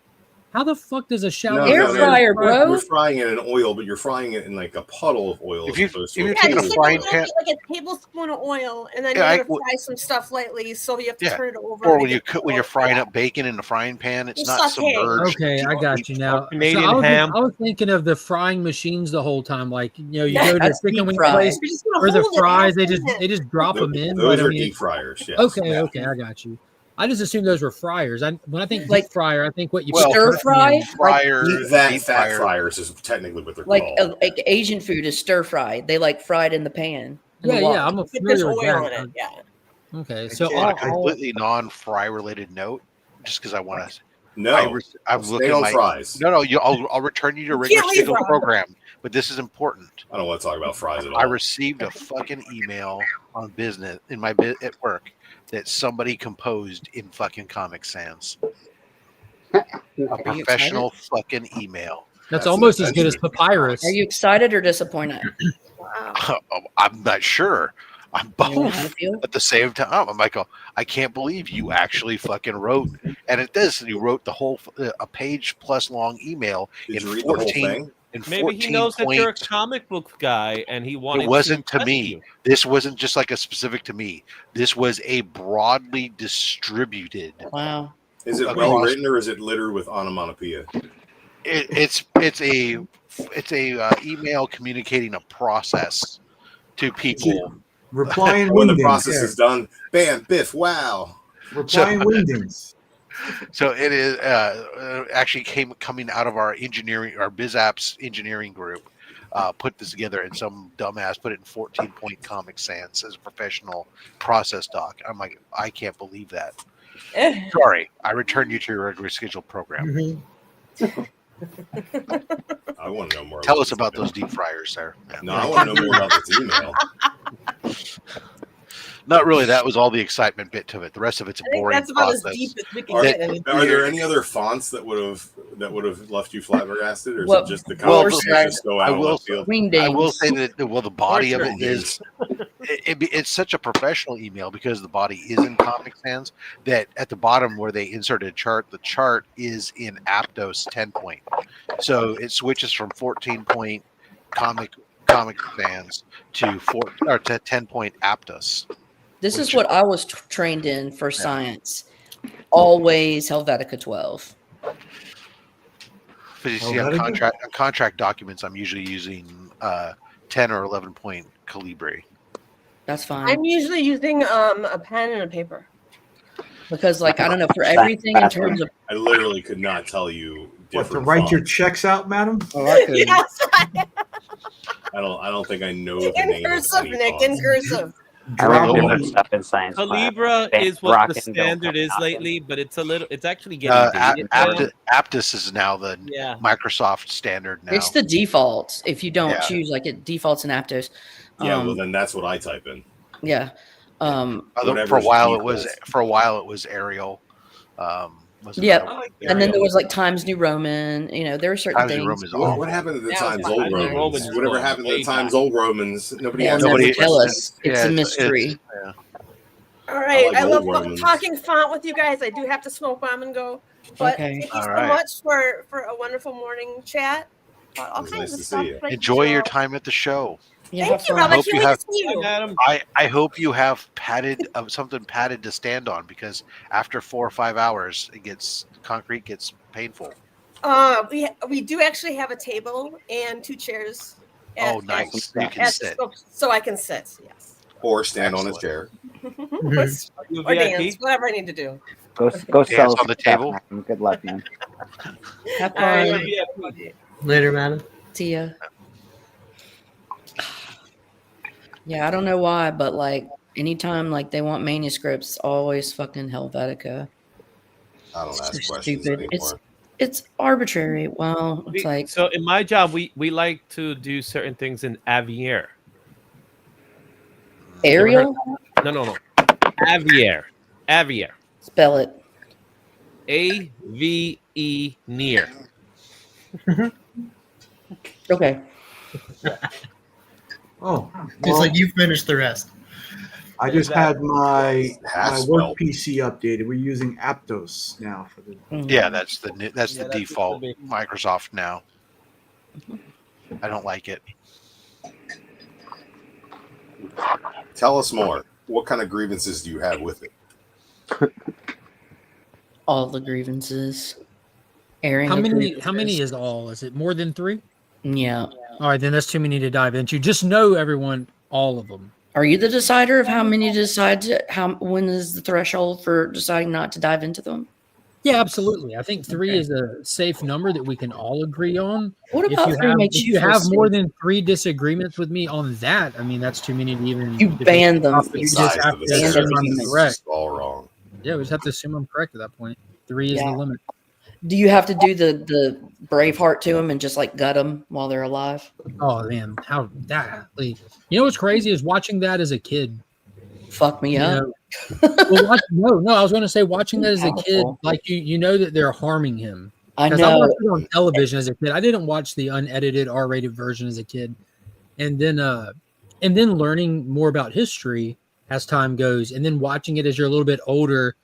How the fuck does a shallow air fryer, bro? You're frying it in oil, but you're frying it in like a puddle of oil. If you're Yeah, taking a it's frying pan, like a tablespoon of oil, and then Yeah, you're gonna fry some stuff lightly, so you have to turn it over. or when you're frying up bacon in the frying pan, it's not submerged. Okay, I got you now. Canadian I ham. was thinking of the frying machines the whole time. Like, you go to a chicken wing fried. place or the fries, they just drop them in. Those are deep fryers. Yes. Okay, I got you. I just assumed those were fryers. When I think deep fryer, I think what you stir fry. Fryers, fat fryers is technically what they're called. Like Asian food is stir fried. They like fried in the pan. I'm familiar with oil that. in it. Yeah. Okay, so on a completely non-fry related note, just because I want to. No, I'm looking on at fries. No, I'll return you to regular schedule program, but this is important. I don't want to talk about fries at all. I received a fucking email on business in my at work that somebody composed in fucking Comic Sans. A professional fucking email. That's almost as good as Papyrus. Are you excited or disappointed? Wow. I'm not sure. I'm both at the same time. I'm like, I can't believe you actually fucking wrote, and it does. You wrote the whole a page plus long email in 14. Maybe he knows that you're a comic book guy, and he wanted. It wasn't to me. This wasn't just like a specific to me. This was a broadly distributed. Wow. Is it well written or is it littered with onomatopoeia? It's a email communicating a process to people. Replying when the windings, process is done, bam, biff, wow. Replying windings. So it is actually coming out of our engineering, our BizApps engineering group, put this together, and some dumbass put it in 14-point Comic Sans as a professional process doc. I'm like, I can't believe that. Sorry, I return you to your regular scheduled program. I want to know more. Tell us about those deep fryers, sir. No, I want to know more about this email. Not really. That was all the excitement bit to it. The rest of it's a boring that's about process. as deep as we can get. Are there any other fonts that would have left you flabbergasted, or is it just the colors just go out of left field? I will say that the body of it is it's such a professional email because the body is in Comic Sans that at the bottom where they inserted a chart, the chart is in Aptos 10-point. So it switches from 14-point Comic Sans to 10-point Aptos. This is what I was trained in for science. Always Helvetica 12. But you see, on contract documents, I'm usually using 10 or 11-point Calibri. That's fine. I'm usually using a pen and a paper. Because, like, I don't know, for everything in terms of... I literally could not tell you What, to write your checks out, madam? Yes. I don't think I know In the name cursive, of any Nick, in cursive. I like different stuff in science. Calibra is what the standard is lately, but it's actually getting dated. Aptos is now the Microsoft standard now. It's the default. If you don't choose, like, it defaults in Aptos. Yeah, well, then that's what I type in. Yeah. For a while it was Arial. Yep. like And then there was like Times New Roman. You know, there were certain Times New things. Roman is What, awful. what happened to the Now Times Times Old New Romans? Roman is Whatever going happened to way the Times back. Old Romans? Nobody They'll asked never any tell questions. us. It's a mystery. Yeah. All right, like I love old Romans. talking font with you guys. I do have to smoke bomb and go, but Okay. thank you All so right. much for a wonderful morning chat. All It was kinds nice of to stuff. see you. Great Enjoy your show. time at the show. Yeah, Thank have you, fun. Rob. I hope can't you wait have- to see you. Adam. I hope you have something padded to stand on, because after 4 or 5 hours, concrete gets painful. We do actually have a table and 2 chairs. Oh, nice. You can at the sit. scope, so I can sit. Yes. Or stand on a Excellent. chair. Are you a Or VIP? dance, whatever I need to do. Go Dance sell on the some stuff, table. man. Good luck, man. Have All right. fun. VIP. Later, madam. See ya. Yeah, I don't know why, but like anytime like they want manuscripts, always fucking Helvetica. I don't It's ask so questions stupid. anymore. It's arbitrary. Well, it's like So in my job, we like to do certain things in Avier. Arial. No. Avier. Spell it. AVE near. Okay. Oh, It's well, like you finished the rest. I just had my Has work spelled. PC updated. We're using Aptos now for the. Yeah, that's the Yeah, default that's the big- Microsoft now. I don't like it. Tell us more. What kind of grievances do you have with it? All the grievances. Airing. How of many? grievances. How many is all? Is it more than 3? Yeah. All right, then that's too many to dive into. Just know everyone, all of them. Are you the decider of how many decide to, when is the threshold for deciding not to dive into them? Yeah, absolutely. I think 3 is a safe number that we can all agree on. What If about you 3 have, makes if you you feel have more safe? than 3 disagreements with me on that, I mean, that's too many to even. You debate. ban them. The You size just have of to the Ban assume them I'm humans. correct. It's all wrong. Yeah, we just have to assume I'm correct at that point. 3 is Yeah. the limit. Do you have to do the Braveheart to them and just like gut them while they're alive? Oh man, how that? Like, you know what's crazy is watching that as a kid. Fuck me You up. know, well, no. I was going to say watching that as a kid, Powerful. like you know that they're harming him. I Because I know. watched it on television as a kid. I didn't watch the unedited R-rated version as a kid, and then learning more about history as time goes, and then watching it as you're a little bit older,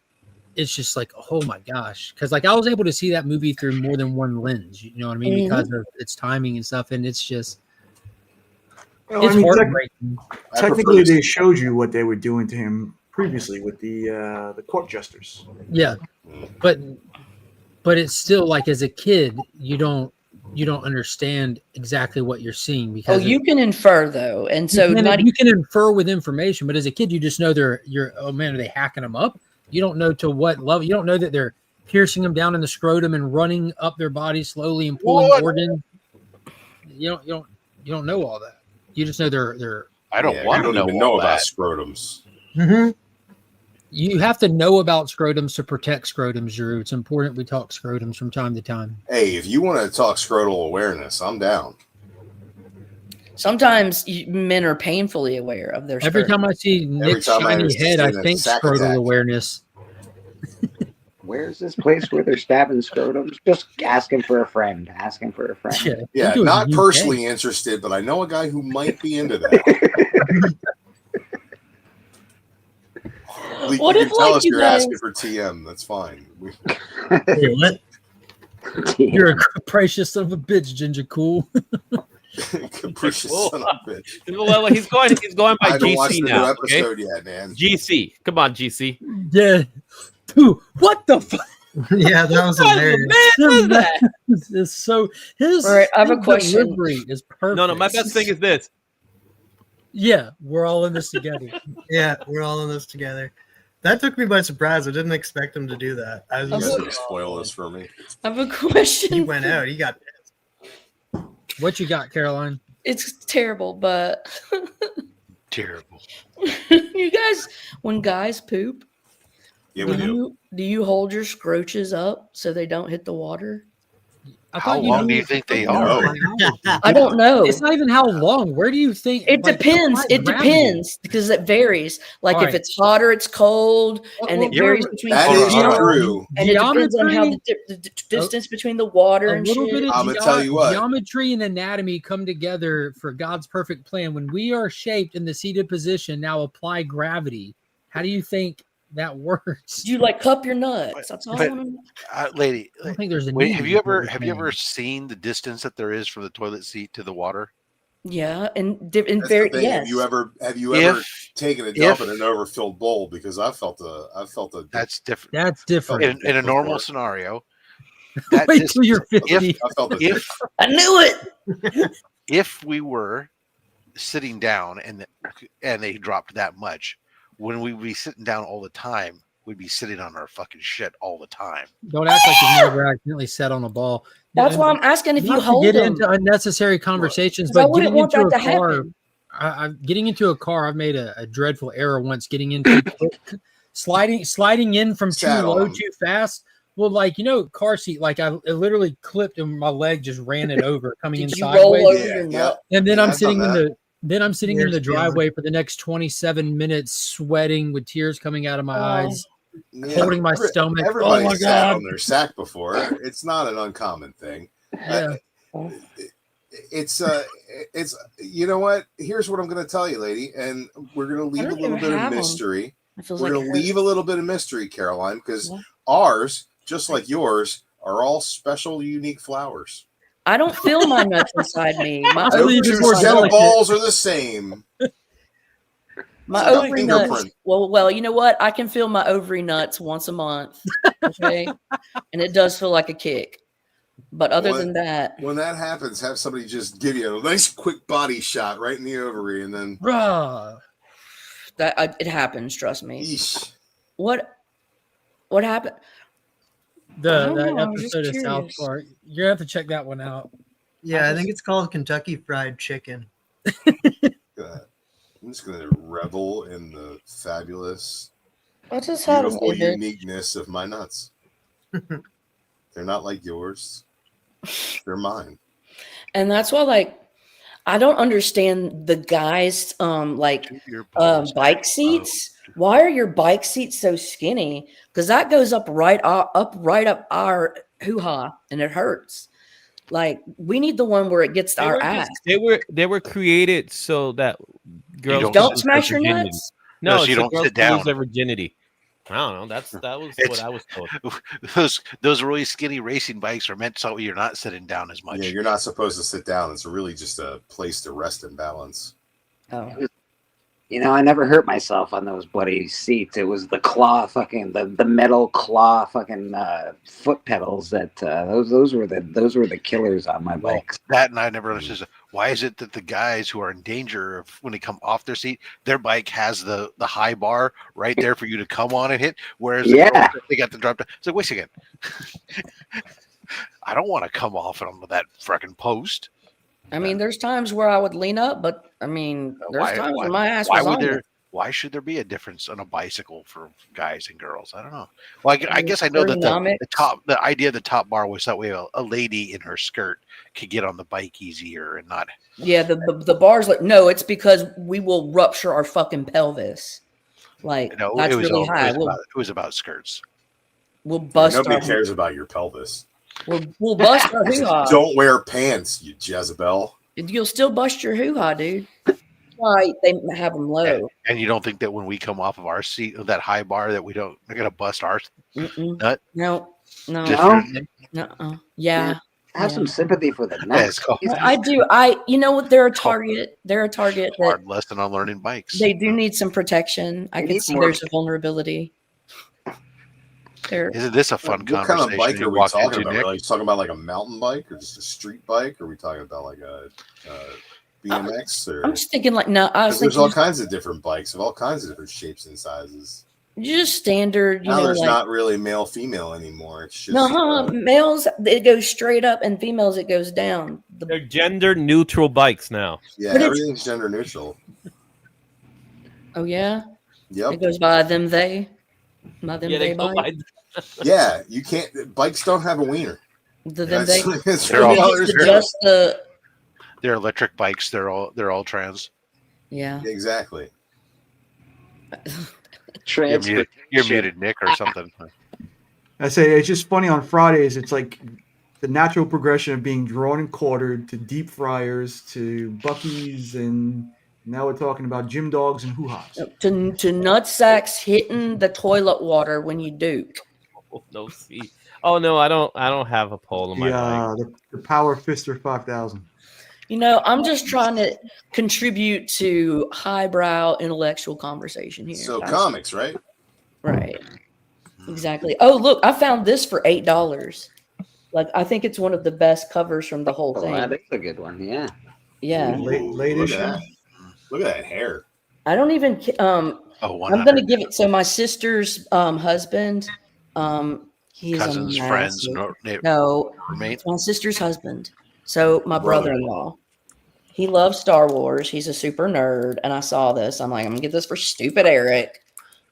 it's just like, oh my gosh, because like I was able to see that movie through more than one lens. You know what I mean? Because of its timing and stuff, and it's just Well, it's I mean, heartbreaking. technically, they showed you what they were doing to him previously with the court jesters. Yeah, but it's still like as a kid, you don't understand exactly what you're seeing Oh, because you can infer though, and so you can infer with information, but as a kid, you just know you're oh man, are they hacking them up? You don't know to what level. You don't know that they're piercing them down in the scrotum and running up their body slowly and pulling organs. You don't know all that. You just know they're. I don't Yeah, want you to don't know even all know about that. scrotums. Mm-hmm. You have to know about scrotums to protect scrotums, Drew. It's important we talk scrotums from time to time. Hey, if you want to talk scrotal awareness, I'm down. sometimes men are painfully aware of their. Every scrotum. time I see Nick's shiny head, I think scrotal awareness. Where's this place where they're stabbing scrotums? Just asking for a friend. Asking for a friend. Yeah, not personally interested, but I know a guy who might be into that. What you if, can tell like, us you you're guys- asking for TM. That's fine. Wait, what? You're a capricious son of a bitch, Ginger Cool. Capricious son of a bitch. Well, he's going by I haven't GC watched the now. new Okay? episode yet, man. GC, come on, GC. Yeah. Dude, what the fuck? Yeah, that was hilarious. It's so his. All right, I have a his question. delivery is perfect. No, my best thing is this. Yeah, we're all in this together. Yeah, we're all in this together. That took me by surprise. I didn't expect him to do that. I was You just guys like, are spoil this for me. I have a question. he went out. He got What you got, Caroline? It's terrible, but Terrible. you guys, when guys poop, Yeah, we do. do you hold your scroaches up so they don't hit the water? How long do you think they are? I don't know. It's not even how long. Where do you think? It depends. It depends because it varies. Like if it's hotter, it's cold, and it varies between. That is true. And it depends on how the distance between the water and little shit. bit of I'm gonna tell you what. geometry and anatomy come together for God's perfect plan. When we are shaped in the seated position, now apply gravity. How do you think that works? You like cup your nuts. That's all I want to know. Lady, I don't think there's a wait, need have you for ever seen the distance that there is from the toilet seat to the water? Yeah, and That's very the thing. yes. Have you ever taken a dump in an overfilled bowl? Because I felt a that's different. That's different. In a normal scenario. That Wait till you're 50. I knew it. If we were sitting down and they dropped that much, when we'd be sitting down all the time, we'd be sitting on our fucking shit all the time. Don't act like you've never accidentally sat on a ball. That's why I'm asking if you Not to hold get them. into unnecessary conversations, 'Cause I but wouldn't getting want into a that to car, happen. getting into a car, I've made a dreadful error once getting into sliding in from too low too fast. Well, like, car seat, like I literally clipped and my leg just ran it over coming in Did you roll sideways. over your nut? And then Yeah, I'm I've sitting done in the Tears driveway for the next 27 minutes, sweating with tears coming out of my eyes, holding my stomach. Everybody Oh my sat God. on their sack before. It's not an uncommon thing. Yeah. It's you know what? Here's what I'm going to tell you, lady, and we're going to leave a little bit of mystery. We're going to leave a little bit of mystery, Caroline, because ours, just like yours, are all special, unique flowers. I don't feel my nuts inside me. My No ovary two nuts- set of balls are the same. My It's like a ovary nuts. fingerprint. Well, you know what? I can feel my ovary nuts once a month. Okay, and it does feel like a kick. But other than that, when that happens, have somebody just give you a nice quick body shot right in the ovary, and then it happens. Trust me. Eesh. What happened? That episode of South Park. You're gonna have to check that one out. Yeah, I think it's called Kentucky Fried Chicken. I'm just gonna revel in the fabulous, I just had beautiful a bit. uniqueness of my nuts. They're not like yours. They're mine. And that's why, like, I don't understand the guys, bike seats. Why are your bike seats so skinny? Because that goes up right up our hoo-ha, and it hurts. Like, we need the one where it gets our ass. They were created so that girls don't smash your virginity. nuts. No, so you don't sit down. Lose their virginity. I don't know. That was what I was told. Those really skinny racing bikes are meant so you're not sitting down as much. Yeah, you're not supposed to sit down. It's really just a place to rest and balance. Oh. You know, I never hurt myself on those bloody seats. It was the claw, the metal claw, foot pedals that those were the killers on my bikes. That, and I never understood. Why is it that the guys who are in danger of when they come off their seat, their bike has the high bar right there for you to come on and hit, whereas the girls, they got the drop down. It's like, wait a second, I don't want to come off onto that freaking post. I mean, there's times where I would lean up, but I mean, there's times when my ass was on it. Why should there be a difference on a bicycle for guys and girls? I don't know. Well, I guess I know that the idea of the top bar was that way a lady in her skirt could get on the bike easier and not. Yeah, the bar's like, no, it's because we will rupture our fucking pelvis. Like, No, that's really high. It was about skirts. We'll bust. Nobody cares about your pelvis. We'll bust our hoo-ha. Don't wear pants, you Jezebel. You'll still bust your hoo-ha, dude. Why they have them low? And you don't think that when we come off of our seat of that high bar that we're gonna bust our nut? No. Yeah. Have some sympathy for the nuts. I do. You know what? They're a target. They're a target. Hard lesson on learning bikes. They do need some protection. I can see there's a vulnerability. Isn't this a fun What conversation? kind of bike are we talking about? Nick? Are we talking about like a mountain bike or just a street bike? Or are we talking about like a BMX? Or I'm just thinking like there's all kinds of different bikes of all kinds of different shapes and sizes. Just standard. Now there's not really male female anymore. It's just males it goes straight up, and females it goes down. They're gender neutral bikes now. Yeah, everything's gender neutral. Oh yeah. Yep. It goes by them they. By them Yeah, they they go bike. Yeah, you can't. Bikes don't have a wiener. Then they It's They're all- just the They're electric bikes. They're all trans. yeah. Exactly. You're muted, Nick, or something. I say it's just funny on Fridays. It's like the natural progression of being drawn and quartered to deep fryers to Buc-ee's, and now we're talking about gym dogs and hoo-ha's. To nutsacks hitting the toilet water when you duke. Oh, no, see. Oh no, I don't have a pole in my bike. The Power Fister 5000. You know, I'm just trying to contribute to highbrow intellectual conversation here. So comics, right? Right. Exactly. Oh, look, I found this for $8. Like, I think it's one of the best covers from the whole thing. That is a good one. Yeah. Yeah. Late Look issue. at that. Look at that hair. I don't even. I'm going to give it. So my sister's husband. He's Cousins, friends, no, roommate. it's my sister's husband. So my brother-in-law. He loves Star Wars. He's a super nerd, and I saw this. I'm like, I'm gonna get this for stupid Eric.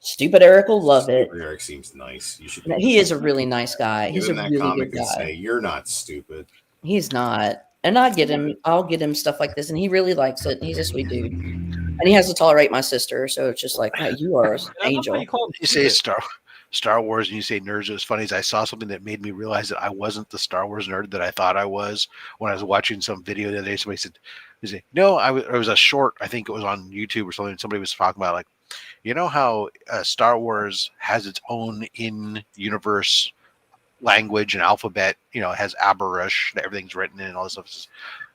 Stupid Eric will love it. Eric seems nice. You should. He is a really nice guy. He's a that really comic good and guy. say you're not stupid. He's not. And I'll get him stuff like this, and he really likes it. He's a sweet dude. And he has to tolerate my sister, so it's just like, hey, you are an angel. You say Star Wars and you say nerds. It was funny as I saw something that made me realize that I wasn't the Star Wars nerd that I thought I was when I was watching some video the other day. Somebody said, no, it was a short. I think it was on YouTube or something. Somebody was talking about, like, you know how Star Wars has its own in-universe language and alphabet, it has Aberrish, everything's written in and all this stuff.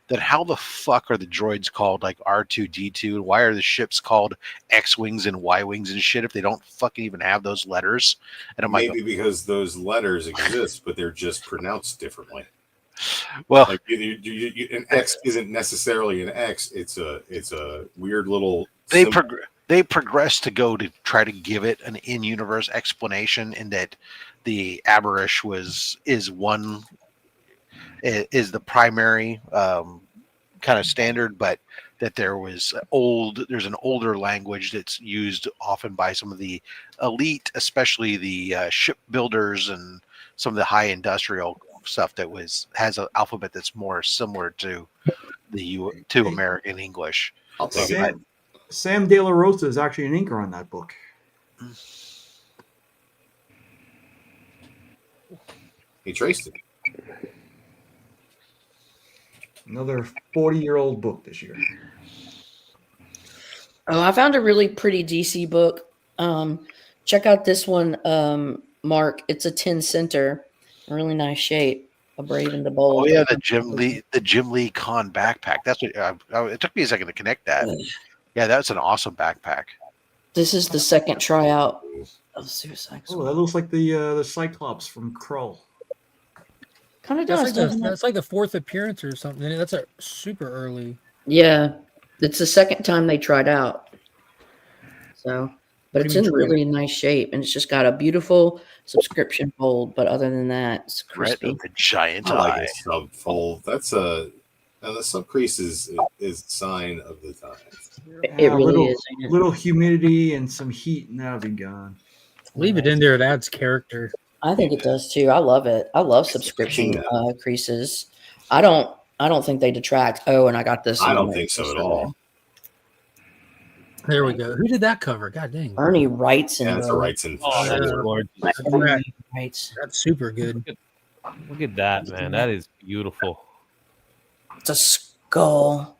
Then how the fuck are the droids called like R2D2? And why are the ships called X-Wings and Y-Wings and shit if they don't fucking even have those letters? And I'm maybe because those letters exist, but they're just pronounced differently. Well, like an X isn't necessarily an X. It's a weird little. They progress to go to try to give it an in-universe explanation, in that the Aberrish is the primary kind of standard, but that there's an older language that's used often by some of the elite, especially the shipbuilders and some of the high industrial stuff that has an alphabet that's more similar to American English. I'll take it. Sam De La Rosa is actually an inker on that book. He traced it. Another 40-year-old book this year. Oh, I found a really pretty DC book. Check out this one, Mark. It's a 10 center, really nice shape. A Brave and the Bold. Oh yeah, the Jim Lee Con backpack. That's what it took me a second to connect that. Yeah, that's an awesome backpack. This is the second tryout of Suicide Squad. Oh, that looks like the Cyclops from Krull. Kind of does. That's like the fourth appearance or something. That's a super early. Yeah, it's the second time they tried out. So, but it's in really nice shape, and it's just got a beautiful subscription fold. But other than that, it's crispy. The giant I like eye. a subfold. That's the sub crease is a sign of the times. It really is. Little humidity and some heat, and that'll be gone. Leave it in there. It adds character. I think it does too. I love it. I love subscription creases. I don't think they detract. Oh, and I got this. I don't think so at all. There we go. Who did that cover? God dang. Ernie Wrightson. Yeah, that's a Wrightson. That's super good. Look at that, man. That is beautiful. It's a skull.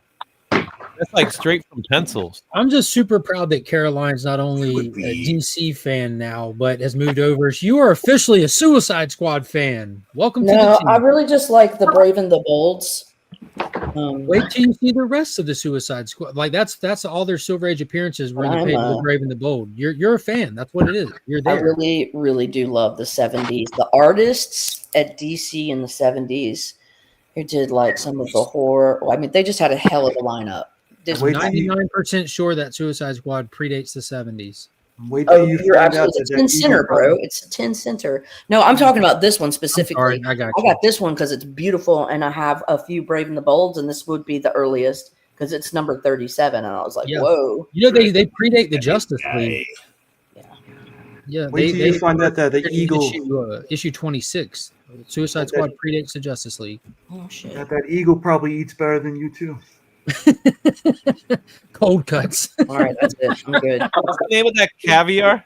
That's like straight from pencils. I'm just super proud that Caroline's not only a DC fan now, but has moved over. You are officially a Suicide Squad fan. Welcome to the team. I really just like the Brave and the Bolds. Wait till you see the rest of the Suicide Squad. Like that's all their Silver Age appearances were in the page of the Brave and the Bold. You're a fan. That's what it is. You're there. I really, really do love the 70s. The artists at DC in the 70s who did like some of the horror. I mean, they just had a hell of a lineup. I'm 99% sure that Suicide Squad predates the 70s. Wait till you're absolutely. It's a 10 center, bro. It's a 10 center. No, I'm talking about this one specifically. I got this one because it's beautiful, and I have a few Brave and the Bolds, and this would be the earliest because it's number 37. And I was like, whoa. You know, they predate the Justice League. Yeah. Yeah, Wait till you find out that the they're Eagle issue 26. Suicide Squad predates the Justice League. Oh shit! that Eagle probably eats better than you too. Cold cuts. All right, that's it. I'm good. What's the name of that caviar?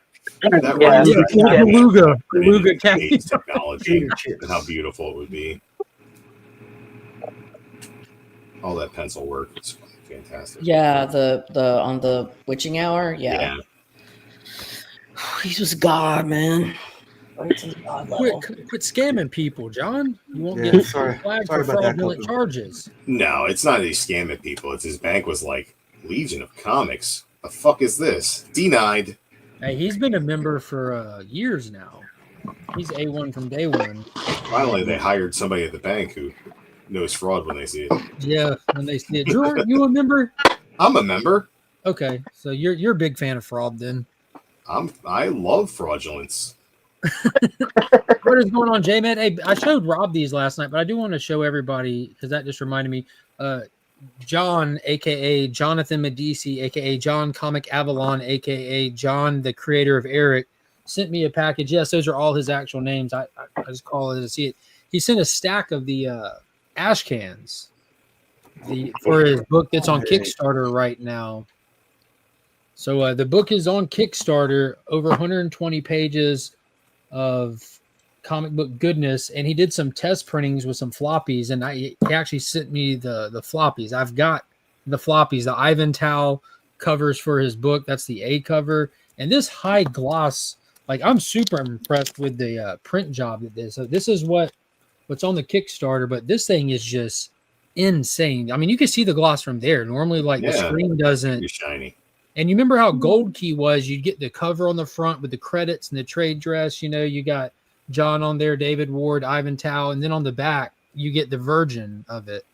Beluga space technology and how beautiful it would be. All that pencil work is fantastic. Yeah, the on the witching hour. Yeah. He was God, man. Right to the God level. Quit scamming people, John. You won't Yeah, get sorry. flagged Sorry for about that, fraudulent Coco. charges. No, it's not he's scamming people. It's his bank was like, Legion of Comics. The fuck is this? Denied. Hey, he's been a member for years now. He's A1 from day one. Finally, they hired somebody at the bank who knows fraud when they see it. Yeah, when they see it. Drew, aren't you a member? I'm a member. Okay, so you're a big fan of fraud then. I love fraudulence. What is going on, J-Man? Hey, I showed Rob these last night, but I do want to show everybody because that just reminded me. John, aka Jonathan Medici, aka John Comic Avalon, aka John, the creator of Eric, sent me a package. Yes, those are all his actual names. I just call it to see it. He sent a stack of the ash cans for his book that's on Kickstarter right now. So the book is on Kickstarter, over 120 pages of comic book goodness, and he did some test printings with some floppies, and he actually sent me the floppies. I've got the floppies, the Ivan Tao covers for his book. That's the A cover, and this high gloss. Like, I'm super impressed with the print job that this. So this is what's on the Kickstarter, but this thing is just insane. I mean, you can see the gloss from there. Normally, like the screen doesn't. It's shiny. And you remember how Gold Key was? You'd get the cover on the front with the credits and the trade dress. You know, you got John on there, David Ward, Ivan Tao, and then on the back, you get the version of it.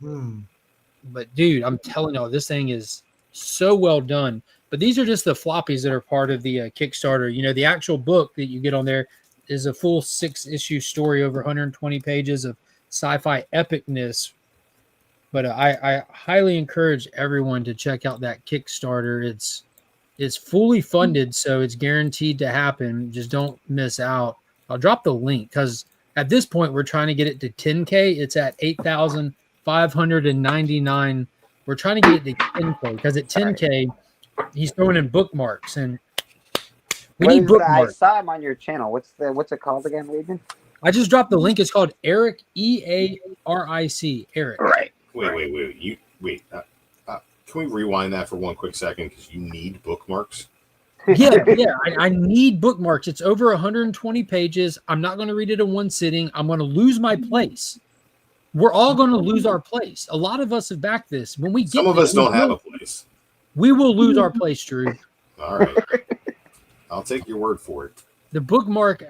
But, dude, I'm telling you, this thing is so well done. But these are just the floppies that are part of the Kickstarter. You know, the actual book that you get on there is a full 6-issue story, over 120 pages of sci-fi epicness. But I highly encourage everyone to check out that Kickstarter. It's fully funded, so it's guaranteed to happen. Just don't miss out. I'll drop the link because at this point we're trying to get it to 10K. It's at 8,599. We're trying to get it to 10K because at 10K he's throwing in bookmarks, and we need bookmarks. I saw him on your channel. What's it called again, Legion? I just dropped the link. It's called Eric, EARIC. Eric. Right. Wait. Can we rewind that for one quick second? Because you need bookmarks. Yeah. I need bookmarks. It's over 120 pages. I'm not going to read it in one sitting. I'm going to lose my place. We're all going to lose our place. A lot of us have backed this. When we get Some of us don't have a place. We will lose our place, Drew. All right. I'll take your word for it. The bookmark,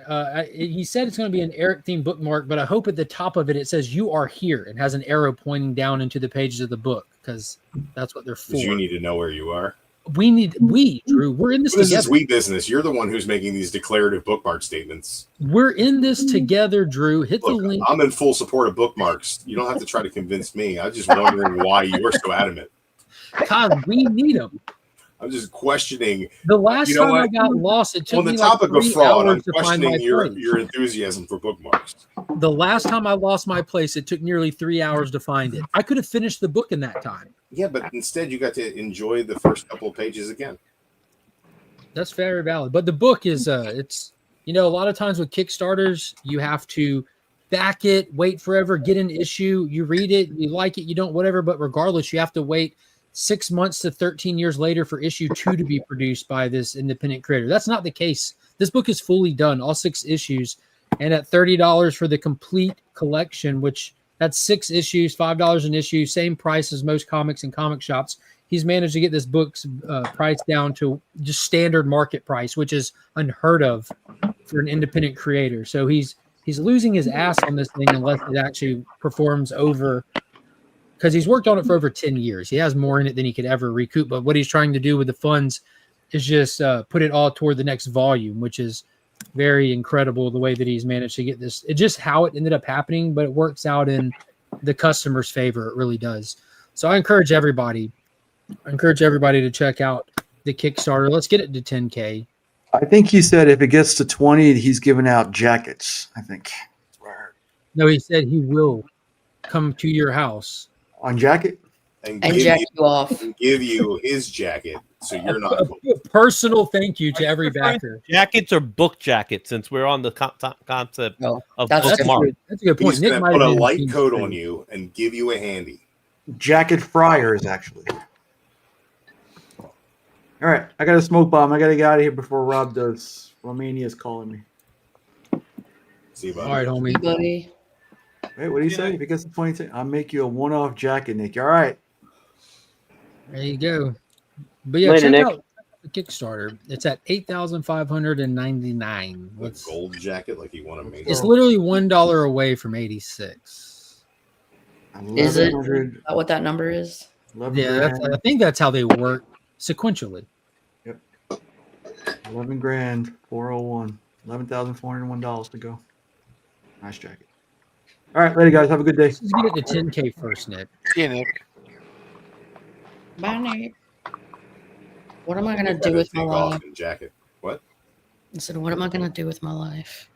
he said it's going to be an Eric-themed bookmark, but I hope at the top of it says "You are here" and has an arrow pointing down into the pages of the book, because that's what they're for. You need to know where you are. Drew, we're in this This together. is we business. You're the one who's making these declarative bookmark statements. We're in this together, Drew. Hit the link. I'm in full support of bookmarks. You don't have to try to convince me. I'm just wondering why you are so adamant. God, we need them. I'm just questioning. The last time I got lost, it took me on the topic of fraud. I'm to find my questioning your place. enthusiasm for bookmarks. The last time I lost my place, it took nearly 3 hours to find it. I could have finished the book in that time. Yeah, but instead you got to enjoy the first couple of pages again. That's very valid. But the book is, it's, you know, a lot of times with Kickstarters, you have to back it, wait forever, get an issue. You read it, you like it, you don't, whatever. But regardless, you have to wait 6 months to 13 years later for issue 2 to be produced by this independent creator. That's not the case. This book is fully done, all 6 issues, and at $30 for the complete collection, which that's 6 issues, $5 an issue, same price as most comics and comic shops. He's managed to get this book's price down to just standard market price, which is unheard of for an independent creator. So he's losing his ass on this thing unless it actually performs over, because he's worked on it for over 10 years. He has more in it than he could ever recoup. But what he's trying to do with the funds is just put it all toward the next volume, which is very incredible the way that he's managed to get this. It's just how it ended up happening, but it works out in the customer's favor. It really does. So I encourage everybody to check out the Kickstarter. Let's get it to 10K. I think he said if it gets to 20, he's giving out jackets. I think. No, he said he will come to your house on jacket and jack you off. and give you his jacket, so you're not. A personal thank you to every backer. Jackets or book jackets, since we're on the concept of that's bookmark. That's a good point. He's Nick gonna might put have a been light team coat three. on you and give you a handy. Jacket fryers, actually. All right, I got a smoke bomb. I got to get out of here before Rob does. Romania's calling me. See you, buddy. All right, homie. Hey, buddy. Wait, what do you say? If it gets to 22, I'll make you a one-off jacket, Nick. All right. There you go. But yeah, Later, check Nick. out the Kickstarter. It's at $8,599. A gold jacket, like you want to make. It's literally $1 away from 86. Is it? Is that what that number is? Yeah, I think that's how they work sequentially. Yep. 11 grand, 401. $11,401 to go. Nice jacket. All right, later, guys. Have a good day. Let's get it to 10K first, Nick. See you, Nick. Bye, Nick. What am I gonna do with my life? Jacket. What? I said, what am I gonna do with my life?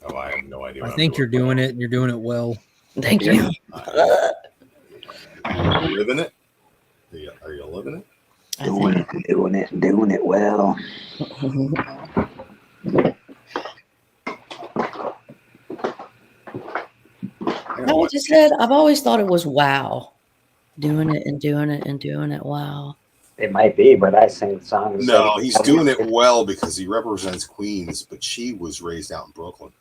Oh, I have no idea. I think you're doing it, and you're doing it well. Thank you. Are you living it? Are you living it? Doing it well. No, I just said I've always thought it was wow. Doing it and doing it and doing it. Wow. It might be, but I sing songs. No, he's doing it well because he represents Queens, but she was raised out in Brooklyn.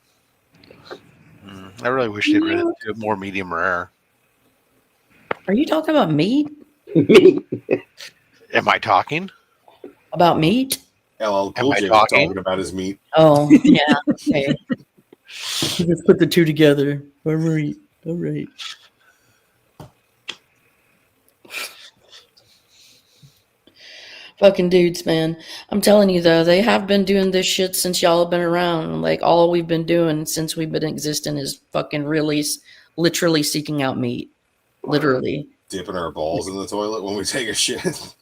I really wish they'd do it more medium rare. Are you talking about meat? Am I talking? About meat? LL Am Cool I J was talking? talking about his meat. Oh, yeah. Okay. Let's put the two together. All right. All right. Fucking dudes, man. I'm telling you, though, they have been doing this shit since y'all have been around. Like, all we've been doing since we've been existing is fucking literally seeking out meat. Literally. Dipping our balls in the toilet when we take a shit.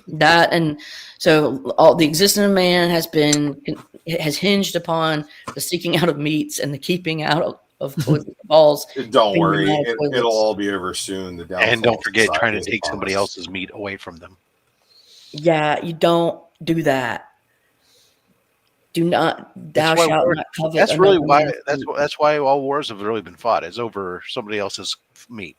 That, and so all the existence of man has hinged upon the seeking out of meats and the keeping out of toilet balls. Don't worry, it'll all be over soon. And don't forget trying to take somebody else's meat away from them. Yeah, you don't do that. Do not. Thou shalt not covet. That's really another why. man's meat. That's why all wars have really been fought. Is over somebody else's meat.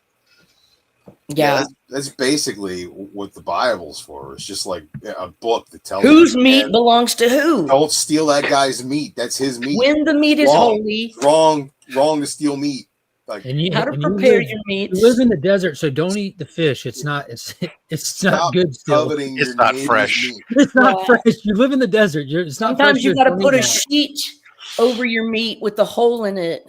Yeah. That's basically what the Bible's for. It's just like a book that tells Whose you, meat man, belongs to who? don't steal that guy's meat. That's his meat. When the meat is holy. Wrong to steal meat. Like How to prepare your You meats. live in the desert, so don't eat the fish. It's not. It's not Stop good. Still, coveting It's your not neighbor's fresh. meat. it's not fresh. You live in the desert. It's not Sometimes fresh. you got to Don't put eat a that. sheet over your meat with the hole in it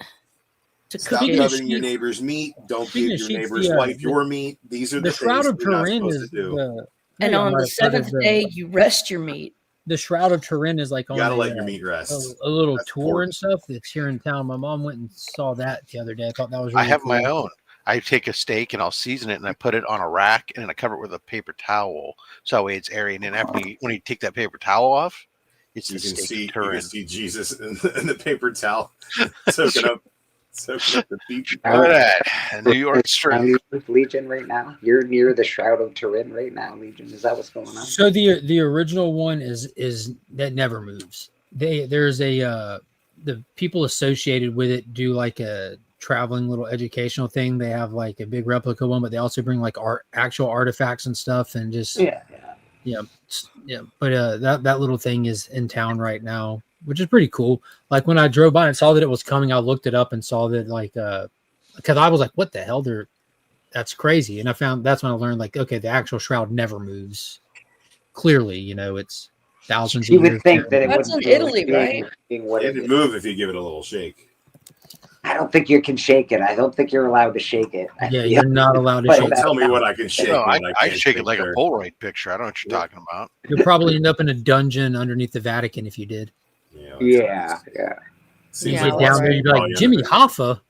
to Stop cook it. coveting your neighbor's meat. Don't Speaking give of your sheets, neighbor's the, wife your meat. These are The the Shroud things of that you're not Turin supposed is to do. And on the seventh day, you rest your meat. The Shroud of Turin is like You on gotta a, let your meat rest. a little That's tour important. and stuff that's here in town. My mom went and saw that the other day. I thought that was really I have cool. my own. I take a steak and I'll season it and I put it on a rack and then I cover it with a paper towel so that way it's airy. And then when you take that paper towel off, it's You the can steak see of Turin. Jesus in the paper towel soaking up the beef. Look at that. New York strip. Legion right now. You're near the Shroud of Turin right now, Legion. Is that what's going on? So the original one is that never moves. There's a the people associated with it do like a traveling little educational thing. They have like a big replica one, but they also bring like actual artifacts and stuff and just yeah. But that little thing is in town right now, which is pretty cool. Like when I drove by and saw that it was coming, I looked it up and saw that like because I was like, what the hell? That's crazy. And I found that's when I learned like, okay, the actual shroud never moves. Clearly, it's thousands of You years. would think that it That's wouldn't in Italy, right? It'd move if you give it a little shake. I don't think you can shake it. I don't think you're allowed to shake it. Yeah, you're not allowed to But shake Don't tell me what I can shake. No, when I can't shake it like there. a Polaroid picture. I don't know what you're talking about. You'll probably end up in a dungeon underneath the Vatican if you did. Yeah. You get down there, you'd be like, Jimmy Hoffa.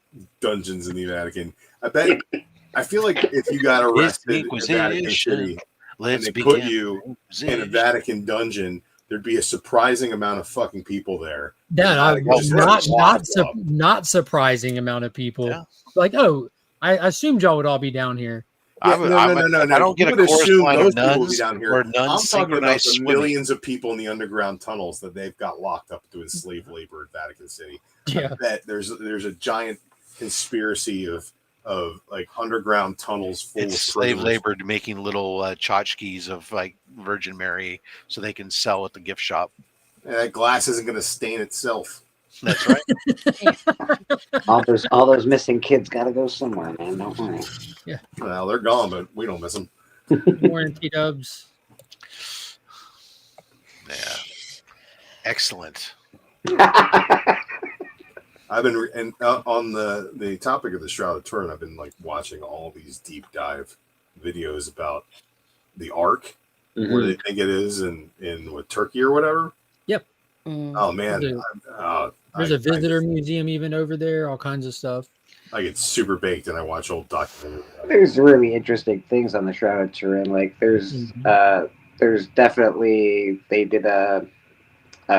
Dungeons in the Vatican. I feel like if you got arrested in Vatican City and they put you in a Vatican dungeon there'd be a surprising amount of fucking people there. Not surprising amount of people. Yeah. Like, oh, I assumed y'all would all be down here. Yeah, no. I don't get a chorus line of nuns or nuns I'm talking about the synchronized millions of people in the underground tunnels that they've got locked up doing slave labor at Vatican City. Yeah. I bet there's a giant conspiracy of like underground tunnels full of slave prisoners. labor to making little tchotchkes of like Virgin Mary so they can sell at the gift shop. And that glass isn't going to stain itself. That's right. all those missing kids got to go somewhere, man. Don't worry. Yeah. Well, they're gone, but we don't miss them. Warranty dubs. Yeah. Excellent. I've been on the topic of the Shroud of Turin. I've been like watching all these deep dive videos about the Ark, where they think it is in with Turkey or whatever. Yep. Oh man, there's a visitor museum even over there. All kinds of stuff. I get super baked and I watch old documentaries. There's really interesting things on the Shroud of Turin. Like there's definitely they did a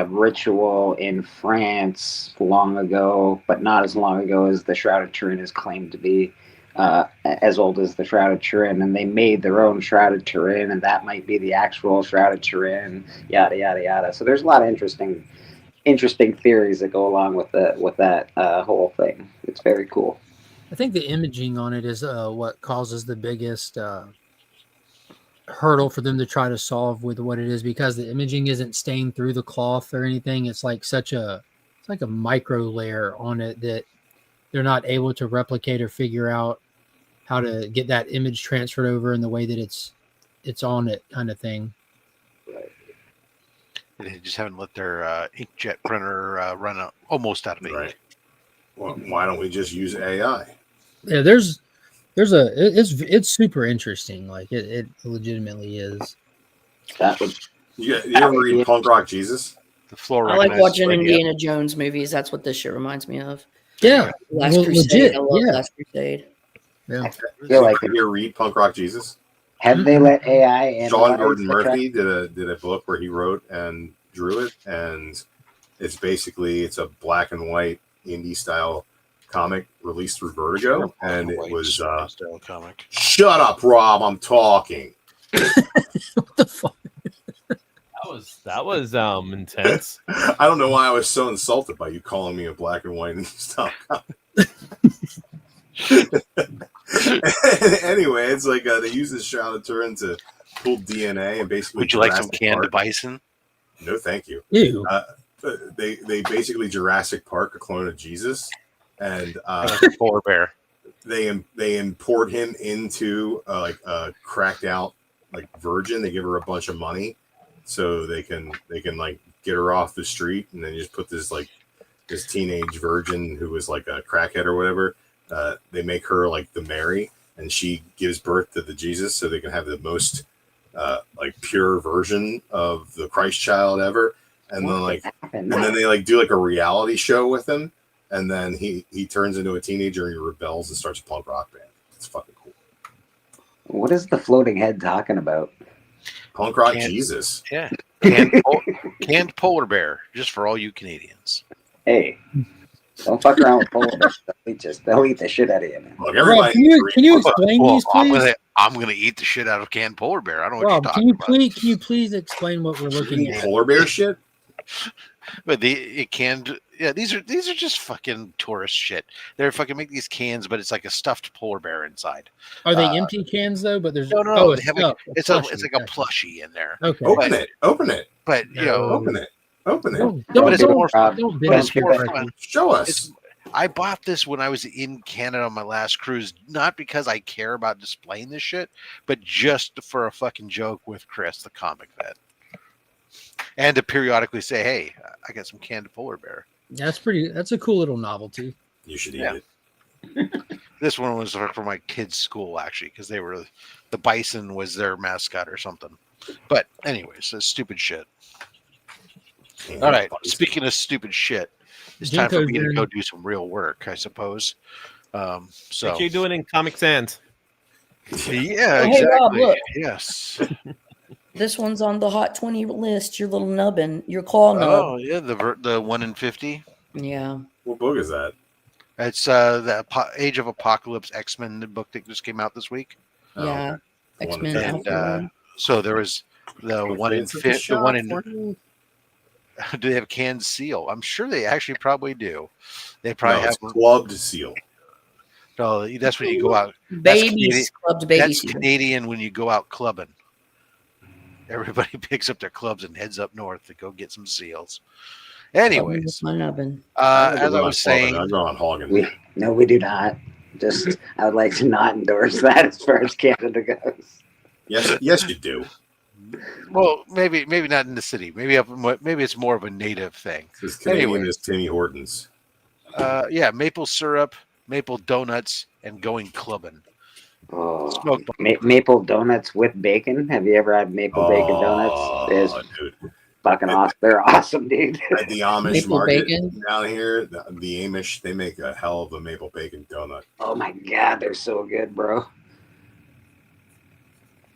ritual in France long ago, but not as long ago as the Shroud of Turin is claimed to be, as old as the Shroud of Turin, and they made their own Shroud of Turin, and that might be the actual Shroud of Turin, yada yada yada. So there's a lot of interesting theories that go along with that whole thing. It's very cool. I think the imaging on it is what causes the biggest hurdle for them to try to solve with what it is, because the imaging isn't stained through the cloth or anything. It's like a micro layer on it that they're not able to replicate or figure out how to get that image transferred over in the way that it's on it, kind of thing. They just haven't let their inkjet printer run almost out of ink. Right. Well, why don't we just use AI? Yeah, it's super interesting. Like it legitimately is. You ever read Punk Rock Jesus? The floor. I like watching Indiana Jones movies. That's what this shit reminds me of. Yeah, Last Crusade. legit. I love Yeah. Last Crusade. Yeah. I feel like you ever read Punk Rock Jesus? Have they let AI in? Sean Gordon Murphy did a book where he wrote and drew it, and it's a black and white indie style comic released through Vertigo, and it was comic. Shut up, Rob! I'm talking. What the fuck? That was intense. I don't know why I was so insulted by you calling me a black and white indie style comic. Anyway, it's like they use this Shroud of Turin to pull DNA and basically. Would you like some canned bison? No, thank you. Ew. They basically Jurassic Park a clone of Jesus, and polar bear. They import him into like a cracked out like virgin. They give her a bunch of money so they can like get her off the street, and then you just put this teenage virgin who was like a crackhead or whatever. They make her like the Mary, and she gives birth to the Jesus, so they can have the most like pure version of the Christ child ever. And then they like do like a reality show with him, and then he turns into a teenager and he rebels and starts a punk rock band. It's fucking cool. What is the floating head talking about? Punk rock Jesus. Yeah. Canned polar bear, just for all you Canadians. Hey, don't fuck around with polar bears. They'll eat the shit out of you, man. Look, Rob, can you explain these, please? I'm gonna eat the shit out of canned polar bear. I don't know what Rob, you're talking about. can you please explain what we're looking at? Polar bear shit? But it canned. Yeah, these are just fucking tourist shit. They're fucking make these cans, but it's like a stuffed polar bear inside. Are they empty cans though? But there's no. It's They have it's like a plushie in there. Okay. Open it. But you know, open it. But it's more fun. Show us. I bought this when I was in Canada on my last cruise, not because I care about displaying this shit, but just for a fucking joke with Chris, the comic vet. And to periodically say, hey, I got some canned polar bear. That's a cool little novelty. You should eat it. This one was for my kids' school, actually, because the bison was their mascot or something. But anyways, that's stupid shit. All right. Speaking of stupid shit, it's time for me to go do some real work, I suppose. So what you doing in Comic Sans? Yeah, Hey, exactly. Rob, look. Yes. This one's on the Hot 20 list. Your little nubbin, your claw nub. Oh yeah, the 1 in 50. Yeah. What book is that? It's the Age of Apocalypse X-Men book that just came out this week. Yeah. X-Men. And so there was the 1 in 50. The 1 in. Do they have canned seal? I'm sure they actually probably do. They probably have clubbed seal. No, that's when you go out. Babies, clubbed babies. That's Canadian when you go out clubbing. Everybody picks up their clubs and heads up north to go get some seals. Anyways, my nubbin. As I was saying, I'm going hogging. No, we do not. Just, I would like to not endorse that as far as Canada goes. Yes, you do. Well, maybe not in the city. Maybe it's more of a native thing. This Canadian is Timmy Hortons. Yeah, maple syrup, maple donuts, and going clubbing. Oh, maple donuts with bacon. Have you ever had maple bacon donuts? Dude. Fucking awesome. They're awesome, dude. At the Amish market down here, the Amish, they make a hell of a maple bacon donut. Oh my god, they're so good, bro.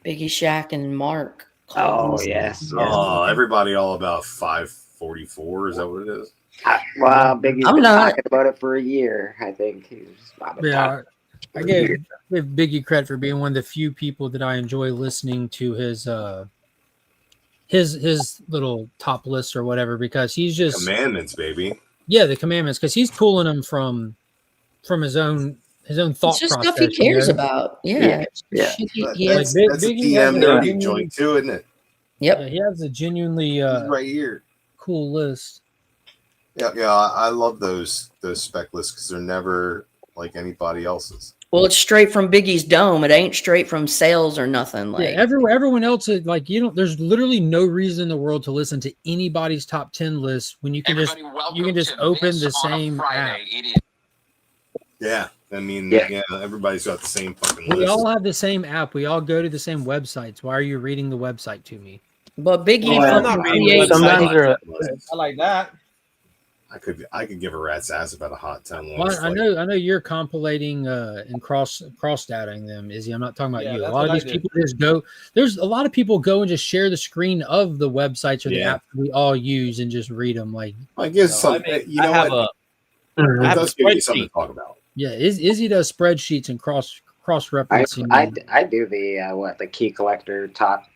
Biggie, Shaq, and Mark. Oh yes. Oh, everybody all about 544. Is that what it is? Well, Biggie's been talking about it for a year. I think he's I give Biggie credit for being one of the few people that I enjoy listening to his little top list or whatever, because he's just commandments, baby. Yeah, the commandments, because he's pulling them from his own thought it's just process. Stuff he cares about. Yeah. That's a TM nerdy joint too, isn't it? Yep. Yeah, he has a genuinely right here cool list. Yeah, I love those spec lists because they're never like anybody else's. Well, it's straight from Biggie's dome. It ain't straight from sales or nothing. Like everyone else is like, there's literally no reason in the world to listen to anybody's top 10 list when you can just open the same app. Yeah, I mean, yeah, everybody's got the same fucking list. We all have the same app. We all go to the same websites. Why are you reading the website to me? But Biggie, I like that. I could give a rat's ass about a hot 10 Well, list. I know you're compilating and cross dating them, Izzy. I'm not talking about you. A lot of these people just go. There's a lot of people go and just share the screen of the websites or the apps we all use and just read them. Like, I guess something. You know what? It does give you something to talk about. Yeah, Izzy does spreadsheets and cross referencing. I do the key collector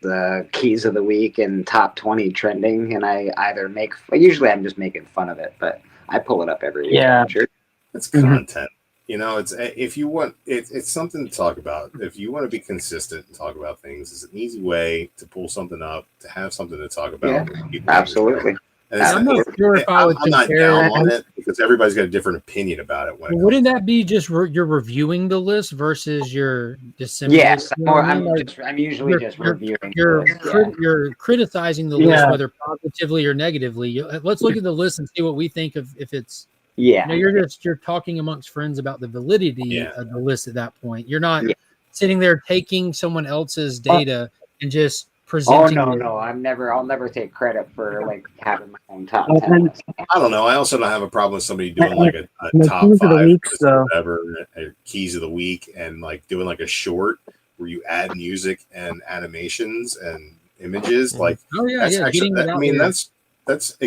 the keys of the week and top 20 trending, and I either usually I'm just making fun of it, but I pull it up every week. Yeah, sure. It's content. You know, it's if you want it's something to talk about. If you want to be consistent and talk about things, it's an easy way to pull something up, to have something to talk about. Yeah, absolutely. And I'm not sure if I would compare not down on it because everybody's got a different opinion about it. Wouldn't that be just you're reviewing the list versus you're disseminating? Yes, I'm usually just reviewing. You're criticizing the list, whether positively or negatively. Let's look at the list and see what we think of if it's. Yeah, you're talking amongst friends about the validity of the list at that point. You're not sitting there taking someone else's data and just presenting. Oh no, I'll never take credit for like having my own top 10. I don't know. I also don't have a problem with somebody doing like a top 5 or whatever, keys of the week, and like doing like a short where you add music and animations and images. Like, that's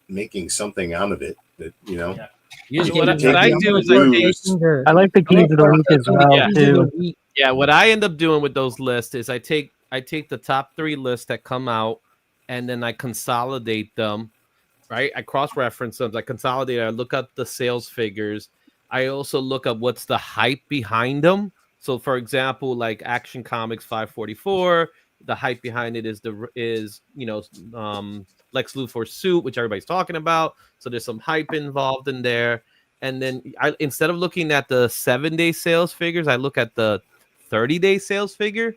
making something out of it. That what I do is I like the keys of the week as well too. Yeah, what I end up doing with those lists is I take the top 3 lists that come out, and then I consolidate them, right? I cross-reference them. I consolidate. I look up the sales figures. I also look up what's the hype behind them. So, for example, like Action Comics 544, the hype behind it is Lex Luthor's suit, which everybody's talking about. So there's some hype involved in there. And then instead of looking at the 7-day sales figures, I look at the 30-day sales figure.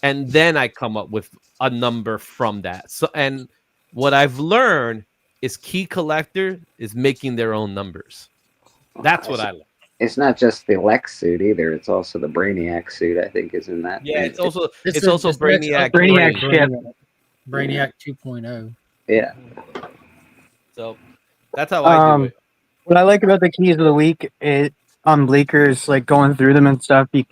And then I come up with a number from that. So, and what I've learned is Key Collector is making their own numbers. That's what I learned. It's not just the Lex suit either. It's also the Brainiac suit, I think, is in that. Yeah, it's also Brainiac. Brainiac 2.0. Yeah. So that's how I do it. What I like about the keys of the week is on Bleakers, like going through them and stuff, you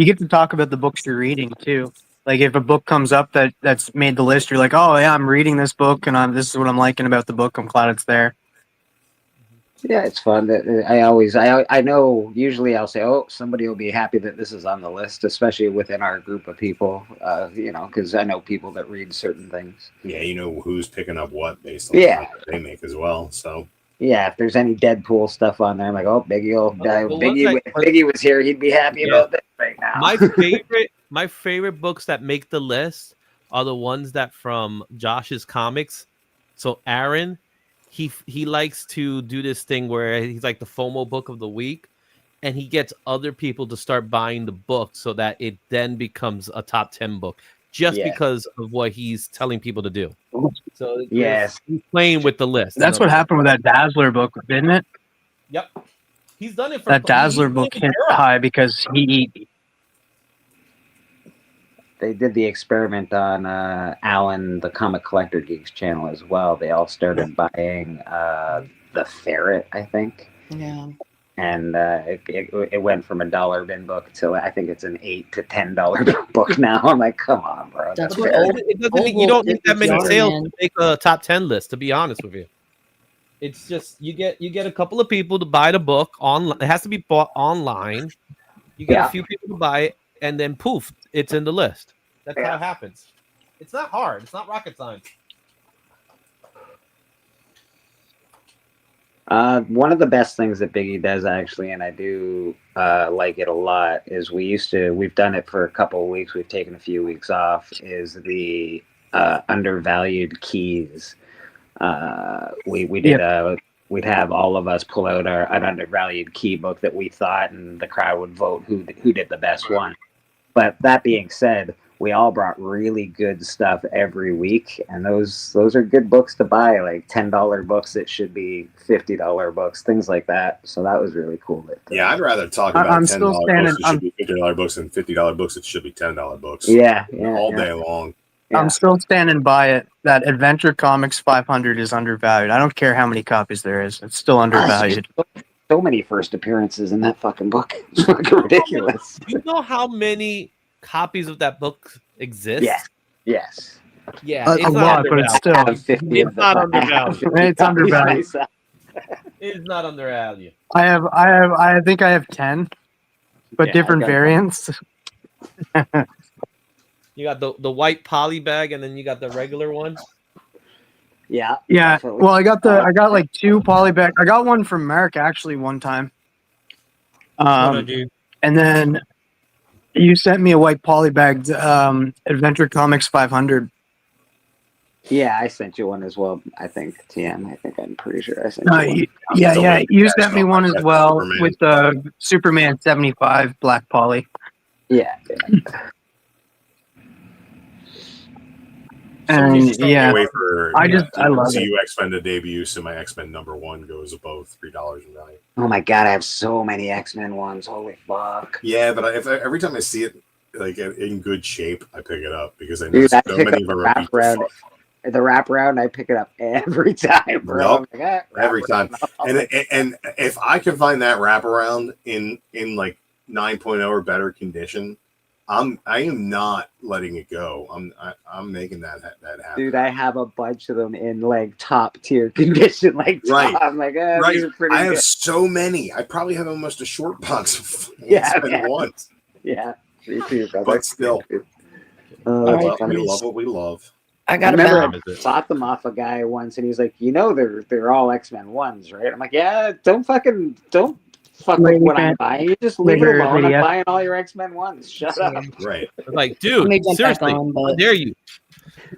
get to talk about the books you're reading too. Like if a book comes up that's made the list, you're like, oh yeah, I'm reading this book, and this is what I'm liking about the book. I'm glad it's there. Yeah, it's fun. I know usually I'll say, oh, somebody will be happy that this is on the list, especially within our group of people, because I know people that read certain things. Yeah, you know who's picking up what based on the content they make as well. So yeah, if there's any Deadpool stuff on there, I'm like, oh, Biggie if Biggie was here, he'd be happy about this right now. My favorite books that make the list are the ones that from Josh's comics. So Aaron, he likes to do this thing where he's like the FOMO book of the week, and he gets other people to start buying the book so that it then becomes a top 10 book just because of what he's telling people to do. So he's playing with the list. That's what happened with that Dazzler book, didn't it? Yep. He's done it for that Dazzler book hit high because they did the experiment on Alan, the Comic Collector Geeks channel as well. They all started buying the Ferret, I think. Yeah. And it went from a $1 bin book to I think it's an $8 to $10 book now. I'm like, come on, bro. That's you don't need that many sales to make a top 10 list, to be honest with you. It's just you get a couple of people to buy the book online. It has to be bought online. You get a few people to buy it, and then poof, it's in the list. That's how it happens. It's not hard. It's not rocket science. One of the best things that Biggie does, actually, and I do like it a lot, is we've done it for a couple of weeks. We've taken a few weeks off. Is the undervalued keys. We'd have all of us pull out an undervalued key book that we thought, and the crowd would vote who did the best one. But that being said, we all brought really good stuff every week, and those are good books to buy, like $10 books that should be $50 books, things like that. So that was really cool. Yeah, I'd rather talk about $10 books that should be $50 books than $50 books that should be $10 books. Yeah, all day long. Yeah. I'm still standing by it. That Adventure Comics 500 is undervalued. I don't care how many copies there is. It's still undervalued. So many first appearances in that fucking book. It's fucking ridiculous. Do you know how many copies of that book exist? Yes. Yeah. A lot, but it's still. It's not undervalued. It's undervalued. It's not undervalued. I think I have 10, but different variants. You got the white poly bag, and then you got the regular one. Yeah. Well, I got like 2 poly bags. I got one from Mark actually one time. And then you sent me a white poly bagged Adventure Comics 500. Yeah, I sent you one as well. I think TM. I'm pretty sure I sent you one. Yeah. You sent me one as well with the Superman 75 black poly. Yeah. And I love see it. you X-Men to debut, so my X-Men #1 goes above $3 in value. Oh my god, I have so many X-Men ones. Holy fuck! Yeah, but every time I see it like in good shape, I pick it up because I know so many of them repeat the wraparound. I pick it up every time, bro. Nope. Every time. And if I can find that wraparound in like 9.0 or better condition, I am not letting it go. I'm making that happen. Dude, I have a bunch of them in like top tier condition. I'm like, these are pretty I have good. so many. I probably have almost a short box of ones. Yeah, me too, brother. But still, we love what we love. I remember I bought them off a guy once, and he's like, they're all X-Men ones, right? I'm like, yeah, don't fuck with what I'm buying. You just leave it alone. I'm buying all your X-Men ones. Shut up. Right. Like, dude, seriously, how dare you?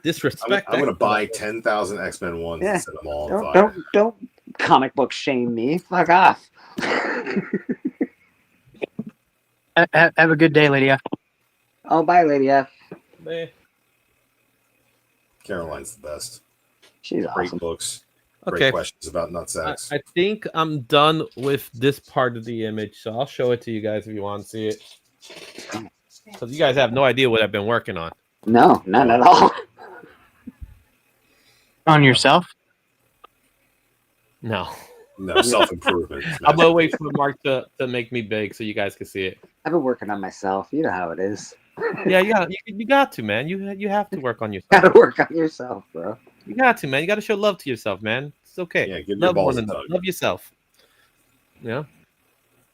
Disrespect. I'm going to buy 10,000 X-Men ones and set them all on fire. Don't comic book shame me. Fuck off. Have a good day, Lydia. Oh, bye, Lydia. Bye. Caroline's the best. She's great awesome. Books. Okay. Great questions about nutsack. I think I'm done with this part of the image, so I'll show it to you guys if you want to see it. Because you guys have no idea what I've been working on. No, none at all. On yourself? No. No, self-improvement. I'm going to wait for Mark to make me big so you guys can see it. I've been working on myself. You know how it is. Yeah, you got to, man. You have to work on yourself. Gotta work on yourself, bro. You got to, man. You got to show love to yourself, man. It's okay. Yeah, give your Love balls one a another. tug. Love yourself. Yeah.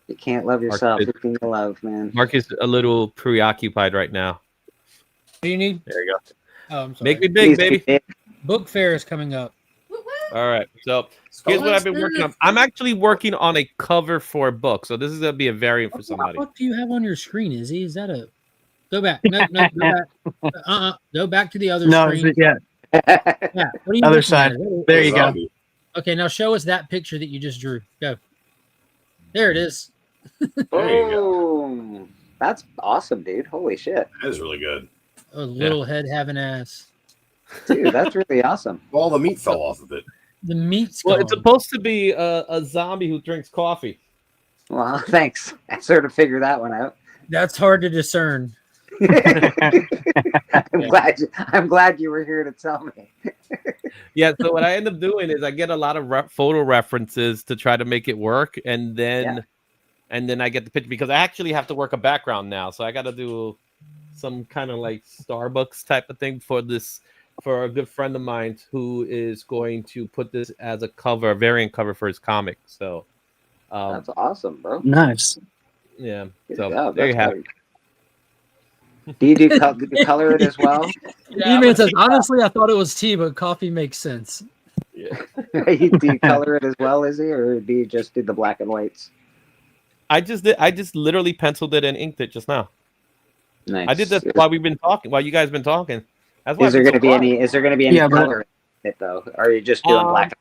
You can't love yourself. Mark, Who can you love, man? Mark is a little preoccupied right now. What do you need? There you go. Oh, I'm sorry. Make me big, baby. Book fair is coming up. All right. So here's what I've been working on. I'm actually working on a cover for a book. So this is gonna be a variant for somebody. What do you have on your screen, Izzy? Is that a go back? No, go back. Go back to the other screen. Yeah. Yeah. What are you Other looking side. at? There you go. Okay, now show us that picture that you just drew. Go. There it is. Oh, that's awesome, dude. Holy shit. That is really good. A little head having ass. Dude, that's really awesome. All the meat fell off of it. The meat's Well, gone. it's supposed to be a zombie who drinks coffee. Well, thanks. I sort of figured that one out. That's hard to discern. I'm glad you were here to tell me. Yeah, so what I end up doing is I get a lot of photo references to try to make it work, and then I get the picture because I actually have to work a background now, so I got to do some kind of like Starbucks type of thing for a good friend of mine who is going to put this as a cover, a variant cover for his comic. So that's awesome, bro. Nice. Yeah. Good So job. there you That's have it. Do you do color it as well? E-Man says, honestly, I thought it was tea, but coffee makes sense. Yeah. Do you color it as well, Izzy, or do you just do the black and whites? I just literally penciled it and inked it just now. Nice. I did this while we've been talking, while you guys been talking. That's why Is there going to be any? Is there going to be any color in it though? Or are you just doing black?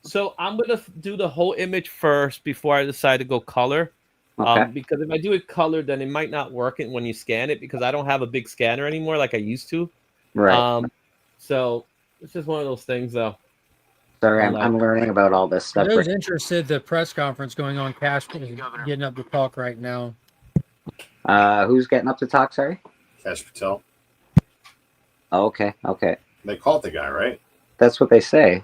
So I'm gonna do the whole image first before I decide to go color. Okay. Because if I do it colored, then it might not work when you scan it because I don't have a big scanner anymore like I used to. Right. So it's just one of those things, though. Sorry, I'm learning about all this stuff. For those interested, the press conference going on, Cash is getting up to talk right now. Who's getting up to talk? Sorry. Cash Patel. Oh, okay. They called the guy, right? That's what they say.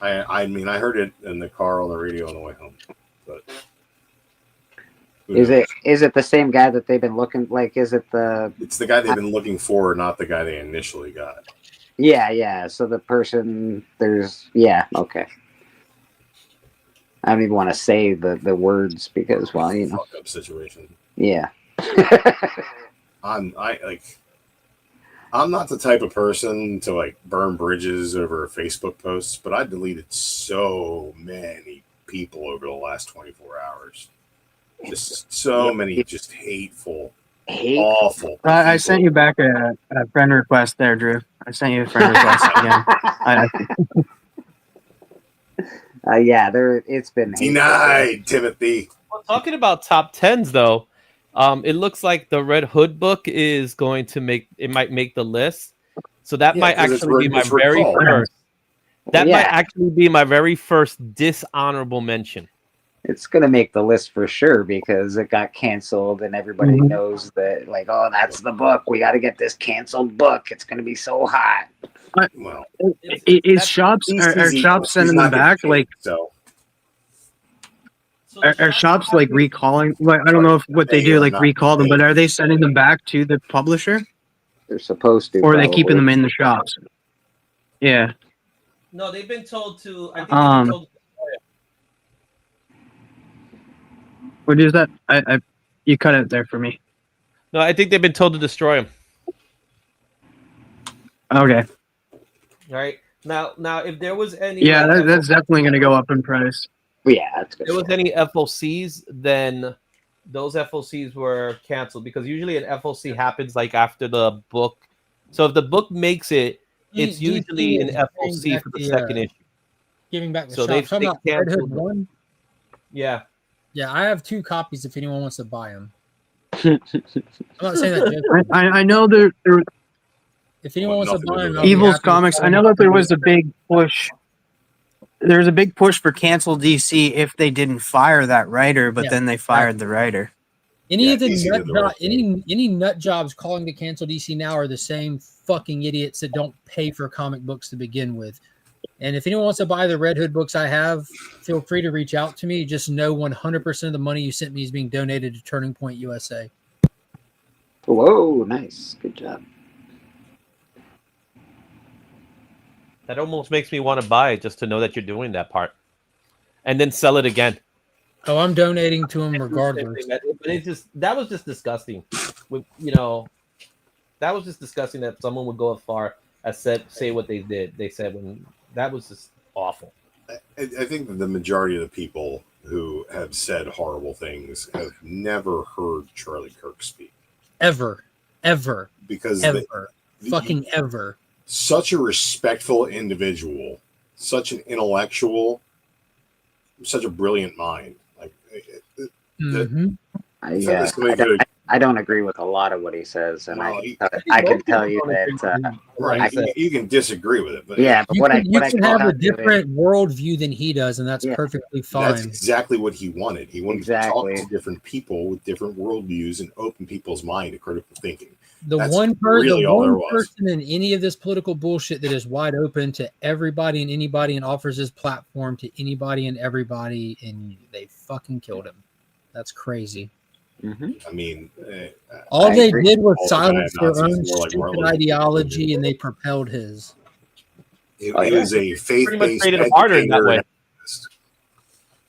I mean, I heard it in the car on the radio on the way home. But is it the same guy that they've been looking like? Is it the? It's the guy they've been looking for, not the guy they initially got. Yeah. So the person okay. I don't even want to say the words because, well, you know, fuck up situation. Yeah. I'm not the type of person to like burn bridges over Facebook posts, but I deleted so many people over the last 24 hours. Just so many, just hateful, awful. I sent you back a friend request there, Drew. I sent you a friend request again. It's been denied, Timothy. Well, talking about top 10s though, it looks like the Red Hood book is going to might make the list. So that might actually be my very first. That might actually be my very first dishonorable mention. It's going to make the list for sure because it got canceled and everybody knows that, like, oh, that's the book. We got to get this canceled book. It's going to be so hot. Well, is shops sending them back? Like, are shops like recalling? Like, I don't know what they do, like recall them, but are they sending them back to the publisher? They're supposed to, or are they keeping them in the shops? Yeah. No, they've been told to. I think they've been told. What is that? You cut it there for me. No, I think they've been told to destroy them. Okay. All right. Now, if there was any, yeah, that's definitely going to go up in price. Yeah, if there was any FOCs, then those FOCs were canceled because usually an FOC happens like after the book. So if the book makes it, it's usually an FOC for the second issue. Giving back the so shop. they canceled one. Yeah. Yeah, I have 2 copies if anyone wants to buy them. I'm not saying that. I know there. If anyone wants to buy them, Evil's Comics. I know that there was a big push. There was a big push for cancel DC if they didn't fire that writer, but then they fired the writer. Any nut jobs calling to cancel DC now are the same fucking idiots that don't pay for comic books to begin with. And if anyone wants to buy the Red Hood books I have, feel free to reach out to me. Just know 100% of the money you sent me is being donated to Turning Point USA. Whoa, nice. Good job. That almost makes me want to buy it just to know that you're doing that part, and then sell it again. Oh, I'm donating to him regardless. But that was just disgusting. That was just disgusting that someone would go as far as say what they did. They said when that was just awful. I think that the majority of the people who have said horrible things have never heard Charlie Kirk speak. Ever. Because fucking ever. Such a respectful individual, such an intellectual, such a brilliant mind. Like, I don't agree with a lot of what he says, and I can tell you that you can disagree with it, but but you can have a different worldview than he does, and that's perfectly fine. That's exactly what he wanted. He wanted to talk to different people with different worldviews and open people's mind to critical thinking. The one person in any of this political bullshit that is wide open to everybody and anybody and offers his platform to anybody and everybody, and they fucking killed him. That's crazy. I mean, all they did was silence their own stupid ideology, and they propelled his. He was a faith-based educator,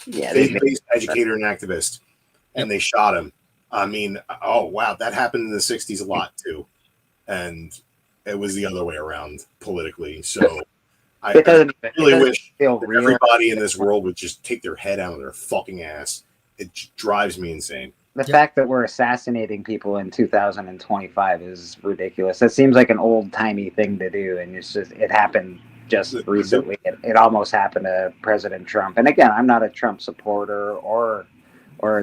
faith-based educator and activist, and they shot him. I mean, oh wow, that happened in the '60s a lot too, and it was the other way around politically. So I really wish everybody in this world would just take their head out of their fucking ass. It drives me insane. The fact that we're assassinating people in 2025 is ridiculous. It seems like an old-timey thing to do, and it happened just recently. It almost happened to President Trump. And again, I'm not a Trump supporter or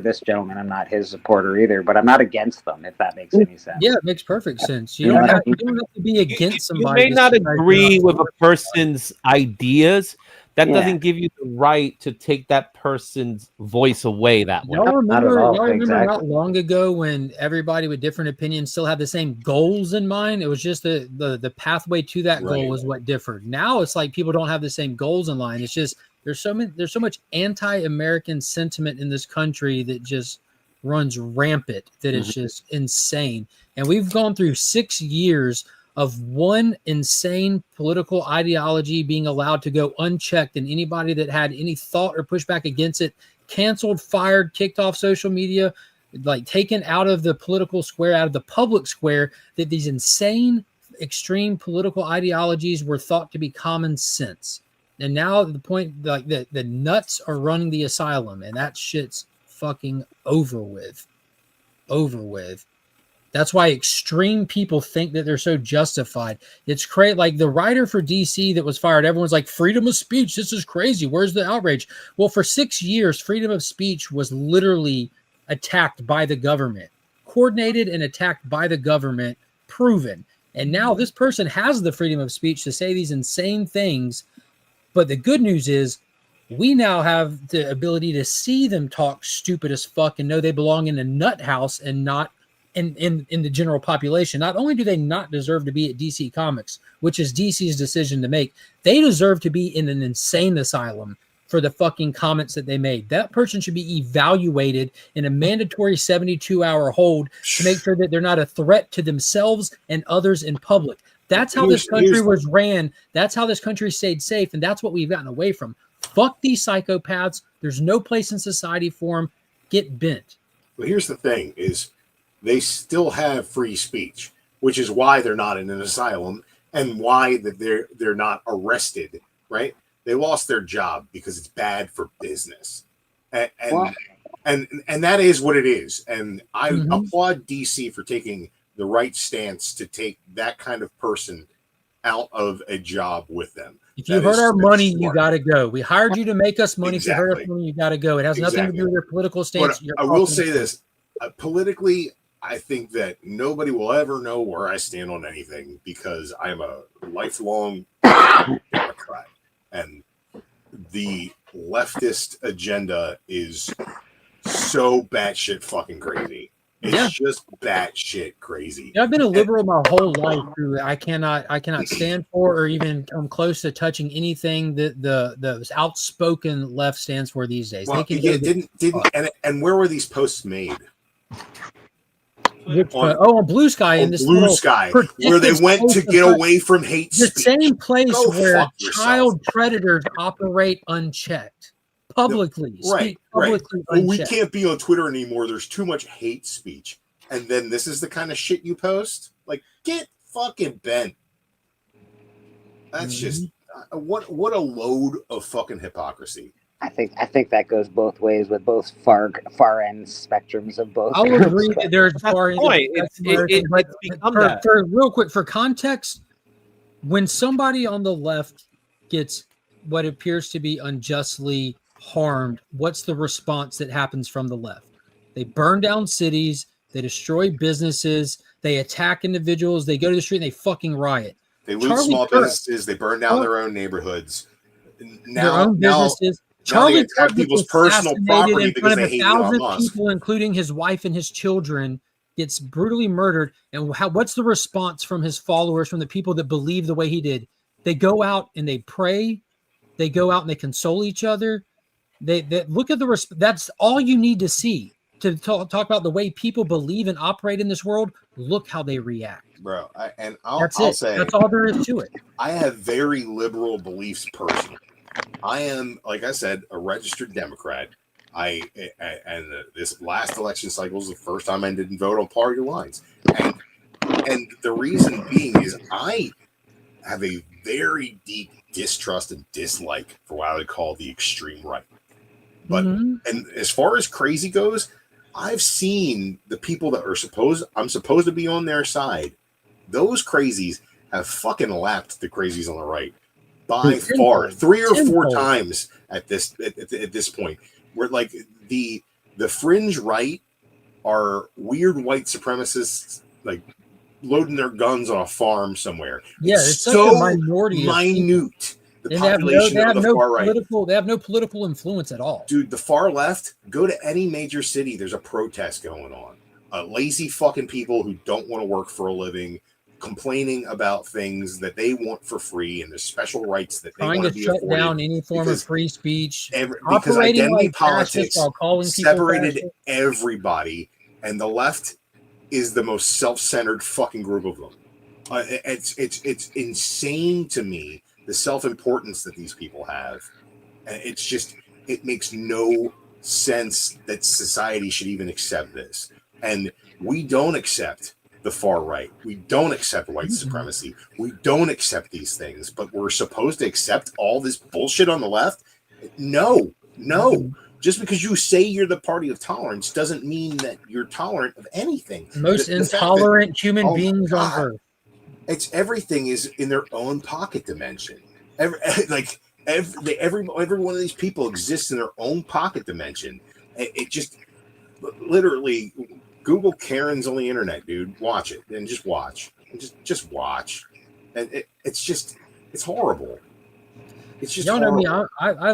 this gentleman. I'm not his supporter either, but I'm not against them, if that makes any sense. Yeah, it makes perfect sense. You don't have to be against somebody. You may not agree with a person's ideas. That doesn't give you the right to take that person's voice away that way. Y'all remember not long ago when everybody with different opinions still had the same goals in mind? It was just the pathway to that goal was what differed. Now it's like people don't have the same goals in line. It's just there's so much anti-American sentiment in this country that just runs rampant that it's just insane. And we've gone through 6 years of one insane political ideology being allowed to go unchecked, and anybody that had any thought or pushback against it canceled, fired, kicked off social media, like taken out of the political square, out of the public square, that these insane, extreme political ideologies were thought to be common sense. And now the point, like the nuts are running the asylum, and that shit's fucking over with. That's why extreme people think that they're so justified. It's crazy. Like the writer for DC that was fired, everyone's like, freedom of speech. This is crazy. Where's the outrage? Well, for 6 years, freedom of speech was literally attacked by the government, coordinated and attacked by the government, proven. And now this person has the freedom of speech to say these insane things. But the good news is we now have the ability to see them talk stupid as fuck and know they belong in a nut house and not in the general population. Not only do they not deserve to be at DC Comics, which is DC's decision to make, they deserve to be in an insane asylum for the fucking comments that they made. That person should be evaluated in a mandatory 72-hour hold to make sure that they're not a threat to themselves and others in public. That's how this country was ran. That's how this country stayed safe, and that's what we've gotten away from. Fuck these psychopaths. There's no place in society for them. Get bent. Well, here's the thing is they still have free speech, which is why they're not in an asylum and why that they're not arrested, right? They lost their job because it's bad for business. And that is what it is. And I applaud DC for taking the right stance to take that kind of person out of a job with them. If you hurt our money, you got to go. We hired you to make us money. Exactly. If you hurt our money, you got to go. It has nothing to do with your political stance. But I will say this. Politically, I think that nobody will ever know where I stand on anything because I'm a lifelong Democrat. And the leftist agenda is so batshit fucking crazy. It's just batshit crazy. Yeah, I've been a liberal my whole life. I cannot stand for or even come close to touching anything that the outspoken left stands for these days. Well, and where were these posts made? on Blue Sky in this Blue Sky, where they went to get away from hate speech. The same place Go where fuck yourself. child predators operate unchecked publicly. Right. Publicly Well, we unchecked. can't be on Twitter anymore. There's too much hate speech. And then this is the kind of shit you post? Like, get fucking bent. That's just what a load of fucking hypocrisy. I think that goes both ways with both far end spectrums of both. I would agree that there's far end. For real quick, for context, when somebody on the left gets what appears to be unjustly harmed, what's the response that happens from the left? They burn down cities, they destroy businesses, they attack individuals, they go to the street and they fucking riot. They loot small businesses, they burn down their own neighborhoods. Their own businesses. Charlie Kirk people's personal property because they hate Elon Musk. People, including his wife and his children, gets brutally murdered. And what's the response from his followers, from the people that believe the way he did? They go out and they pray. They go out and they console each other. They look at the that's all you need to see to talk about the way people believe and operate in this world. Look how they react, bro. I'll say that's all there is to it. I have very liberal beliefs personally. I am, like I said, a registered Democrat. This last election cycle is the first time I didn't vote on party lines, and the reason being is I have a very deep distrust and dislike for what I would call the extreme right. But and as far as crazy goes, I've seen the people that I'm supposed to be on their side. Those crazies have fucking lapped the crazies on the right by far, 3 or 4 times at this point. Where like the fringe right are weird white supremacists like loading their guns on a farm somewhere. Yeah, it's so such a minority. Minute. The and population they have of the far right. They have no political influence at all. Dude, the far left, go to any major city, there's a protest going on. Lazy fucking people who don't want to work for a living, complaining about things that they want for free and the special rights that they want to be afforded. Trying to shut down any form of free speech. Because identity politics separated fascists. Everybody, and the left is the most self-centered fucking group of them. It's insane to me, the self-importance that these people have. It's just, it makes no sense that society should even accept this. And we don't accept the far right. We don't accept white supremacy. We don't accept these things, but we're supposed to accept all this bullshit on the left? No. Just because you say you're the party of tolerance doesn't mean that you're tolerant of anything. Most intolerant human beings on earth. It's everything is in their own pocket dimension. Every one of these people exists in their own pocket dimension. It just literally Google Karens on the internet, dude. Watch it and just watch. Just watch. And it's horrible. It's just horrible. I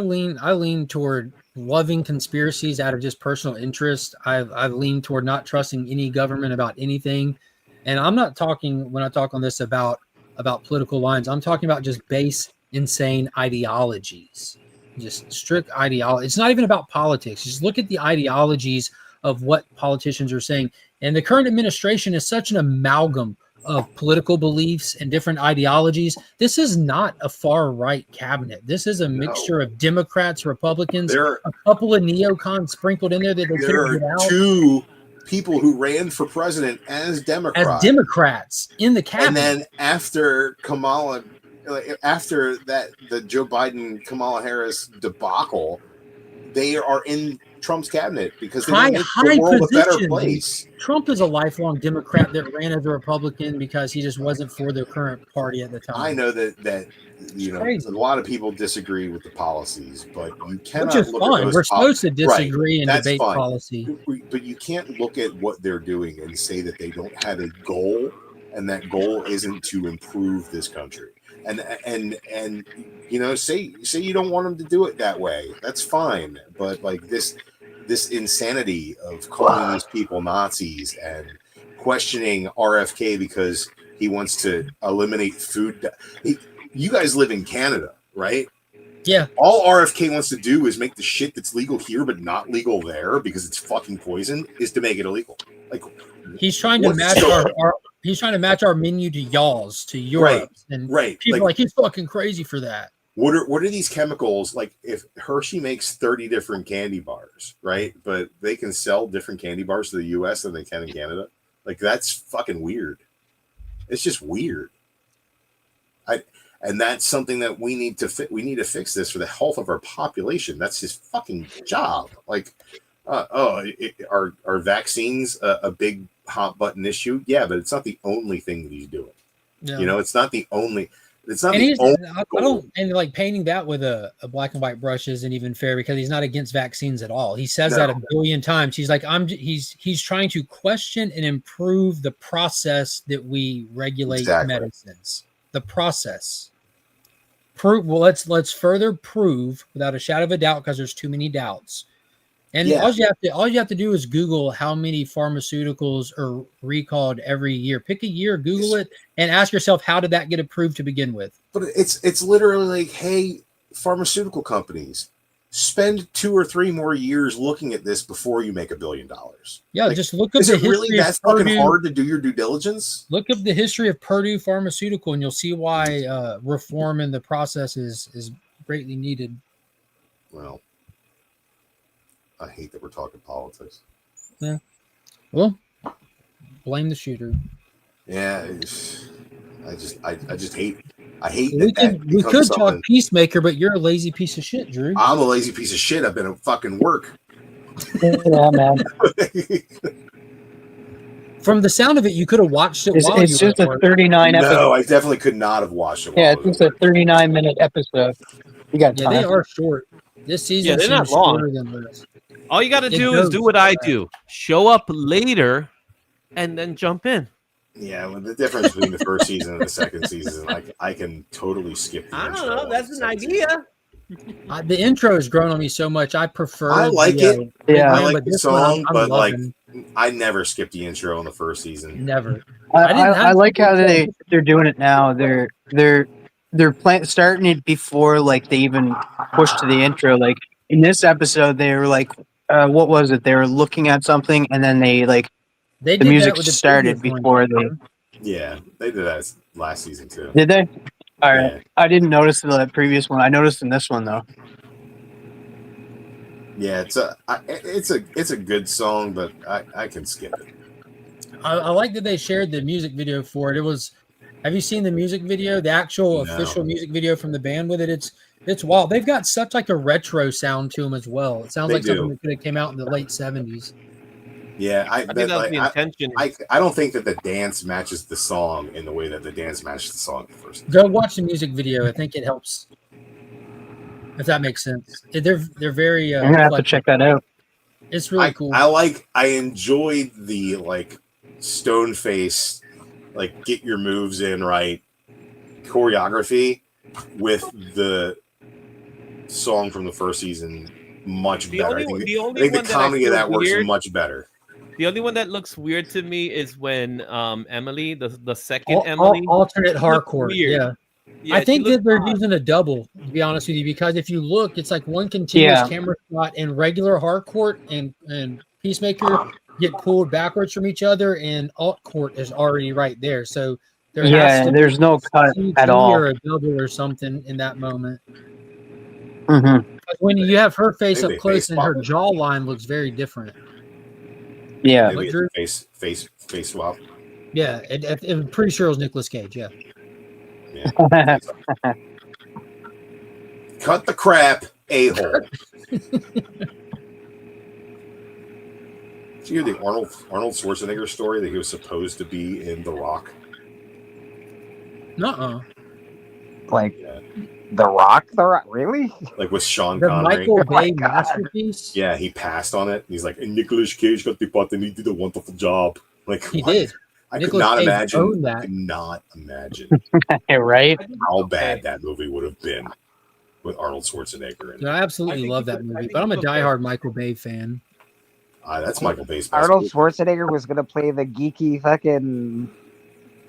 lean toward loving conspiracies out of just personal interest. I lean toward not trusting any government about anything. And I'm not talking, when I talk on this, about political lines. I'm talking about just base, insane ideologies. Just strict ideology. It's not even about politics. Just look at the ideologies of what politicians are saying. And the current administration is such an amalgam of political beliefs and different ideologies. This is not a far right cabinet. This is a mixture of Democrats, Republicans, a couple of neocons sprinkled in there that they couldn't get out. 2 people who ran for president as Democrats in the cabinet. And then after the Joe Biden Kamala Harris debacle, they are in Trump's cabinet because they make the world a better place. Trump is a lifelong Democrat that ran as a Republican because he just wasn't for the current party at the time. I know that a lot of people disagree with the policies, but you cannot. Which is fine. We're supposed to disagree and debate policy, but you can't look at what they're doing and say that they don't have a goal, and that goal isn't to improve this country. And say you don't want them to do it that way. That's fine, but like this insanity of calling these people Nazis and questioning RFK because he wants to eliminate food. You guys live in Canada, right? Yeah. All RFK wants to do is make the shit that's legal here but not legal there because it's fucking poison, is to make it illegal. Like he's trying to match he's trying to match our menu to y'all's, to Europe, and people like he's fucking crazy for that. What are these chemicals? Like if Hershey makes 30 different candy bars, right? But they can sell different candy bars to the US than they can in Canada. Like that's fucking weird. It's just weird. And that's something that we need to we need to fix this for the health of our population. That's his fucking job. Like, are vaccines a big hot button issue? Yeah, but it's not the only thing that he's doing. Yeah. You know, it's not the only. It's not. And I don't, and like painting that with a black and white brush isn't even fair because he's not against vaccines at all. He says that a billion times. He's like, he's trying to question and improve the process that we regulate medicines. The process. Well, let's further prove without a shadow of a doubt because there's too many doubts. And all you have to do is Google how many pharmaceuticals are recalled every year. Pick a year, Google it, and ask yourself, how did that get approved to begin with? But it's literally like, hey, pharmaceutical companies, spend 2 or 3 more years looking at this before you make $1 billion. Yeah, like, just look up is the it history really that fucking hard to do your due diligence? Look up the history of Purdue Pharmaceutical, and you'll see why reform in the process is greatly needed. Well, I hate that we're talking politics. Yeah. Well, blame the shooter. Yeah, I just hate. I hate we could talk Peacemaker, but you're a lazy piece of shit, Drew. I'm a lazy piece of shit. I've been at fucking work. Yeah, man. From the sound of it, you could have watched it. It's just a 39 episode. No, I definitely could not have watched it. Yeah, it's just a 39-minute episode. You got time. They are short. This season they're not long. All you got to do is do what I do. Show up later and then jump in. Yeah, well, the difference between the first season and the second season, I can totally skip the intro. I don't know. That's an idea. The intro has grown on me so much. I prefer. I like it. Yeah, I like the song, but like I never skipped the intro in the first season. Never. I like how they're doing it now. They're starting it before like they even push to the intro. Like in this episode, they were like, what was it? They were looking at something, and then the music started before they. Yeah, they did that last season too. Did they? All right. Yeah. I didn't notice the previous one. I noticed in this one though. Yeah, it's a good song, but I can skip it. I like that they shared the music video for it. It was. Have you seen the music video? The actual official music video from the band with it. It's wild. They've got such like a retro sound to them as well. It sounds like something that could have came out in the late 70s. Yeah, I think that was the intention. I don't think that the dance matches the song in the way that the dance matches the song at first. Go watch the music video. I think it helps. If that makes sense. They're very. I'm gonna have to check that out. It's really cool. I enjoyed the like stone face, like get your moves in right choreography with the song from the first season much better. I think the comedy of that works much better. The only one that looks weird to me is when Emily, the second Emily, alternate hardcore. Yeah, I think that they're using a double, to be honest with you, because if you look, it's like one continuous camera shot, and regular hardcore and Peacemaker get pulled backwards from each other, and alt court is already right there. So there's no cut at all, or a double or something in that moment. Mm-hmm. When you have her face up close and her jawline looks very different. Yeah, maybe face swap. Yeah, I'm pretty sure it was Nicolas Cage. Yeah. Cut the crap, a-hole. Did you hear the Arnold Schwarzenegger story that he was supposed to be in The Rock? Nuh-uh. Like The Rock, really? Like with Sean the Connery. Michael Bay masterpiece. Yeah, he passed on it. He's like, Nicolas Cage got the part and he did a wonderful job. Like he did. I could not imagine. Right? How bad that movie would have been with Arnold Schwarzenegger in it. I absolutely love that movie, but I'm a diehard Michael Bay fan. That's Michael Bay's best Arnold movie. Schwarzenegger was going to play the geeky fucking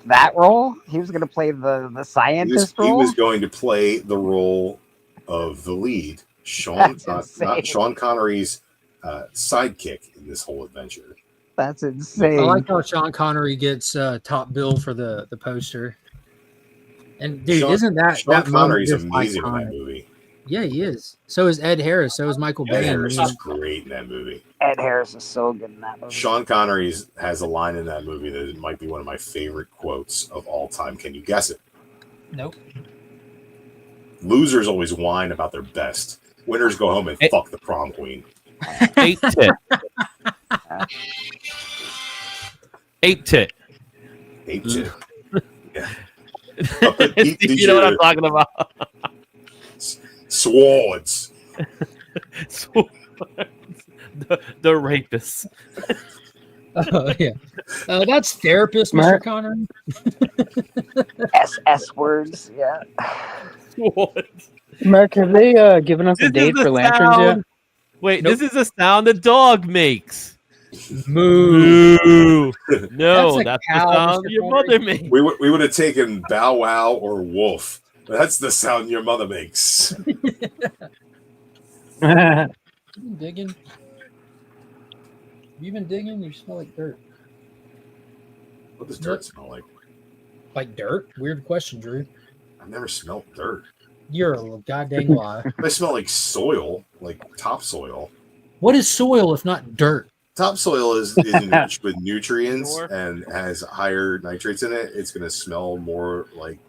that role. He was going to play the scientist role. He was going to play the role of the lead, not Sean Connery's sidekick in this whole adventure. That's I insane. like how Sean Connery gets top bill for the poster. And dude, isn't that Sean that Connery's moment just amazing in that iconic? movie. Yeah, he is. So is Ed Harris. So is Michael Ed Biehn. Harris is great in that movie. Ed Harris is so good in that movie. Sean Connery has a line in that movie that might be one of my favorite quotes of all time. Can you guess it? Nope. Losers always whine about their best. Winners go home and fuck the prom queen. 8 tit. 8 tit. 8 tit. Yeah. You know what I'm talking about? Swords. The rapists. Oh, yeah. That's therapist, Mr. Connery. S words, yeah. Mark, have they given us a date for lanterns yet? Wait, this is a sound the dog makes. Moo. No, that's the sound your mother makes. We would have taken Bow Wow or Wolf. That's the sound your mother makes. Digging. You been digging? You smell like dirt. What does dirt smell like? Like dirt? Weird question, Drew. I've never smelled dirt. You're a goddamn lie. I smell like soil, like topsoil. What is soil if not dirt? Topsoil is enriched with nutrients and has higher nitrates in it. It's going to smell more like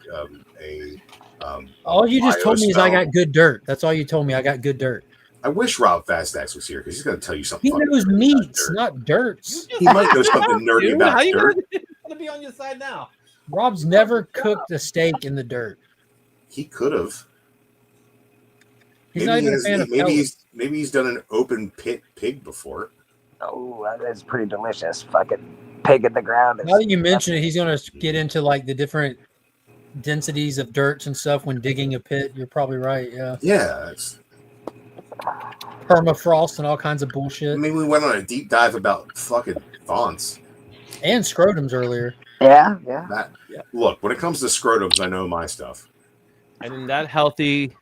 all you just told me is I smell. got good dirt. That's all you told me. I got good dirt. I wish Rob Fastax was here because he's going to tell you something. He fucking knows nerdy about meats, dirt. not dirts. He might know something nerdy about How you dirt. gonna be on your side now? Rob's never cooked a steak in the dirt. He could have. He's not even a fan of pellets. Maybe he's done an open pit pig before. Oh, that's pretty delicious. Fucking pig in the ground. Now that you mention it, he's going to get into like the different densities of dirts and stuff when digging a pit. You're probably right. Yeah. Yeah. Permafrost and all kinds of bullshit. I mean, we went on a deep dive about fucking fonts. And scrotums earlier. Yeah. Look, when it comes to scrotums, I know my stuff. And in that healthy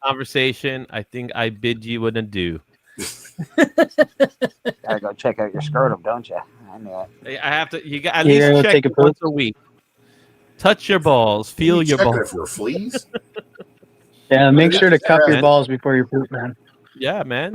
conversation, I think I bid you an adieu. Gotta go check out your scrotum, don't you? I knew it. I have to. You got at least check it once a week. Touch your balls. Feel your balls. For fleas. Yeah, make sure to cup your balls before you poop, man. Yeah, man.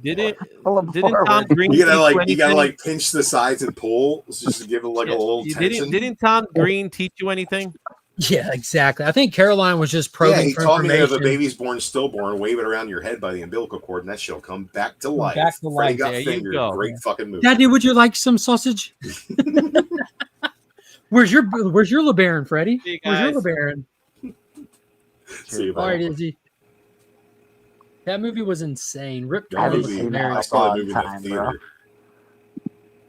Didn't forward. Tom Green? You gotta pinch the sides and pull just to give it like a little tension. Didn't Tom Green teach you anything? Yeah, exactly. I think Caroline was just probing Yeah, he for taught me that if a information. baby's born stillborn, wave it around your head by the umbilical cord, and that shit'll come back to life. Back to Freddie life. Got There you Fingered. go. Great fucking movie. Daddy, would you like some sausage? Where's your LeBaron, Freddie? See you Where's your guys. LeBaron? See you, All right, buddy. Izzy. That movie was insane. Rip I haven't Torn was seen that hilarious. I saw that long movie in the time, theater. bro.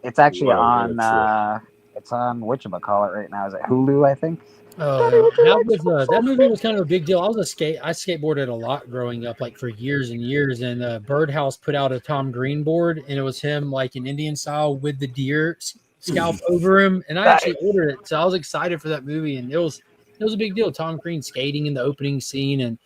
It's actually What a on. It's on whatchamacallit right now. Is it Hulu? I think. That movie was kind of a big deal. I skateboarded a lot growing up, like for years and years. And Birdhouse put out a Tom Green board, and it was him like in Indian style with the deer scalp over him. And I actually ordered it, so I was excited for that movie. And it was a big deal. Tom Green skating in the opening scene, and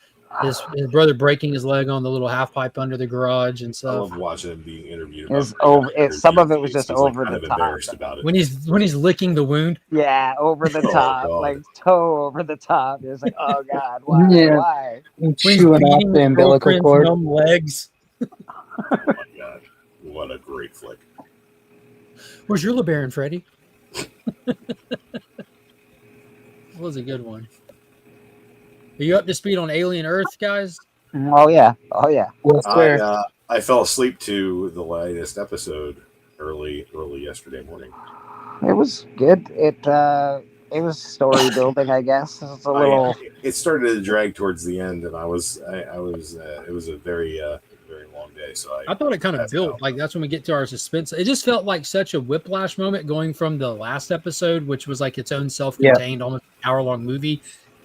his brother breaking his leg on the little half pipe under the garage and I stuff. love watching him being interviewed. It was over. Some of it was just over kind the of top. embarrassed about it. When he's licking the wound. Yeah, over the Oh, top, God. like toe over the top. It was like, oh god, why? Yeah. Why? Chewing off the umbilical cord. Numb legs. Oh my god, what a great flick! Where's your LeBaron, Freddie? That was a good one. Are you up to speed on Alien Earth, guys? Oh yeah. I fell asleep to the latest episode early yesterday morning. It was good. It was story building, I guess. It's a little. It started to drag towards the end, and it was a very long day. So I thought it kind of built. Like that's when we get to our suspense. It just felt like such a whiplash moment going from the last episode, which was like its own self-contained, almost hour-long movie,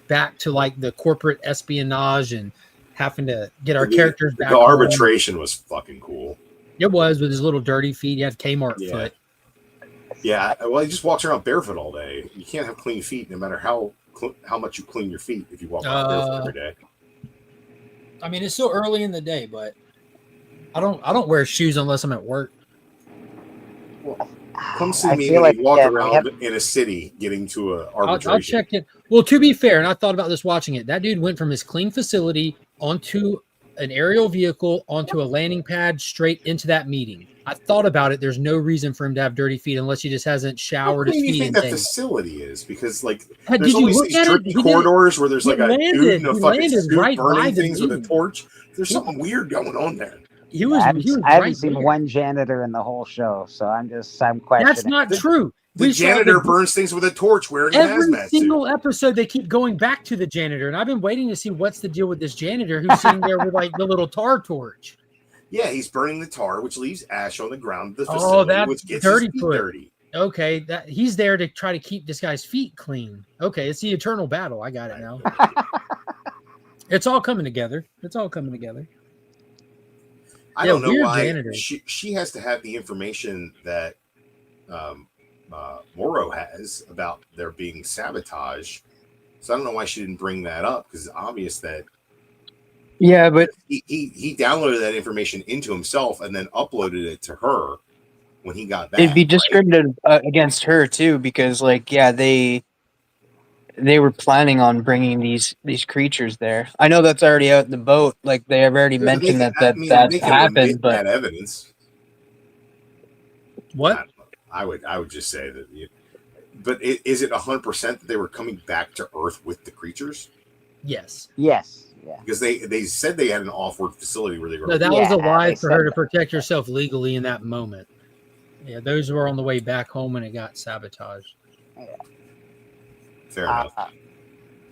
back to like the corporate espionage and having to get our characters back. The arbitration was fucking cool. It was with his little dirty feet. He had Kmart foot. Yeah, well, he just walks around barefoot all day. You can't have clean feet, no matter how much you clean your feet if you walk around barefoot every day. I mean, it's still early in the day, but I don't wear shoes unless I'm at work. Come see I me feel when like, you walk again, we around have- in a city getting to a I'll arbitration. check it. Well, to be fair, and I thought about this watching it, that dude went from his clean facility onto an aerial vehicle, onto a landing pad, straight into that meeting. I thought about it. There's no reason for him to have dirty feet unless he just hasn't How showered his clean do you feet think in that days. facility is? Because like Did there's you always look these at it? dirty corridors where there's like a dude in a he fucking landed suit right by burning the things with a meeting. torch. There's something weird going on there. He was I haven't right seen there. one janitor in the whole show, so I'm questioning. That's not true. The janitor burns things with a torch wearing a every hazmat suit. single episode they keep going back to the janitor, and I've been waiting to see what's the deal with this janitor who's sitting there with like the little tar torch. Yeah, he's burning the tar, which leaves ash on the ground of the Oh, facility, that's which gets dirty his feet foot. dirty. Okay, that he's there to try to keep this guy's feet clean. Okay, it's the eternal battle. I got it now. It's all coming together. It's all coming together. I don't know weird why janitor. she has to have the information that Morrow has about there being sabotage. So I don't know why she didn't bring that up, because it's obvious that but he downloaded that information into himself and then uploaded it to her when he got back. it'd be discriminative against her too, because they were planning on bringing these creatures there. I know that's already out in the boat. Like they have already mentioned that happened, but that evidence. What? I would just say that. But is it 100% that they were coming back to Earth with the creatures? Yes. Yes. Yeah. Because they said they had an off-world facility where they were. No, that was a lie for her to protect herself legally in that moment. Yeah, those were on the way back home when it got sabotaged. Yeah. Fair enough.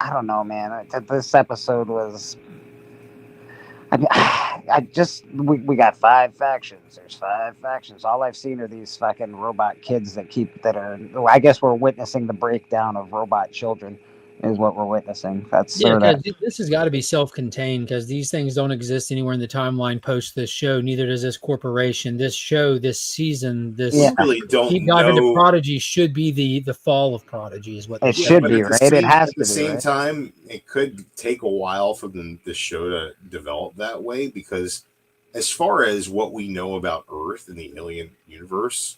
I don't know, man. This episode was. We got 5 factions. There's 5 factions. All I've seen are these fucking robot kids that are. I guess we're witnessing the breakdown of robot children, is what we're witnessing. That's because this has got to be self-contained, because these things don't exist anywhere in the timeline post this show. Neither does this corporation. This show, this season, this really don't deep dive into know. Prodigy should be the fall of Prodigy, is what it should be, right? It has to be. At the same right? time, it could take a while for the show to develop that way, because as far as what we know about Earth and the alien universe,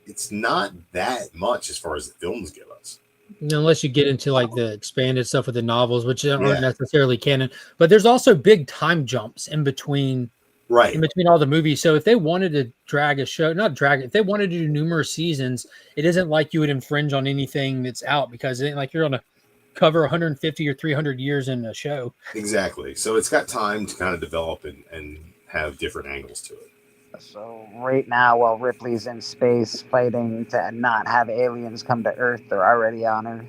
it's not that much as far as the films give us. Unless you get into like the expanded stuff with the novels, which aren't necessarily canon, but there's also big time jumps in between all the movies. So if they wanted to drag a show, if they wanted to do numerous seasons, it isn't like you would infringe on anything that's out, because it ain't like you're on a cover 150 or 300 years in a show. Exactly. So it's got time to kind of develop and have different angles to it. So right now, while Ripley's in space fighting to not have aliens come to Earth, they're already on her.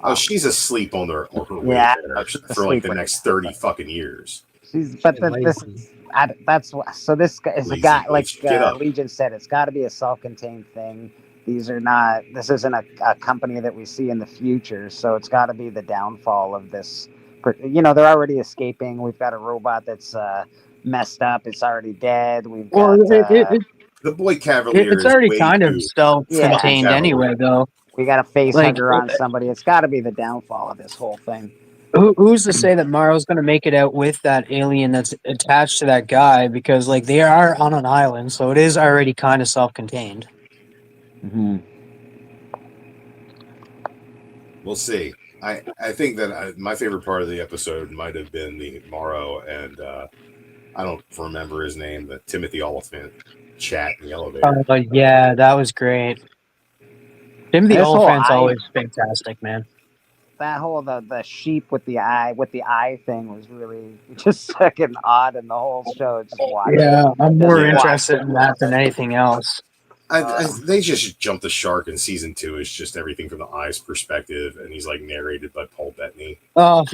Oh, she's asleep on her way there for like the next 30 fucking years. That's what. So this guy is a guy, like Legion said, it's got to be a self-contained thing. These are not. This isn't a company that we see in the future. So it's got to be the downfall of this. They're already escaping. We've got a robot that's messed up. It's already dead. We've got the boy Cavalier. It's already kind of self-contained anyway, though. We got a face hugger on somebody. It's got to be the downfall of this whole thing. Who's to say that Morrow's going to make it out with that alien that's attached to that guy? Because they are on an island, so it is already kind of self-contained. Mm-hmm. We'll see. I think that my favorite part of the episode might have been the Morrow and I don't remember his name, but Timothy Oliphant chat in the elevator. Oh, yeah, that was great. Timothy Oliphant's always fantastic, man. That whole the sheep with the eye thing was really just fucking odd in the whole show. I'm more interested in that than anything else. They just jumped the shark in season 2. It's just everything from the eye's perspective, and he's like narrated by Paul Bettany. Oh,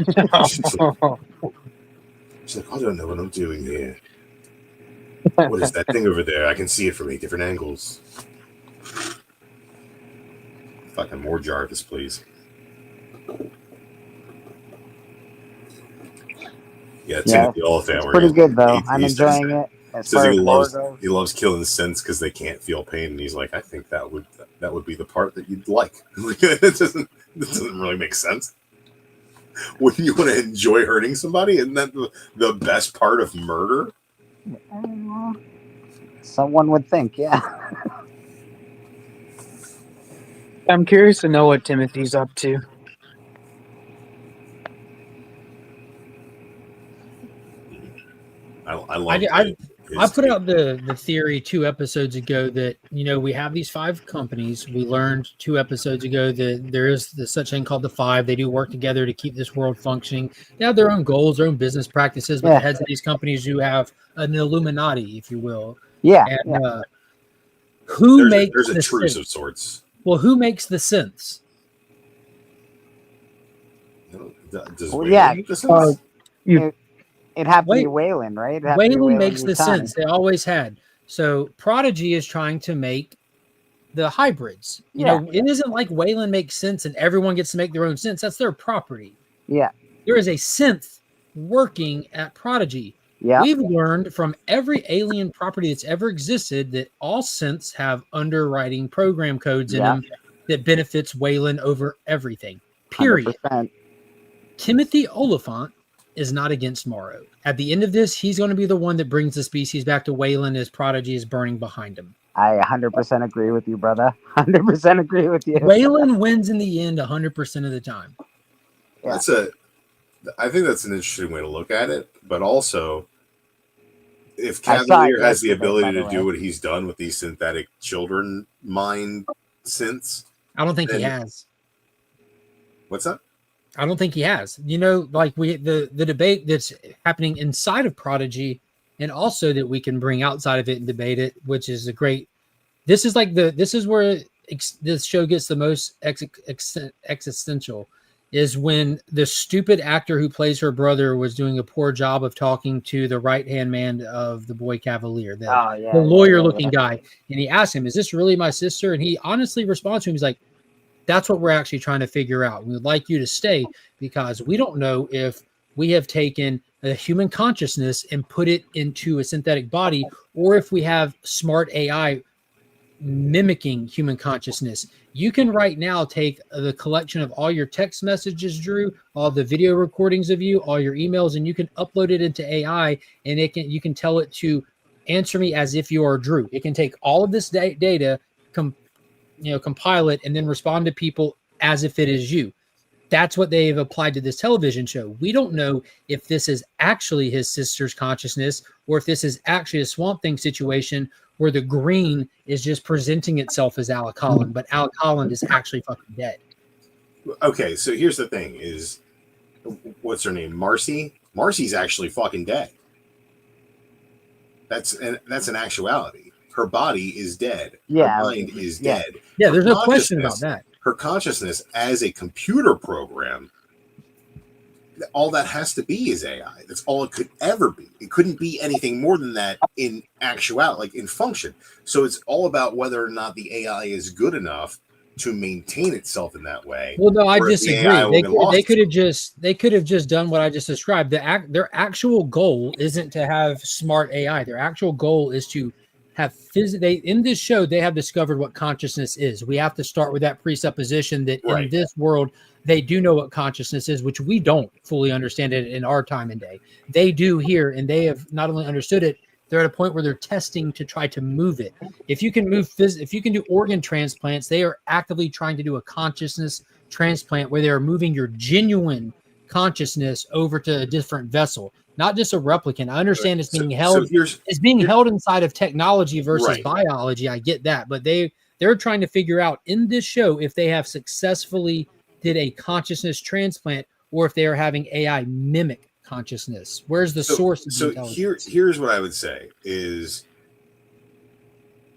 She's like, I don't know what I'm doing here. What is that thing over there? I can see it from 8 different angles. Fucking more Jarvis, please. Yeah, Timothy Oliphant. It's pretty good though. I'm enjoying it. He loves killing synths because they can't feel pain, and he's like, I think that would be the part that you'd like. It doesn't really make sense. Wouldn't you want to enjoy hurting somebody? Isn't that the best part of murder? Someone would think, yeah. I'm curious to know what Timothy's up to. I love I put out the theory 2 episodes ago that, you know, we have these 5 companies. We learned 2 episodes ago that there is such thing called the 5. They do work together to keep this world functioning. They have their own goals, their own business practices, but the heads of these companies do have an Illuminati, if you will. Yeah. And who makes there's a the truce synths? of sorts. Well, who makes the synths? Does Well, Wayland yeah. make the synths? It'd have to be Wayland, right? It'd have to be Wayland makes the Yutani. synths. They always had. So Prodigy is trying to make the hybrids. You know, it isn't like Wayland makes sense and everyone gets to make their own synths. That's their property. Yeah. There is a synth working at Prodigy. Yeah. We've learned from every alien property that's ever existed that all synths have underwriting program codes in them that benefits Wayland over everything. Period. 100%. Timothy Oliphant is not against Morrow. At the end of this, he's going to be the one that brings the species back to Wayland as Prodigy is burning behind him. I 100% agree with you, brother. 100% agree with you. Wayland wins in the end 100% of the time. Yeah. I think that's an interesting way to look at it, but also if Cavalier has the ability to do what he's done with these synthetic children mind synths, I don't think he has. What's that? I don't think he has. You know, like the debate that's happening inside of Prodigy, and also that we can bring outside of it and debate it, which is a great. This is where this show gets the most existential, is when the stupid actor who plays her brother was doing a poor job of talking to the right-hand man of the boy Cavalier, the lawyer-looking guy, and he asked him, "Is this really my sister?" And he honestly responds to him, he's like, "That's what we're actually trying to figure out. We would like you to stay because we don't know if we have taken a human consciousness and put it into a synthetic body, or if we have smart AI mimicking human consciousness. You can right now take the collection of all your text messages, Drew, all the video recordings of you, all your emails, and you can upload it into AI, and you can tell it to answer me as if you are Drew. It can take all of this data, compile it, and then respond to people as if it is you. That's what they've applied to this television show. We don't know if this is actually his sister's consciousness or if this is actually a Swamp Thing situation where the green is just presenting itself as Alec Holland, but Alec Holland is actually fucking dead. Okay, so here's the thing is, what's her name? Marcy? Marcy's actually fucking dead. That's an actuality. Her body is dead. Yeah. Her mind is dead. Yeah, there's no question about that. Her consciousness as a computer program, all that has to be is AI. That's all it could ever be. It couldn't be anything more than that in actuality, like in function. So it's all about whether or not the AI is good enough to maintain itself in that way. Well, no, I disagree. They could have just done what I just described. Their actual goal isn't to have smart AI. Their actual goal is to have in this show, they have discovered what consciousness is. We have to start with that presupposition that in this world, they do know what consciousness is, which we don't fully understand it in our time and day. They do here, and they have not only understood it, they're at a point where they're testing to try to move it. If you can if you can do organ transplants, they are actively trying to do a consciousness transplant where they are moving your genuine consciousness over to a different vessel, not just a replicant. I understand it's being held. It's being held inside of technology versus biology. I get that, but they're trying to figure out in this show if they have successfully did a consciousness transplant or if they are having AI mimic consciousness. Where's the source of the intelligence? Here's what I would say is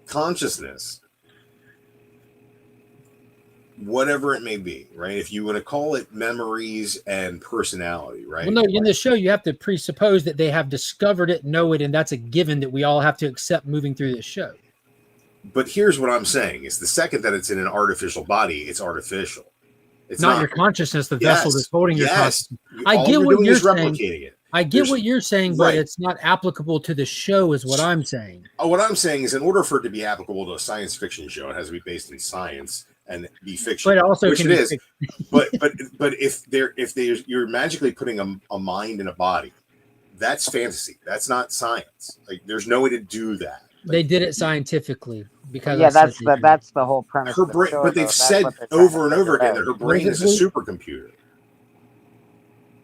consciousness, whatever it may be, right? If you want to call it memories and personality, right? Well, no, in the show, you have to presuppose that they have discovered it, know it, and that's a given that we all have to accept moving through this show. But here's what I'm saying is the second that it's in an artificial body, it's artificial. It's not your consciousness, the vessel that's holding your consciousness. I get what you're saying. I get what you're saying, but it's not applicable to the show is what I'm saying. What I'm saying is in order for it to be applicable to a science fiction show, it has to be based in science and be fiction. But it also which it is. but if you're magically putting a mind in a body, that's fantasy. That's not science. Like there's no way to do that. They did it scientifically. because yeah, that's the whole premise. Her of the brain, show, but they've though. That's said what they're trying over to and over figure again out. that her brain is a supercomputer.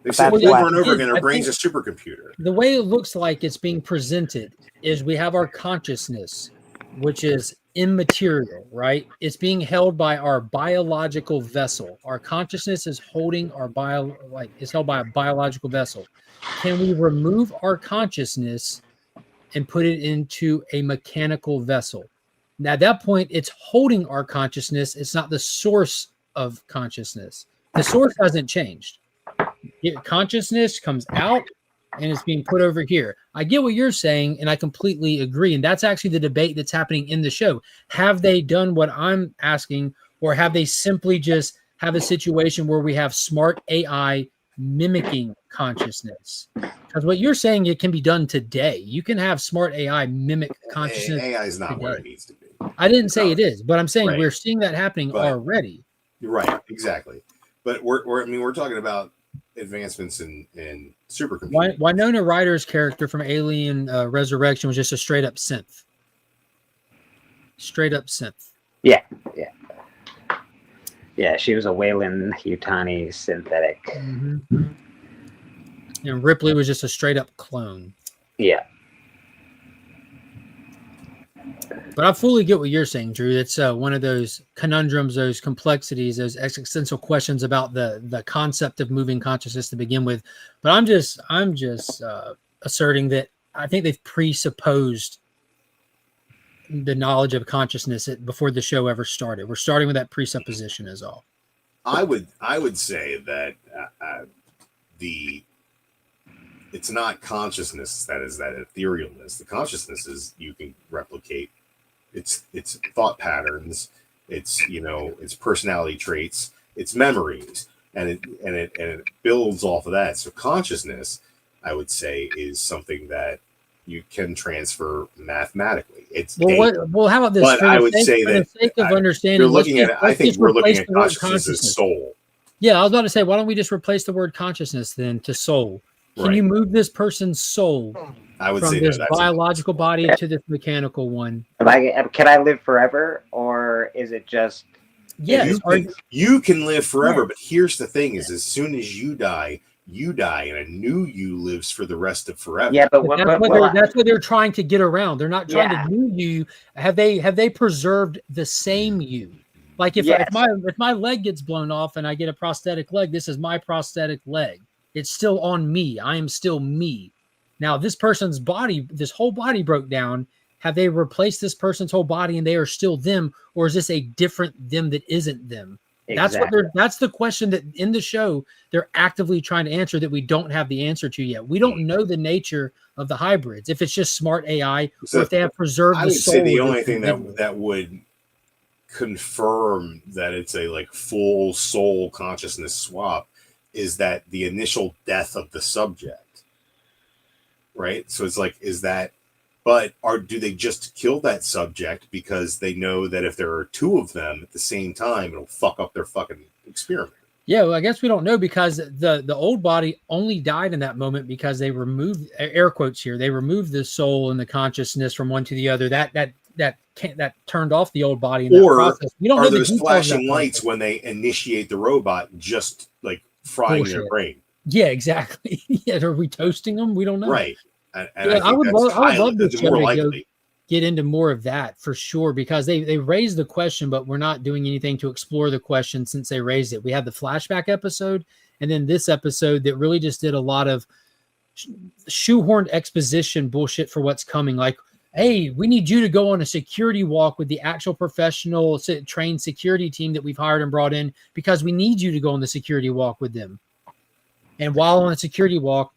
They've said That's over why- and over again her I brain's a think supercomputer. the way it looks like it's being presented is we have our consciousness, which is immaterial, right? It's being held by our biological vessel. Our consciousness is holding our it's held by a biological vessel. Can we remove our consciousness and put it into a mechanical vessel? Now, at that point, it's holding our consciousness. It's not the source of consciousness. The source hasn't changed. Consciousness comes out and it's being put over here. I get what you're saying, and I completely agree. And that's actually the debate that's happening in the show. Have they done what I'm asking, or have they simply just have a situation where we have smart AI mimicking consciousness? Because what you're saying, it can be done today. You can have smart AI mimic consciousness. AI is not today. where it needs to be. I didn't say it is, but I'm saying Right. we're seeing that happening already. You're right, exactly. But we're talking about advancements in supercomputers. Winona Ryder's character from Alien Resurrection was just a straight up synth. Straight up synth. Yeah. She was a Wayland Yutani synthetic. Mm-hmm. And Ripley was just a straight up clone. Yeah. But I fully get what you're saying, Drew. It's one of those conundrums, those complexities, those existential questions about the concept of moving consciousness to begin with. But I'm just asserting that I think they've presupposed the knowledge of consciousness before the show ever started. We're starting with that presupposition, is all. I would say that it's not consciousness that is that etherealness. The consciousness is you can replicate. It's thought patterns. It's it's personality traits. It's memories, and it builds off of that. So consciousness, I would say, is something that you can transfer mathematically. It's well, how about this? But I would say for that the sake of understanding, you're looking at it. I think we're looking at the word consciousness as soul. Yeah, I was about to say, why don't we just replace the word consciousness then to soul? Can you move this person's soul I would from say this that's biological body to this mechanical one? Can I live forever, or is it just? Yes, you can live forever, but here's the thing: is as soon as you die, and a new you lives for the rest of forever. Yeah, but that's what they're trying to get around. They're not trying to new you. Have they preserved the same you? Like if my leg gets blown off and I get a prosthetic leg, this is my prosthetic leg. It's still on me. I am still me. Now, this person's body, this whole body broke down. Have they replaced this person's whole body and they are still them, or is this a different them that isn't them? Exactly. That's the question that in the show they're actively trying to answer that we don't have the answer to yet. We don't know the nature of the hybrids, if it's just smart AI or if they have preserved the soul. I would say the only thing that would confirm that it's a full soul consciousness swap is that the initial death of the subject, right? So it's do they just kill that subject because they know that if there are two of them at the same time, it'll fuck up their fucking experiment? Yeah, well, I guess we don't know because the old body only died in that moment because they removed, air quotes here, they removed the soul and the consciousness from one to the other. That turned off the old body in that process. We don't know those flashing lights when they initiate the robot just frying their brain? Yeah, exactly. Yeah, are we toasting them? We don't know. Right. And I would love this show to get into more of that for sure, because they raised the question, but we're not doing anything to explore the question since they raised it. We had the flashback episode, and then this episode that really just did a lot of shoehorned exposition bullshit for what's coming. Like, hey, we need you to go on a security walk with the actual professional trained security team that we've hired and brought in because we need you to go on the security walk with them. And while on a security walk,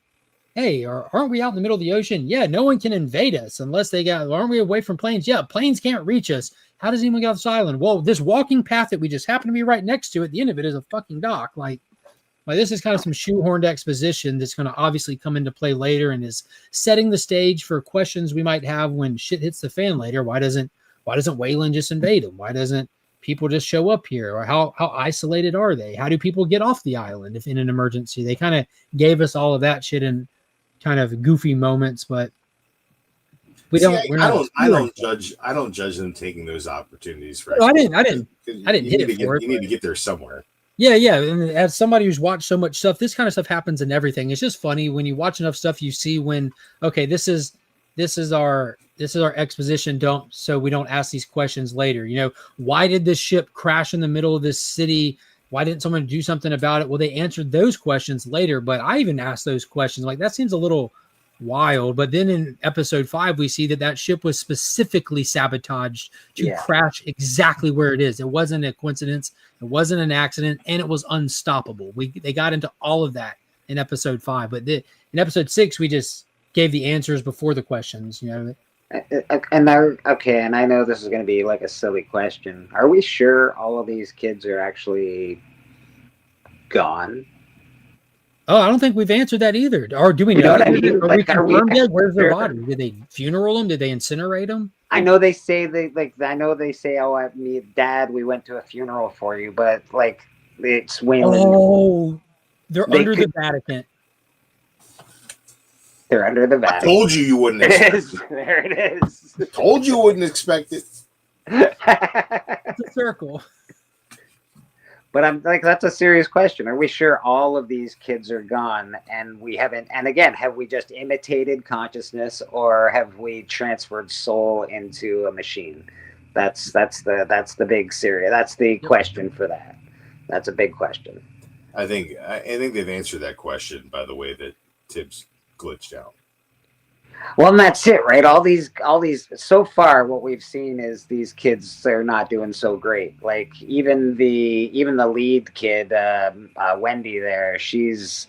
hey, aren't we out in the middle of the ocean? Yeah, no one can invade us unless aren't we away from planes? Yeah, planes can't reach us. How does anyone get off this island? Well, this walking path that we just happen to be right next to at the end of it is a fucking dock. Like this is kind of some shoehorned exposition that's going to obviously come into play later and is setting the stage for questions we might have when shit hits the fan later. Why doesn't Wayland just invade them? Why doesn't people just show up here? Or how isolated are they? How do people get off the island if in an emergency? They kind of gave us all of that shit in kind of goofy moments, but I don't judge them taking those opportunities for. No, I didn't hit it for it. You need to get there somewhere. Yeah. And as somebody who's watched so much stuff, this kind of stuff happens in everything. It's just funny when you watch enough stuff, you see when, okay, this is our exposition dump, so we don't ask these questions later. You know, why did this ship crash in the middle of this city? Why didn't someone do something about it? Well, they answered those questions later, but I even asked those questions. Like, that seems a little wild. But then in episode 5, we see that ship was specifically sabotaged to crash exactly where it is. It wasn't a coincidence. It wasn't an accident, and it was unstoppable. They got into all of that in episode 5, but in episode 6, we just gave the answers before the questions. You know. And I know this is going to be like a silly question. Are we sure all of these kids are actually gone? Oh, I don't think we've answered that either. Or do we know? Are we confirmed yet? Where's their body? Did they funeral them? Did they incinerate them? I know they say oh, Dad, we went to a funeral for you, but like it's Wayland. Oh, they're under the Vatican. They're under the Vatican. I told you wouldn't expect it. There it is. Told you wouldn't expect it. It's a circle. But I'm like, that's a serious question. Are we sure all of these kids are gone and we haven't? And again, have we just imitated consciousness, or have we transferred soul into a machine? That's the big serious. That's the question for that. That's a big question. I think they've answered that question by the way that Tibbs glitched out. Well, and that's it, right? All these so far, what we've seen is these kids are not doing so great. Like even the lead kid, Wendy there, she's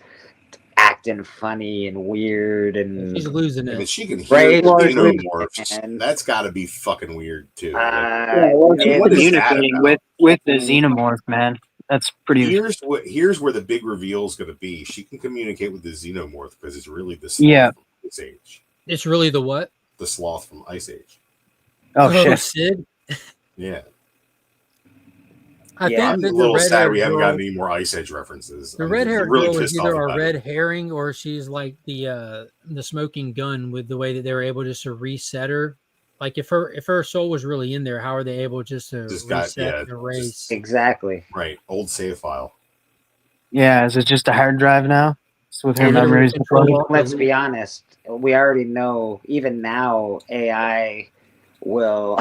acting funny and weird, and she's losing it. And she can hear xenomorphs. That's got to be fucking weird too. Communicating with the xenomorph, man. That's pretty. Here's where the big reveal is going to be. She can communicate with the xenomorph because it's really the sloth from Ice Age. It's really the what? The sloth from Ice Age. Oh shit! Sid? Yeah. I think I'm a little sad we haven't gotten any more Ice Age references. The red-haired girl is either a red herring or she's like the smoking gun with the way that they were able just to reset her. Like if her soul was really in there, how are they able just to reset and erase? Exactly. Right. Old save file. Yeah. Is it just a hard drive now? So with her memories. Let's be honest. We already know. Even now, AI will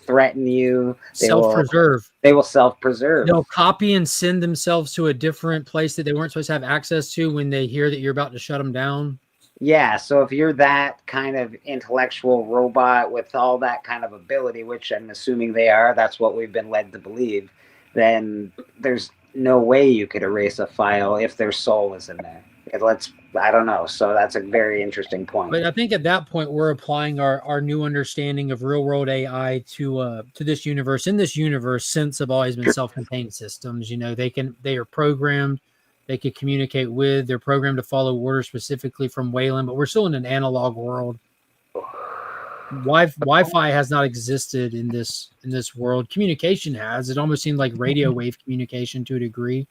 threaten you. They will self-preserve. They'll copy and send themselves to a different place that they weren't supposed to have access to when they hear that you're about to shut them down. Yeah, so if you're that kind of intellectual robot with all that kind of ability, which I'm assuming they are, that's what we've been led to believe, then there's no way you could erase a file if their soul is in there. I don't know. So that's a very interesting point. But I think at that point we're applying our new understanding of real world AI to this universe. In this universe, synths have always been self-contained systems. You know, they are programmed. They could communicate with. They're programmed to follow orders specifically from Wayland, but we're still in an analog world. Wi-Fi has not existed in this world. Communication has. It almost seemed like radio wave communication to a degree.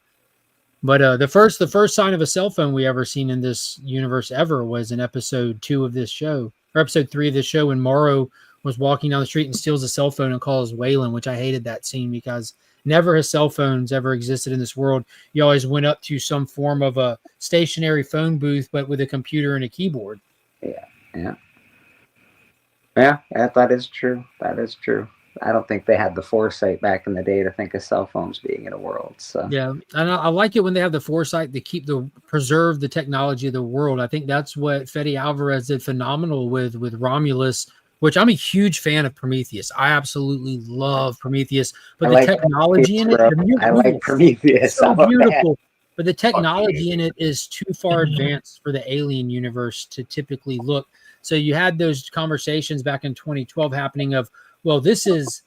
But the first sign of a cell phone we ever seen in this universe ever was in episode 2 of this show, or episode 3 of this show, when Morrow was walking down the street and steals a cell phone and calls Wayland, which I hated that scene because never has cell phones ever existed in this world. You always went up to some form of a stationary phone booth, but with a computer and a keyboard. Yeah, that is true. That is true. I don't think they had the foresight back in the day to think of cell phones being in a world. So yeah, and I like it when they have the foresight to preserve the technology of the world. I think that's what Fede Alvarez did phenomenal with Romulus, which I'm a huge fan of Prometheus. I absolutely love Prometheus, but the technology in it, I like Prometheus. So beautiful. But the technology in it is too far advanced for the alien universe to typically look. So you had those conversations back in 2012 happening of, well, this is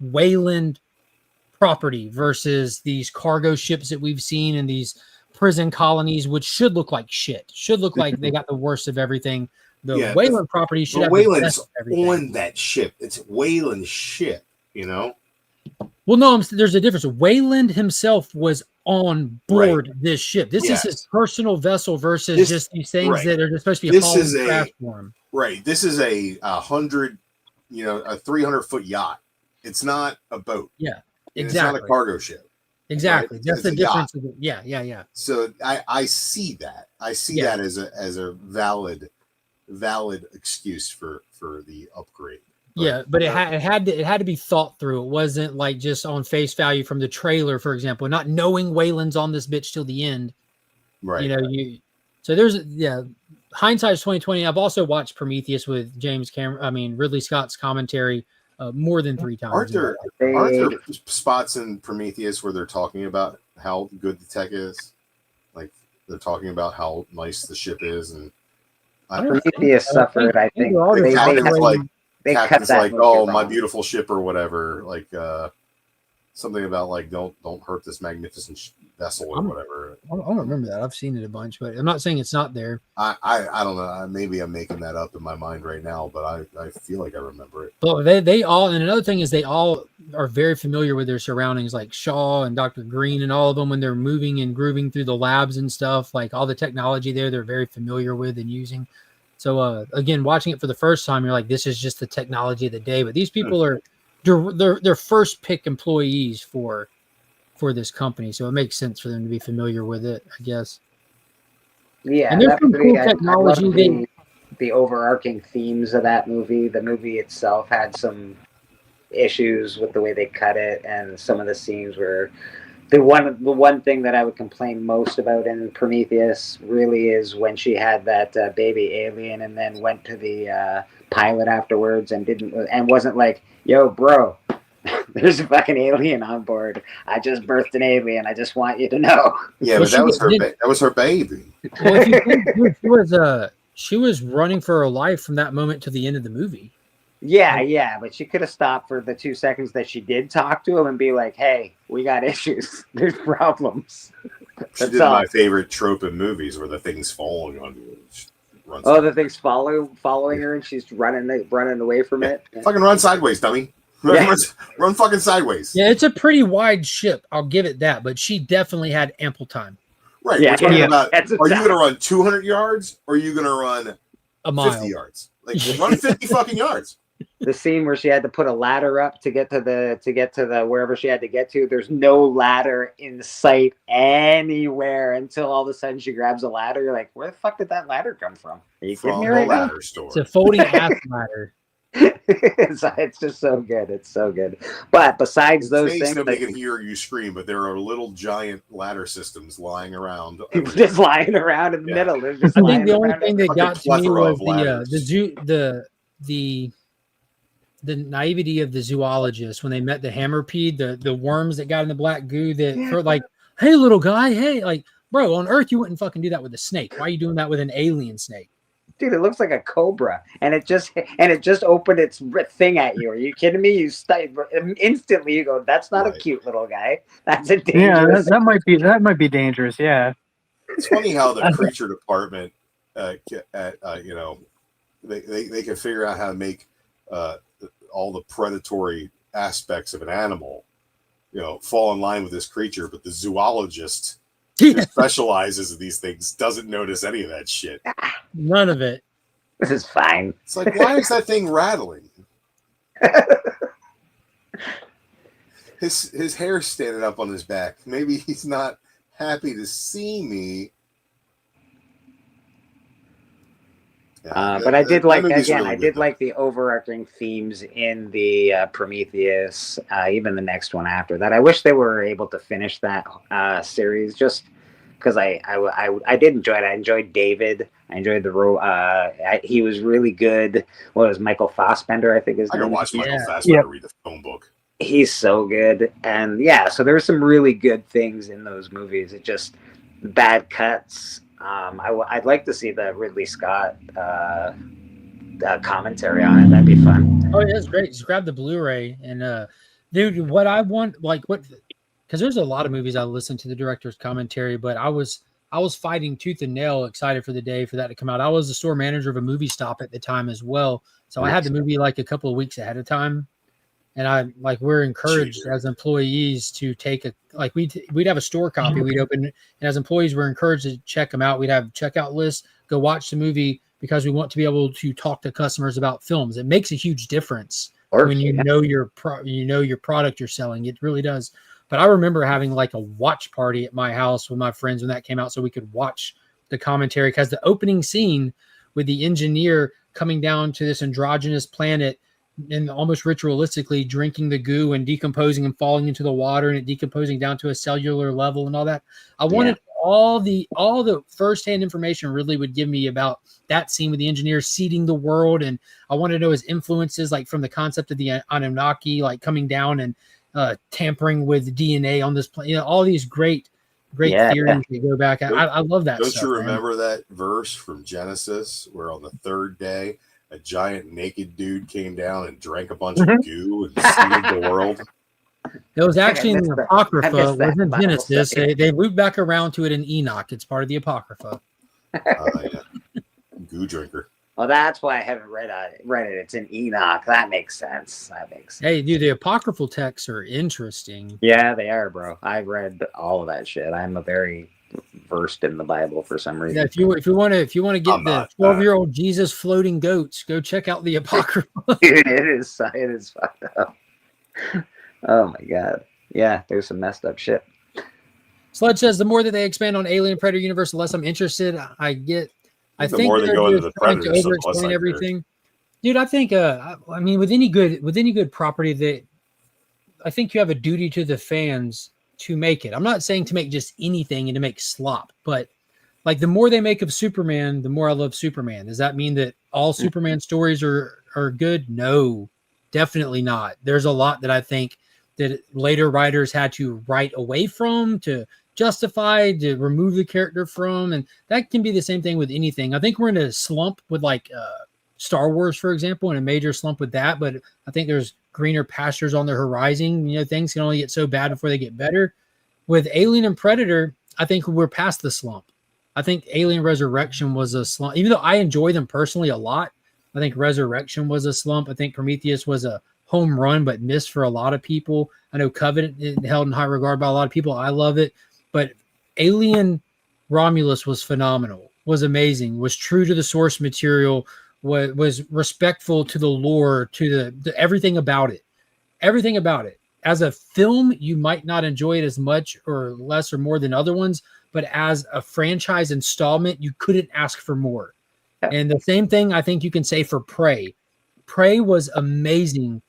Wayland property versus these cargo ships that we've seen in these prison colonies, which should look like shit. Should look like they got the worst of everything. The Wayland property should have Wayland's the best of everything. on that ship. It's Wayland's ship, you know? Well, no, there's a difference. Wayland himself was on board this ship. This is his personal vessel versus just these things that are supposed to be hauling trash for him. Right. This is a 100, a 300-foot yacht. It's not a boat. Yeah, exactly. It's not a cargo ship. Exactly. Right? That's the difference. Yeah. So I see that. I see that as a valid excuse for the upgrade. But it had to be thought through. It wasn't like just on face value from the trailer, for example, not knowing Wayland's on this bitch till the end. Right. So there's hindsight's 2020. I've also watched Prometheus with Ridley Scott's commentary more than 3 times. Aren't there spots in Prometheus where they're talking about how good the tech is? Like they're talking about how nice the ship is, and Prometheus suffered. I think they cut that like, oh, my beautiful ship or whatever. Like something about like don't hurt this magnificent vessel or whatever. I don't remember that. I've seen it a bunch, but I'm not saying it's not there. I don't know. Maybe I'm making that up in my mind right now, but I feel like I remember it. But they all, and another thing is they all are very familiar with their surroundings, like Shaw and Dr. Green and all of them when they're moving and grooving through the labs and stuff. Like all the technology there, they're very familiar with and using. So again, watching it for the first time, you're like, this is just the technology of the day. But these people are they're first pick employees for this company, so it makes sense for them to be familiar with it, I guess. Yeah, and there's some cool technology. The overarching themes of that movie. The movie itself had some issues with the way they cut it, and some of the scenes were. The one thing that I would complain most about in Prometheus really is when she had that baby alien and then went to the pilot afterwards and wasn't like, yo, bro, there's a fucking alien on board. I just birthed an alien. I just want you to know. Yeah, but that was her baby. Well, if you think, she was running for her life from that moment to the end of the movie. Yeah, but she could have stopped for the 2 seconds that she did talk to him and be like, hey, we got issues. There's problems. She did my favorite trope in movies where the thing's falling on you. The thing's following her and she's running away from it. Fucking run sideways, dummy. Run fucking sideways. Yeah, it's a pretty wide ship. I'll give it that, but she definitely had ample time. Right. We're talking about, are you going to run 200 yards or are you going to run a mile? 50 yards? Like, run 50 fucking yards. The scene where she had to put a ladder up to get to the wherever she had to get to. There's no ladder in sight anywhere until all of a sudden she grabs a ladder. You're like, where the fuck did that ladder come from? Are you kidding me right now? Store. It's a folding half ladder. It's just so good. It's so good. But besides those things, nobody can hear you scream, but there are little giant ladder systems lying around. Just lying around in the middle. I think the only thing that got to me was the naivety of the zoologist when they met the hammerpede, the worms that got in the black goo that were like, hey, little guy, hey, like, bro, on Earth you wouldn't fucking do that with a snake. Why are you doing that with an alien snake? Dude, it looks like a cobra, and it just opened its thing at you. Are you kidding me? Instantly you go, that's not a cute little guy. That's a dangerous. Yeah, that might be dangerous. Yeah, it's funny how the creature department, they can figure out how to make all the predatory aspects of an animal, fall in line with this creature, but the zoologist who specializes in these things doesn't notice any of that shit. None of it. This is fine. It's like, why is that thing rattling? His hair's standing up on his back. Maybe he's not happy to see me. But I did like the overarching themes in the Prometheus, even the next one after that. I wish they were able to finish that series just because I did enjoy it. I enjoyed David. I enjoyed the he was really good. What was Michael Fassbender? I think his name. I watched Michael Fassbender read the phone book. He's so good, and so there were some really good things in those movies. It just bad cuts. I'd like to see the Ridley Scott commentary on it. That'd be fun. Oh, yeah, that's great. Just grab the Blu-ray and dude, what I want, because there's a lot of movies I listen to the director's commentary, but I was fighting tooth and nail, excited for the day for that to come out. I was the store manager of a movie stop at the time as well, so I had the movie like a couple of weeks ahead of time. And we're encouraged as employees to take we'd have a store copy we'd open, and as employees we're encouraged to check them out. We'd have checkout lists, go watch the movie, because we want to be able to talk to customers about films. It makes a huge difference when you know your product you're selling. It really does. But I remember having like a watch party at my house with my friends when that came out, so we could watch the commentary, because the opening scene with the engineer coming down to this androgynous planet and almost ritualistically drinking the goo and decomposing and falling into the water and it decomposing down to a cellular level and all that. I wanted all the firsthand information really would give me about that scene with the engineer seeding the world. And I wanted to know his influences, like from the concept of the Anunnaki, like coming down and tampering with DNA on this planet. All these great theories that go back. I love that. Don't you remember that verse from Genesis where on the third day a giant naked dude came down and drank a bunch of goo and seeded the world? It was actually in the Apocrypha. It was in Genesis. They moved back around to it in Enoch. It's part of the Apocrypha. Goo drinker. Well, that's why I haven't read it. It's in Enoch. That makes sense. Hey, dude, the apocryphal texts are interesting. Yeah, they are, bro. I've read all of that shit. I'm a very versed in the Bible for some reason. Yeah, if you want to get the 12-year-old Jesus floating goats, go check out the Apocrypha. Dude, it is fucked up. Oh my god. Yeah, there's some messed up shit. Sledge says the more that they expand on Alien Predator universe, the less I'm interested. I think more they go into the Predator, to over-explain everything. Dude, I think I mean with any good property, that I think you have a duty to the fans to make it. I'm not saying to make just anything and to make slop, but like the more they make of Superman, the more I love Superman. Does that mean that all Superman stories are good? No, definitely not. There's a lot that I think that later writers had to write away from, to justify, to remove the character from, and that can be the same thing with anything. I think we're in a slump with like Star Wars, for example, and a major slump with that, but I think there's greener pastures on the horizon. You know, things can only get so bad before they get better. With Alien and Predator, I think we're past the slump. I think Alien Resurrection was a slump. Even though I enjoy them personally a lot, I think Resurrection was a slump. I think Prometheus was a home run, but missed for a lot of people. I know Covenant is held in high regard by a lot of people. I love it. But Alien Romulus was phenomenal, was amazing, was true to the source material, was respectful to the lore, to the everything about it. Everything about it. As a film, you might not enjoy it as much or less or more than other ones, but as a franchise installment, you couldn't ask for more. And the same thing I think you can say for Prey. Prey was amazing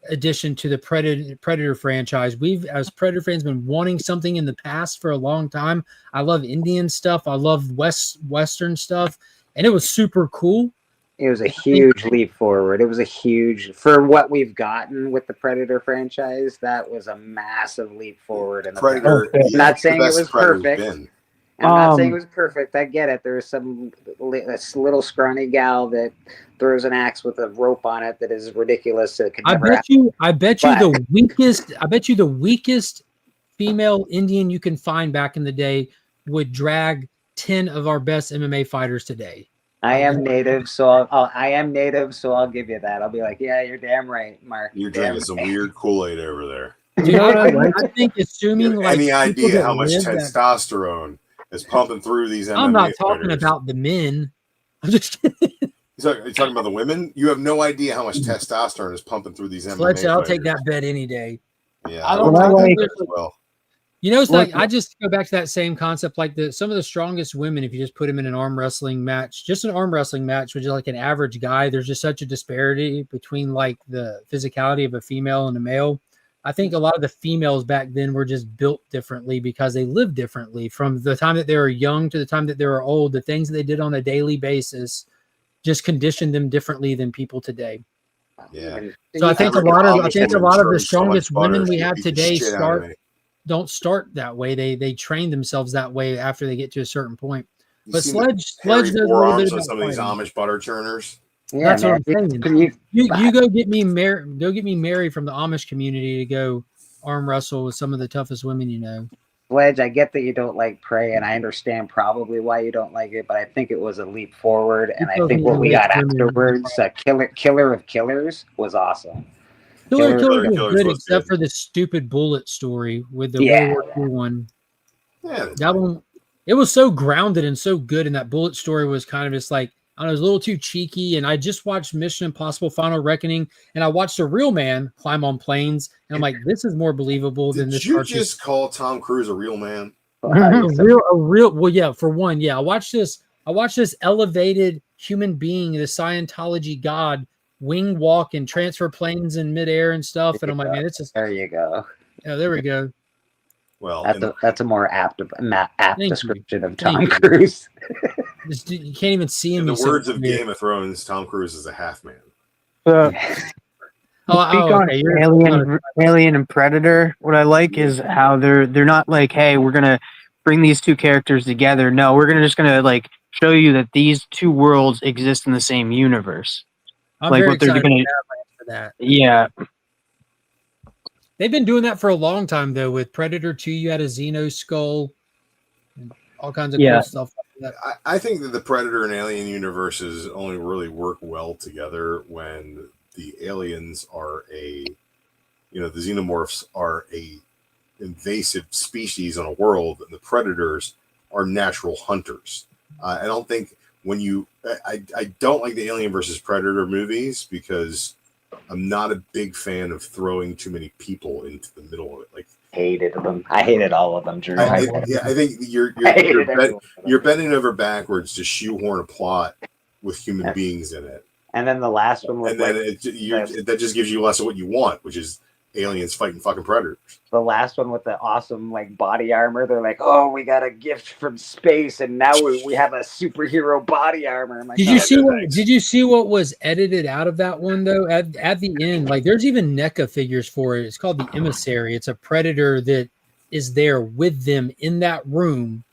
addition to the Predator franchise. We've, as Predator fans, been wanting something in the past for a long time. I love Indian stuff. I love Western stuff. And it was super cool. It was a huge leap forward. It was a huge, for what we've gotten with the Predator franchise, that was a massive leap forward. In the Predator. I'm not saying it was perfect. I'm not saying it was perfect. I get it. There's this little scrawny gal that throws an axe with a rope on it that is ridiculous. I bet you the weakest female Indian you can find back in the day would drag 10 of our best MMA fighters today. I am native, so I'll give you that. I'll be like, yeah, you're damn right, Mark. You're drinking some weird Kool-Aid over there. Dude, I think assuming like any idea how much testosterone is pumping through these MMA I'm not talking fighters. about the men. I'm just kidding. You're talking about the women? You have no idea how much testosterone is pumping through these MMA Let's say I'll fighters. take that bet any day. Yeah, I don't think as well. You know, it's like I just go back to that same concept. Like some of the strongest women, if you just put them in an arm wrestling match, just an arm wrestling match, which is like an average guy, there's just such a disparity between like the physicality of a female and a male. I think a lot of the females back then were just built differently because they lived differently from the time that they were young to the time that they were old. The things that they did on a daily basis just conditioned them differently than people today. Yeah. So I think a lot of the strongest women we have today don't start that way. They train themselves that way after they get to a certain point. But Sledge does a little bit about some of these Amish butter churners. Yeah, that's what I'm saying. You go get me Mary from the Amish community to go arm wrestle with some of the toughest women you know. Sledge, I get that you don't like Prey, and I understand probably why you don't like it, but I think it was a leap forward, and I think what we got afterwards, Killer of Killers, was awesome. Killer Killers was good, was except good. for the stupid bullet story with the Yeah. World War II one. Yeah, That one, it was so grounded and so good, and that bullet story was kind of just like, I don't know, it was a little too cheeky. And I just watched Mission Impossible: Final Reckoning, and I watched a real man climb on planes, and I'm like, this is more believable than Did this you cartoon. just call Tom Cruise a real man? a real. Well, yeah. For one, yeah. I watched this elevated human being, the Scientology god, wing walk and transfer planes in midair and stuff, and I'm like, man, it's just. There you go. Yeah, there we go. Well, That's a more apt Thank description you. of Tom Thank you. Cruise. You can't even see him. in the He's so words of weird. Game of Thrones, Tom Cruise is a half man. Okay, you're Alien and Predator. What I like is how they're not like, hey, we're gonna bring these two characters together. No, we're just gonna like show you that these two worlds exist in the same universe. I'm like very what they're excited gonna. for that. Yeah. They've been doing that for a long time, though. With Predator 2, you had a Xeno skull, and all kinds of cool stuff like that. I think that the Predator and Alien universes only really work well together when the aliens are the xenomorphs are a invasive species on a world, and the Predators are natural hunters. I don't think I don't like the Alien versus Predator movies because I'm not a big fan of throwing too many people into the middle of it. Like, hated them. I hated all of them. I think you're bending over backwards to shoehorn a plot with human beings in it. And then the last one was and then that just gives you less of what you want, which is aliens fighting fucking predators. The last one with the awesome like body armor. They're like, oh, we got a gift from space, and now we have a superhero body armor. I'm like, Did you see what was edited out of that one though? At the end, like there's even NECA figures for it. It's called the Emissary. It's a predator that is there with them in that room.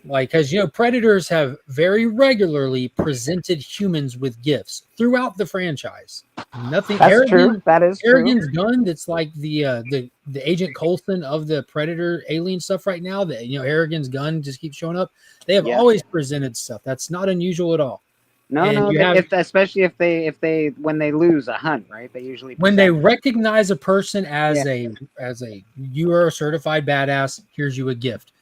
Like, because predators have very regularly presented humans with gifts throughout the franchise. Nothing. That's true. That is Harrigan's true. gun. That's like the Agent Coulson of the Predator alien stuff right now. That Harrigan's gun just keeps showing up. They have always presented stuff. That's not unusual at all. Especially if they when they lose a hunt, right? They usually when they recognize a person as you are a certified badass. Here's you a gift.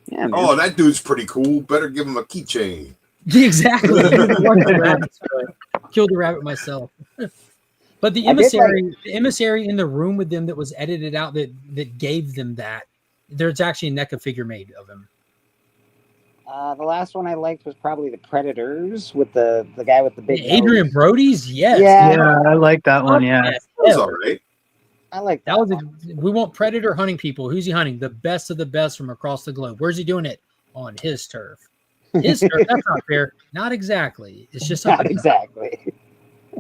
Yeah, oh, that dude's pretty cool. Better give him a keychain. Exactly. Killed the rabbit myself. But the emissary in the room with them that was edited out that gave them that. There's actually a NECA figure made of him. The last one I liked was probably the Predators with the guy with the big Adrian Brody's. Yes. Yeah, I like that one. Yeah, that was all right. I like that. We want Predator hunting people. Who's he hunting? The best of the best from across the globe. Where's he doing it? On his turf. His turf. That's not fair. Not exactly. It's just not exactly.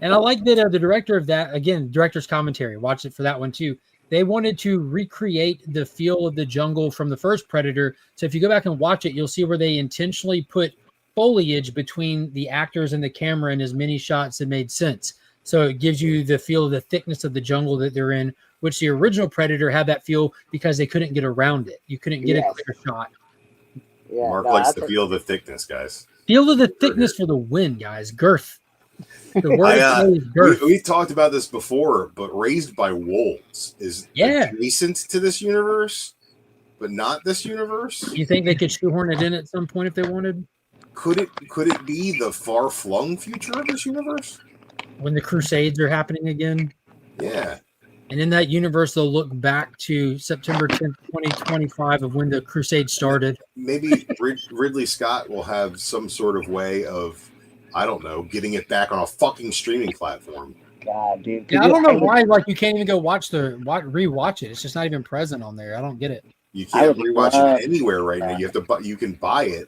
And I like that the director of that, again, director's commentary. Watch it for that one too. They wanted to recreate the feel of the jungle from the first Predator. So if you go back and watch it, you'll see where they intentionally put foliage between the actors and the camera in as many shots that made sense. So it gives you the feel of the thickness of the jungle that they're in, which the original Predator had that feel because they couldn't get around it. You couldn't get a clear shot. Yeah, Mark likes to feel the thickness, guys. Feel of the thickness for the win, guys. Girth. The word is girth. We've talked about this before, but Raised by Wolves is adjacent to this universe, but not this universe. You think they could shoehorn it in at some point if they wanted? Could it be the far-flung future of this universe? When the Crusades are happening again? Yeah. And in that universe, they'll look back to September 10th, 2025 of when the Crusade started. Maybe Ridley Scott will have some sort of way of, I don't know, getting it back on a fucking streaming platform. God, dude. Yeah, I don't know why. Like, you can't even go rewatch it. It's just not even present on there. I don't get it. You can't rewatch it anywhere right now. You can buy it,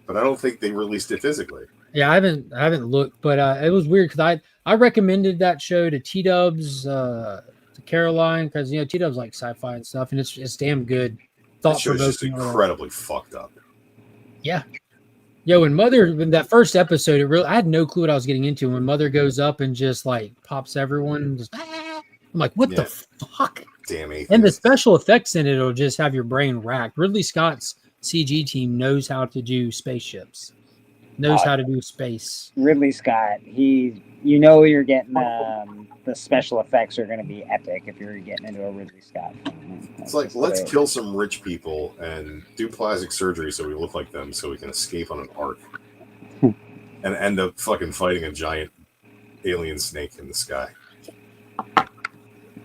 but I don't think they released it physically. Yeah, I haven't looked, but it was weird because I recommended that show to T-Dubs, to Caroline, because T-Dubs like sci-fi and stuff, and it's damn good. That show's just incredibly fucked up. Yeah. When that first episode, I had no clue what I was getting into. When Mother goes up and just like pops everyone, I'm like, what the fuck? Damn it. And the special effects in it will just have your brain racked. Ridley Scott's CG team knows how to do spaceships, knows how to do space. Ridley Scott, you're getting the special effects are going to be epic if you're getting into a Ridley Scott film. It's like, let's kill some rich people and do plastic surgery so we look like them so we can escape on an ark. And end up fucking fighting a giant alien snake in the sky.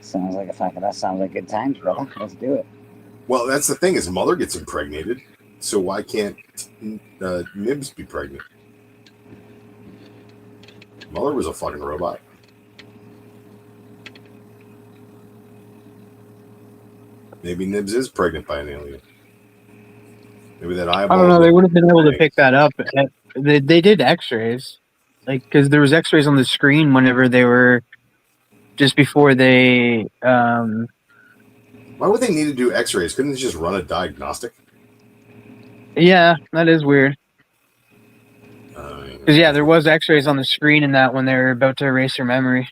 Sounds like that sounds like good times, brother. Let's do it. Well, that's the thing. His mother gets impregnated, so why can't Nibs be pregnant? Mother was a fucking robot. Maybe Nibs is pregnant by an alien. Maybe that eyeball. I don't know. They would have been able to pick that up. They did X-rays, like because there was X-rays on the screen whenever they were just before they. Why would they need to do X-rays? Couldn't they just run a diagnostic? Yeah, that is weird. Because yeah, there was X-rays on the screen in that when they were about to erase her memory.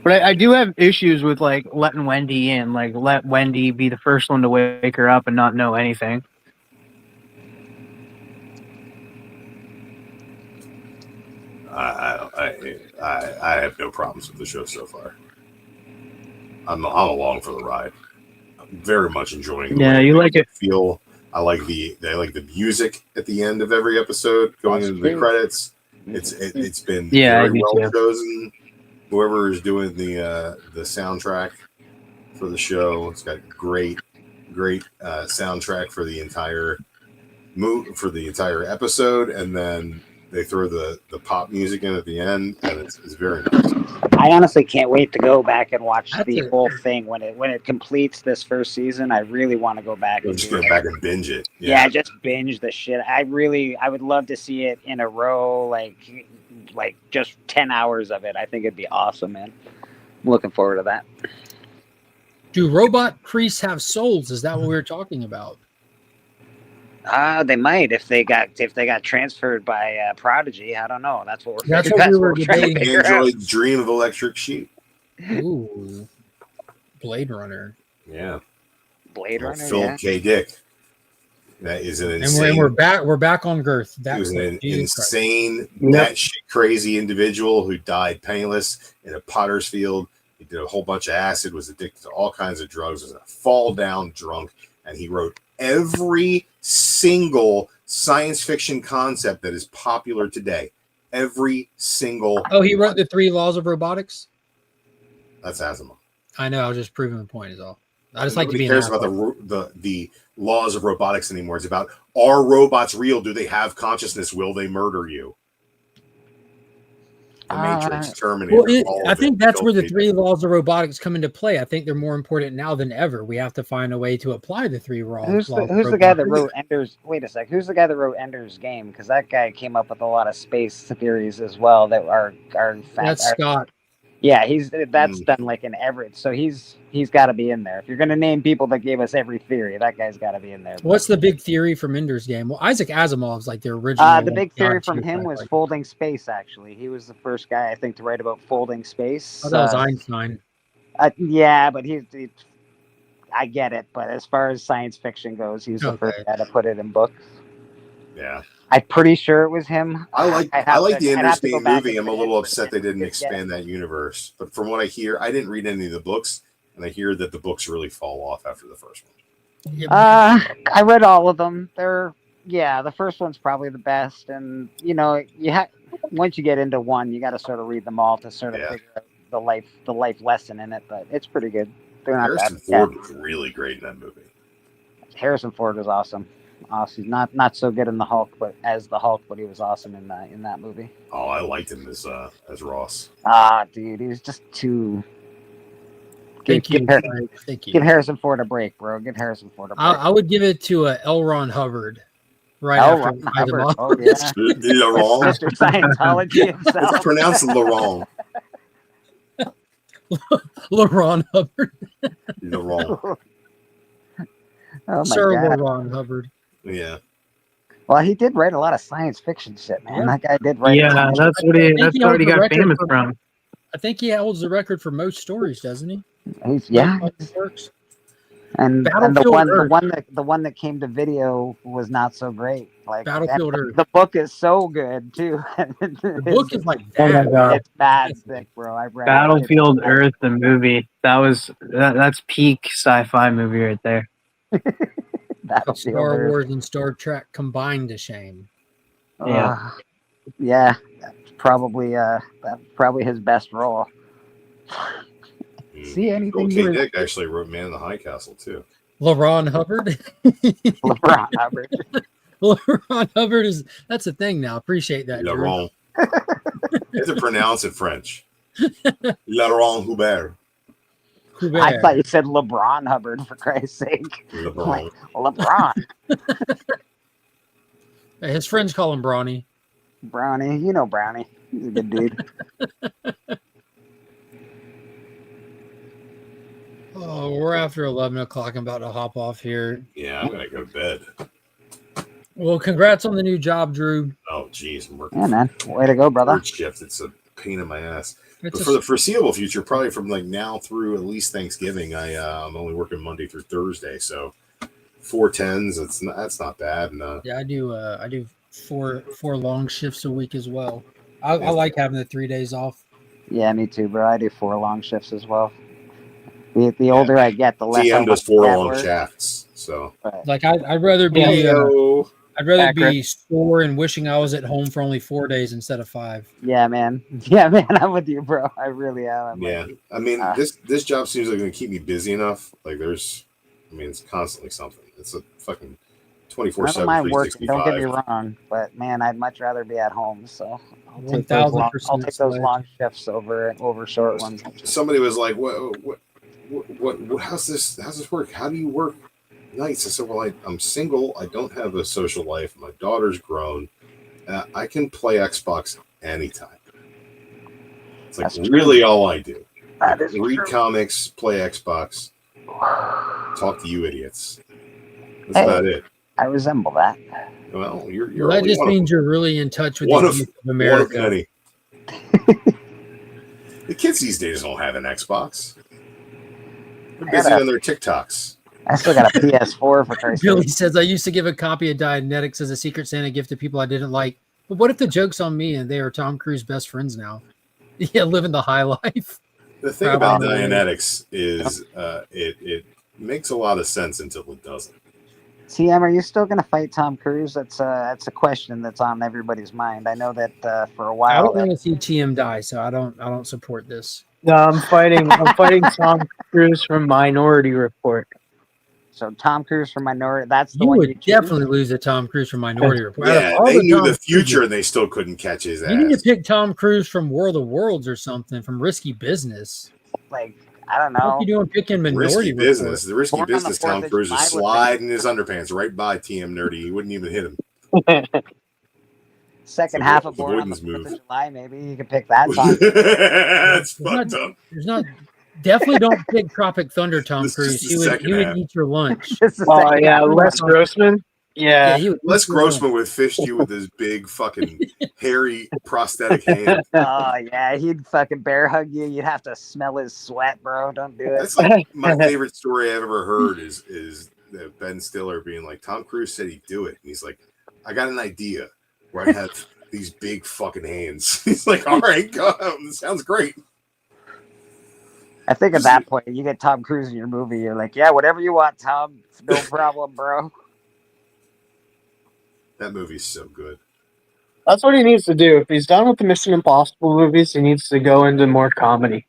But I do have issues with like letting Wendy in, like let Wendy be the first one to wake her up and not know anything. I have no problems with the show so far. I'm along for the ride. I'm very much enjoying. Yeah, you like it. I like the music at the end of every episode going into the credits. It's been very well chosen. Whoever is doing the soundtrack for the show, it's got great soundtrack for the entire episode, and then they throw the pop music in at the end, and it's very nice. I honestly can't wait to go back and watch the whole thing when it completes this first season. I really want to go back. Just go back and binge it. Yeah, just binge the shit. I would love to see it in a row, like just 10 hours of it. I think it'd be awesome, man. I'm looking forward to that. Do robot priests have souls? Is that what we were talking about? They might if they got transferred by Prodigy. I don't know. That's what we were debating. Android Dream of Electric Sheep. Ooh, Blade Runner. Yeah, Blade Runner. Philip K. Dick. That is an insane. And we're back on Girth. He was an insane, batshit crazy individual who died penniless in a potter's field. He did a whole bunch of acid, was addicted to all kinds of drugs, was a fall down drunk, and he wrote every single science fiction concept that is popular today. Every single. Oh, he wrote the 3 Laws of Robotics? That's Asimov. I know. I was just proving the point is all. I just like to Nobody be cares about the laws of robotics anymore. It's about, are robots real? Do they have consciousness? Will they murder you? The Matrix, Terminator. I think that's where the 3 Laws of Robotics come into play. I think they're more important now than ever. We have to find a way to apply the 3 laws. Who's the guy that wrote Ender's? Wait a sec. Who's the guy that wrote Ender's Game? Because that guy came up with a lot of space theories as well that are That's Scott. Yeah, that's done like in Everett, so he's got to be in there. If you're gonna name people that gave us every theory, that guy's got to be in there. What's the big theory from Ender's Game? Well, Isaac Asimov's like the original. The big theory from him was folding space. Actually, he was the first guy I think to write about folding space. Oh, that was Einstein. Yeah, but he I get it, but as far as science fiction goes, he's the first guy to put it in books. Yeah. I'm pretty sure it was him. I like the Ender's Game movie. I'm a little upset they didn't expand that universe. But from what I hear, I didn't read any of the books, and I hear that the books really fall off after the first one. I read all of them. The first one's probably the best, and once you get into one, you got to sort of read them all to sort of figure out the life lesson in it. But it's pretty good. They're not Harrison Ford was really great in that movie. Harrison Ford was awesome. He's not so good in the Hulk, but he was awesome in that movie. Oh, I liked him as Ross. Dude, he was just too. Thank you. Give Harrison Ford a break, bro. Give Harrison Ford a break. I would give it to L. Ron Hubbard. Right L. after Ron Hubbard. Oh yeah. Laurent. Mr. Scientology himself. It's pronounced Laurent. Laurent Hubbard. Laurent. Oh my Sir God. Laurent Hubbard. Yeah. Well, he did write a lot of science fiction shit, man. That guy did write. Yeah, that's what he got famous from. I think he holds the record for most stories, doesn't he? And the one that came to video was not so great. Like Battlefield Earth. the book is so good too. The book is like Oh my God. it's bad thick, bro. I read Battlefield it. Earth, the movie. That's peak sci-fi movie right there. Put Star Wars and Star Trek combined to shame. Yeah. Yeah, probably that's probably his best role. See anything? Okay, Dick actually wrote Man in the High Castle too. LaRon Hubbard. LaRon Hubbard. LaRon Hubbard that's a thing now. Appreciate that. LaRon. You have to pronounce it French. LaRon Hubbard. I thought you said LeBron Hubbard, for Christ's sake. LeBron. LeBron. His friends call him Brawny. Brownie, you know Brownie. He's a good dude. Oh, we're after 11 o'clock. I'm about to hop off here. Yeah, I'm gonna go to bed. Well, congrats on the new job, Drew. Oh, geez, I'm working. Yeah, man. Way to go, brother. Third shift. It's a pain in my ass. But for the foreseeable future, probably from like now through at least Thanksgiving, I'm only working Monday through Thursday, so 4 10s. That's not bad. And, yeah, I do four long shifts a week as well. I like having the 3 days off. Yeah, me too, bro. I do 4 long shifts as well. The older I get, the less. TM does 4 long shafts, so like I'd rather be I'd rather be sore and wishing I was at home for only 4 days instead of 5. Yeah, man. Yeah, man. I'm with you, bro. I really am. I mean, this job seems like going to keep me busy enough. Like it's constantly something. It's a fucking 24/7. 365. Don't get me wrong, but man, I'd much rather be at home. So I'll take 1000%. I'll take those long shifts over short ones. Somebody was like, "What? How's this work? How do you work nights?" I said, "Well, I'm single. I don't have a social life. My daughter's grown. I can play Xbox anytime. It's like really all I do. Read comics, play Xbox, talk to you idiots. That's about it." I resemble that. Well, you're that just means you're really in touch with the youth of America. One of many. The kids these days don't have an Xbox. They're busy on their TikToks. I still got a PS4 for Christ's sake. Billy says, I used to give a copy of Dianetics as a Secret Santa gift to people I didn't like. But what if the joke's on me and they are Tom Cruise's best friends now? Yeah, living the high life. The thing about Dianetics is it makes a lot of sense until it doesn't. TM, are you still going to fight Tom Cruise? That's a question that's on everybody's mind. I know that for a while. I don't want to see TM die, so I don't support this. No, I'm fighting Tom Cruise from Minority Report. So Tom Cruise from Minority, that's the you one would you choose? definitely lose to Tom Cruise from Minority Report. Yeah, they knew the future and they still couldn't catch his ass. You need to pick Tom Cruise from World of Worlds or something, from Risky Business. Like, I don't know. What are you doing picking Minority Report? Business. The Risky Business, Tom Cruise is sliding his underpants right by TM Nerdy. He wouldn't even hit him. Second half of Born on the 4th of July, maybe you could pick that. That's fucked up. Definitely don't pick Tropic Thunder, Tom Cruise. He would eat your lunch. Oh yeah, Les Grossman. Yeah, Les Grossman would fist you with his big fucking hairy prosthetic hand. Oh yeah, he'd fucking bear hug you. You'd have to smell his sweat, bro. Don't do it. That's like my favorite story I've ever heard is Ben Stiller being like, Tom Cruise said he'd do it, and he's like, I got an idea where I have these big fucking hands. He's like, all right, go. Sounds great. I think at that point, you get Tom Cruise in your movie, you're like, yeah, whatever you want, Tom. No problem, bro. That movie's so good. That's what he needs to do. If he's done with the Mission Impossible movies, he needs to go into more comedy.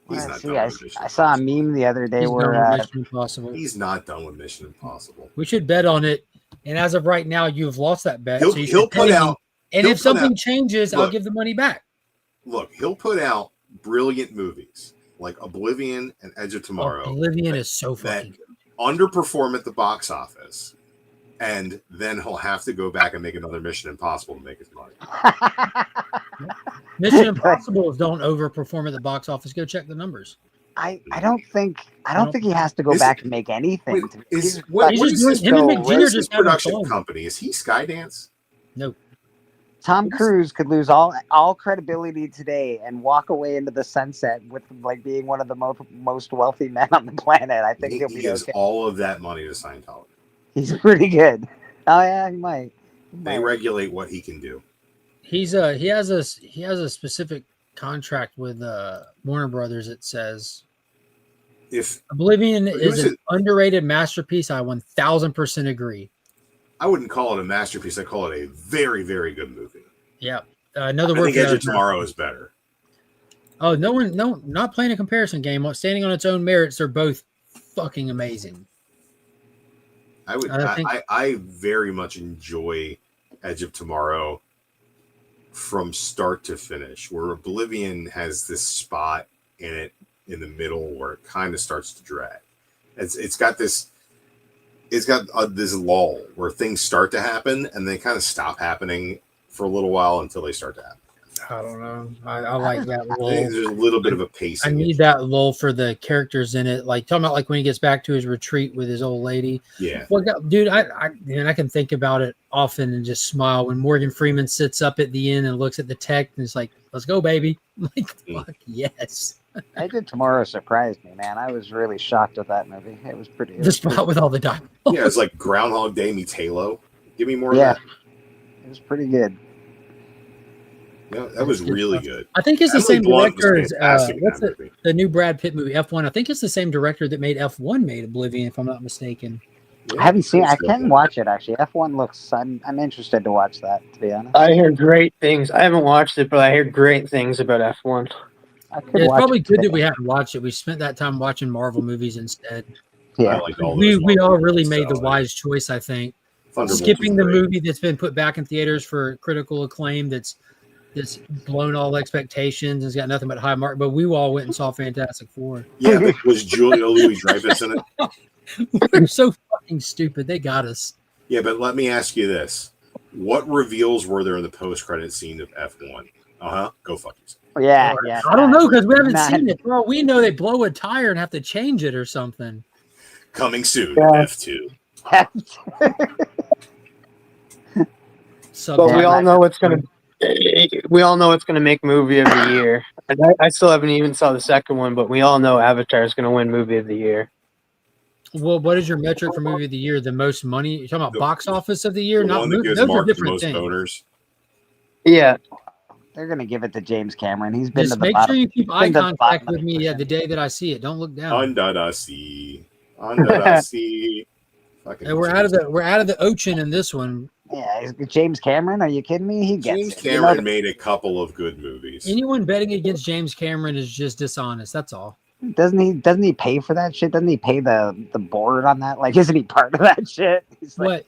I saw a meme the other day where Mission Impossible. He's not done with Mission Impossible. We should bet on it. And as of right now, you've lost that bet. He'll put out. And if something changes, I'll give the money back. Look, he'll put out brilliant movies like Oblivion and Edge of Tomorrow. Oblivion is so fucking good. Underperform at the box office, and then he'll have to go back and make another Mission Impossible to make his money. Mission Impossibles don't overperform at the box office. Go check the numbers. I don't think he has to go back and make anything. What is his production company? Is he Skydance? No. Tom Cruise could lose all credibility today and walk away into the sunset with like being one of the most wealthy men on the planet. I think he he'll be gives okay. all of that money to Scientology. He's pretty good. Oh yeah, he might. They regulate what he can do. He has a specific contract with Warner Brothers. It says if Oblivion is an underrated masterpiece, I 1000% agree. I wouldn't call it a masterpiece. I call it a very, very good movie. Yeah. Another I word think for Edge that of Tomorrow is better. Oh, not playing a comparison game. Standing on its own merits, they're both fucking amazing. I very much enjoy Edge of Tomorrow from start to finish, where Oblivion has this spot in it in the middle where it kind of starts to drag. It's got this lull where things start to happen and they kind of stop happening for a little while until they start to happen. I don't know. I like that lull. There's a little bit of a pacing. I need that lull for the characters in it. Like talking about like when he gets back to his retreat with his old lady. Yeah. Well, dude, I can think about it often and just smile when Morgan Freeman sits up at the end and looks at the tech and is like, "Let's go, baby!" I'm like, fuck yes. Edge of Tomorrow surprised me, man. I was really shocked with that movie. It was pretty. The spot with all the dialogue. Yeah, it's like Groundhog Day meets Halo. Give me more. Yeah, of that. It was pretty good. Yeah, that was really good. I think it's the Emily same Blunt was director as fantastic in what's that movie. the new Brad Pitt movie F1. I think it's the same director that made F1 made Oblivion, if I'm not mistaken. I haven't seen. I can watch it actually. F1 looks. I'm interested to watch that. To be honest, I hear great things. I haven't watched it, but I hear great things about F1. It's probably good that we haven't watched it. We spent that time watching Marvel movies instead. Yeah, we all really made the wise choice, I think. Skipping the movie that's been put back in theaters for critical acclaim that's blown all expectations and has got nothing but high mark. But we all went and saw Fantastic Four. Yeah, but was Julia Louis-Dreyfus in it? We're so fucking stupid. They got us. Yeah, but let me ask you this: what reveals were there in the post-credit scene of F1? Go fuck yourself. Yeah. I don't know because we haven't seen it. Well, we know they blow a tire and have to change it or something. Coming soon, F2. But we all know it's gonna. We all know it's gonna make movie of the year. And I still haven't even saw the second one, but we all know Avatar is gonna win movie of the year. Well, what is your metric for movie of the year? The most money? You're talking about box office of the year? The Not one that gives those are Mark the different most things. boners. Yeah. They're gonna give it to James Cameron. He's been Just to the make bottom. sure you keep he's eye been to the contact bottom with me the day that I see it. Don't look down. Under the sea. Fucking And we're out of the ocean in this one. Yeah, James Cameron. Are you kidding me? He gets James it. Cameron made a couple of good movies. Anyone betting against James Cameron is just dishonest. That's all. Doesn't he pay for that shit? Doesn't he pay the board on that? Like, isn't he part of that shit? He's like, What?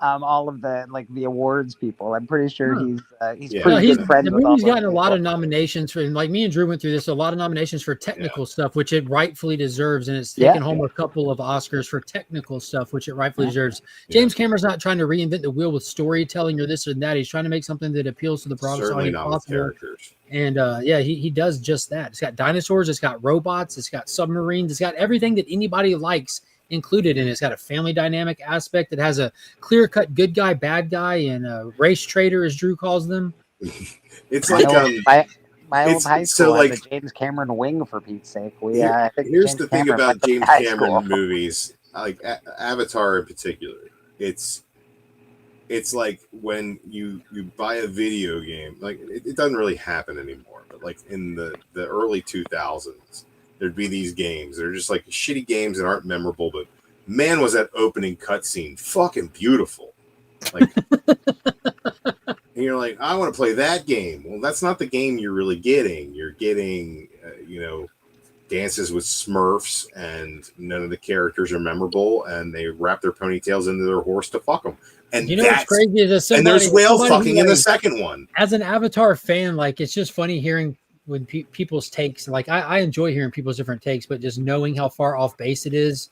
all of the awards people. I'm pretty sure he's Yeah. pretty He's good friends the with all movie's those gotten a lot people. of nominations for, like me and Drew went through this. A lot of nominations for technical stuff, which it rightfully deserves, and it's taken home a couple of Oscars for technical stuff, which it rightfully deserves. James Cameron's not trying to reinvent the wheel with storytelling or this or that. He's trying to make something that appeals to the broadest Certainly audience not with possible. characters. And he does just that. It's got dinosaurs, it's got robots, it's got submarines, it's got everything that anybody likes included in it. It's got a family dynamic aspect. It has a clear-cut good guy, bad guy, and a race traitor, as Drew calls them. It's My like old- my old it's- high so, school like- had the James Cameron wing, for Pete's sake. I think Here's James the thing Cameron about went to James high Cameron school. movies, like Avatar in particular. It's like when you buy a video game, like it doesn't really happen anymore, but like in the early 2000s, there'd be these games. They're just like shitty games that aren't memorable, but man, was that opening cutscene fucking beautiful. Like, and you're like, I want to play that game. Well, that's not the game you're really getting. You're getting, dances with Smurfs, and none of the characters are memorable, and they wrap their ponytails into their horse to fuck them. And You know what's crazy is and there's whale fucking in the second one. As an Avatar fan, like it's just funny hearing when people's takes. Like I enjoy hearing people's different takes, but just knowing how far off base it is.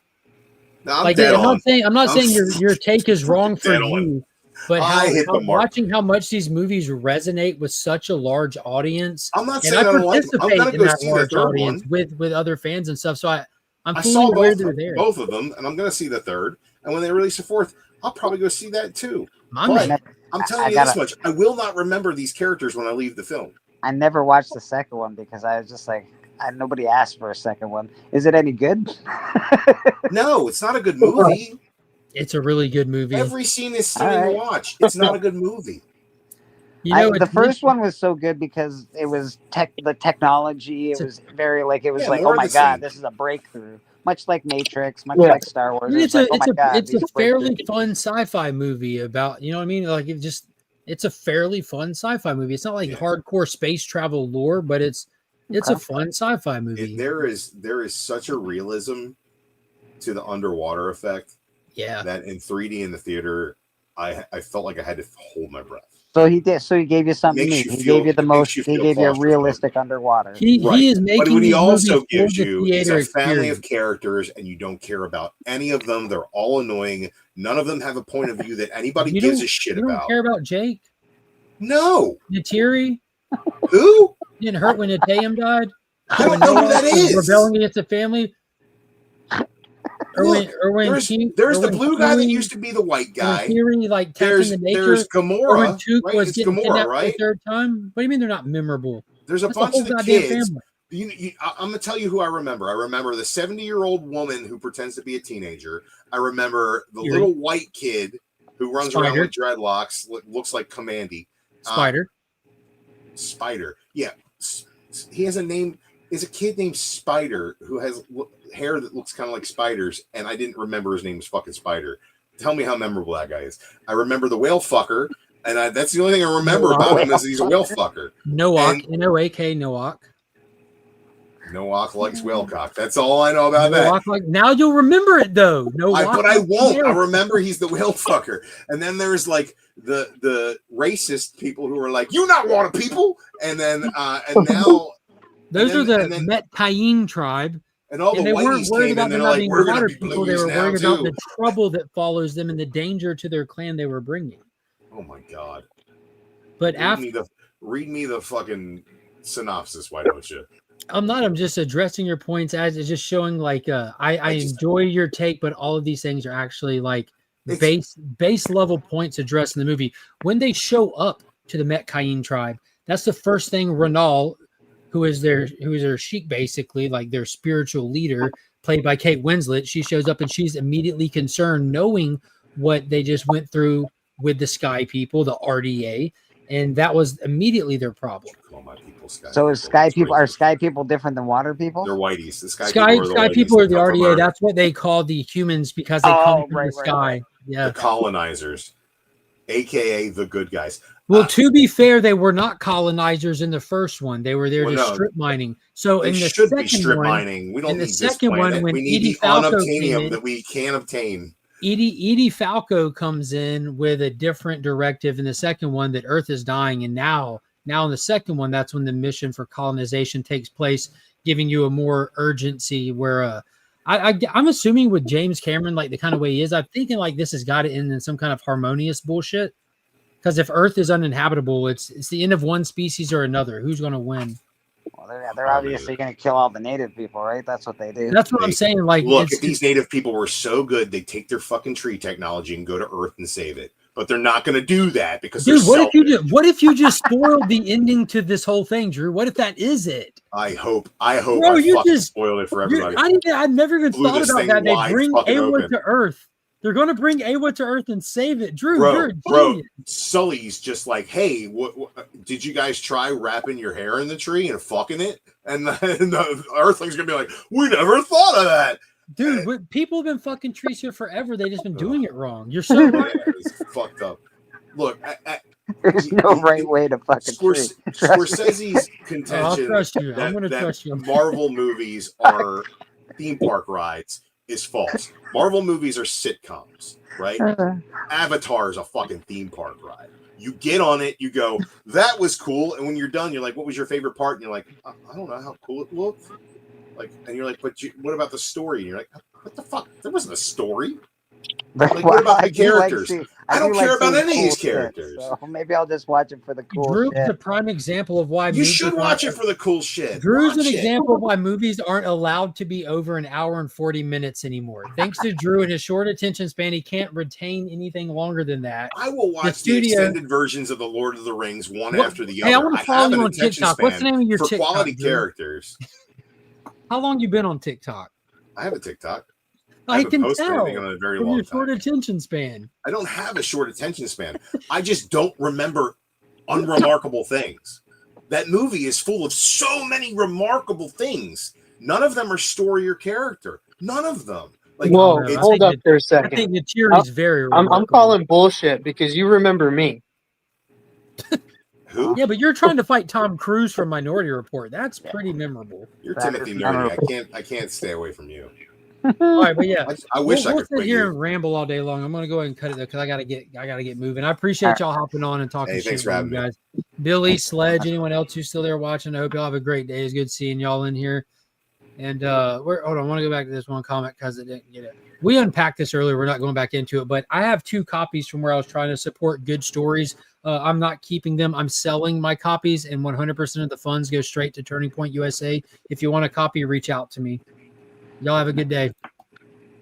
No, I'm like dead I'm on. not saying I'm saying your take is wrong for dead on. you, but I hit the mark. watching how much these movies resonate with such a large audience. I'm not and saying I I don't like them. I'm participate gonna in go that see the large third audience one. with other fans and stuff. So I'm I fully saw aware both, they're there. both of them, and I'm going to see the third. And when they release the fourth, I'll probably go see that too. My But man. I'm telling you this much: I will not remember these characters when I leave the film. I never watched the second one because I was just like, nobody asked for a second one. Is it any good? No, it's not a good movie. It's a really good movie. Every scene is stunning to watch. It's not a good movie. You know, the first one was so good because it was the technology. It was very like it was like, oh my god, this is a breakthrough. Much like Matrix, much like Star Wars. It's like, oh my god, it's a fairly fun sci-fi movie about, you know what I mean? Like it's a fairly fun sci-fi movie. It's not like hardcore space travel lore, but it's a fun sci-fi movie. There is such a realism to the underwater effect. Yeah. That in 3D in the theater, I felt like I had to hold my breath. So he did. So he gave you something neat. He gave you the most. He gave you a realistic underwater. He is making. But what he also gives gives you is a family of characters, and you don't care about any of them. They're all annoying. None of them have a point of view that anybody gives a shit about. You don't care about Jake? No. Natiri? Who? Didn't hurt when Natayam died? I don't know who that is. Rebelling against the family? Look, there's the blue guy that used to be the white guy. Like there's Gamora. Was getting Gamora, right? The third time. What do you mean they're not memorable? There's a bunch of the kids. I'm gonna tell you who I remember. I remember the 70-year-old woman who pretends to be a teenager. I remember the little white kid who runs around with dreadlocks, looks like Commandy. Spider. Yeah, he has a name. Is a kid named Spider who has hair that looks kind of like spiders, and I didn't remember his name was fucking Spider. Tell me how memorable that guy is. I remember the whale fucker, and that's the only thing I remember about him is he's a whale fucker. Noak, N-O-A-K, Noak. Noak likes whale cock. That's all I know about that. Now you'll remember it though. But I won't. I remember he's the whale fucker. And then there's like the racist people who are like, "You not water people," and then and now. Those are the Met-Kayin tribe. And all the they weren't whiteys worried came about and they're them not like, being we're going water to be people. They blues were now worried about too. the trouble that follows them and the danger to their clan they were bringing. Oh my God. But read me the fucking synopsis, why don't you? I'm just addressing your points as it's just showing like I enjoy your take, but all of these things are actually like base level points addressed in the movie. When they show up to the Met-Kayin tribe, that's the first thing Renal, who is their sheik, basically, like their spiritual leader, played by Kate Winslet. She shows up and she's immediately concerned, knowing what they just went through with the Sky People, the RDA, and that was immediately their problem. So is Sky People are Sky People different than Water People? They're whiteys. The Sky People are the RDA. That's what they call the humans because they come from the sky. Right. Yeah, the colonizers, aka the good guys. Well, to be fair, they were not colonizers in the first one. They were there to strip mining. So they in the should second be strip one, mining. We don't need the this second planet. one, when we need Edie the Falco unobtainium that we can obtain. Edie Falco comes in with a different directive in the second one that Earth is dying, and now in the second one, that's when the mission for colonization takes place, giving you a more urgency. Where I'm assuming with James Cameron, like the kind of way he is, I'm thinking like this has got to end in some kind of harmonious bullshit. Because if Earth is uninhabitable, it's the end of one species or another. Who's going to win? Well, they're obviously going to kill all the native people, right? That's what they do. That's what I'm saying. Like, look, if these native people were so good, they'd take their fucking tree technology and go to Earth and save it. But they're not going to do that because dude, what if you just spoiled the ending to this whole thing, Drew? What if that is it? I hope Bro, I fucking spoiled it for everybody. I've never even thought about that. They bring Awa to Earth. They're going to bring Awa to Earth and save it. Drew, you're a genius. Sully's just like, hey, what did you guys try wrapping your hair in the tree and fucking it? And the Earthling's going to be like, we never thought of that. Dude, people have been fucking trees here forever. They just been doing it wrong. You're so right. It's fucked up. Look, there's no right way to fucking Scorsese's contention I'll trust you. I'm going to that trust you. Marvel movies are theme park rides is false. Marvel movies are sitcoms, right? Avatar is a fucking theme park ride. You get on it, you go, that was cool, and when you're done, you're like, what was your favorite part? And you're like, I don't know how cool it looked. Like, and you're like, but what about the story? And you're like, what the fuck? There wasn't a story. Like, what about the characters? I don't care about any of these characters. So maybe I'll just watch it for the cool Drew's shit. a prime example of why you should watch it for the cool shit. Drew's an example of why movies aren't allowed to be over an hour and 40 minutes anymore. Thanks to Drew and his short attention span, he can't retain anything longer than that. I will watch the extended versions of the Lord of the Rings one after the other. Hey, I want to follow you on TikTok. What's the name of your for TikTok? Quality Drew? Characters. How long you been on TikTok? I have a TikTok. I haven't can posted tell anything on a very from long your time. short attention span. I don't have a short attention span. I just don't remember unremarkable things. That movie is full of so many remarkable things. None of them are story or character. None of them. Like, Whoa, hold up there a second. I think the cheer is very I'm remarkable. calling bullshit because you remember me. Who? Yeah, but you're trying to fight Tom Cruise from Minority Report. That's pretty memorable. You're Timothy Nerdy. I can't stay away from you. All right, but yeah, I wish I we'll could sit quit here you. and ramble all day long. I'm gonna go ahead and cut it though because I gotta get moving. I appreciate y'all hopping on and talking Hey, thanks shit for with having you me. guys. Billy, Sledge, anyone else who's still there watching, I hope y'all have a great day. It's good seeing y'all in here. And hold on, I want to go back to this one comment because it didn't get it. We unpacked this earlier. We're not going back into it, but I have 2 copies from where I was trying to support good stories. I'm not keeping them. I'm selling my copies, and 100% of the funds go straight to Turning Point USA. If you want a copy, reach out to me. Y'all have a good day.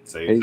Say.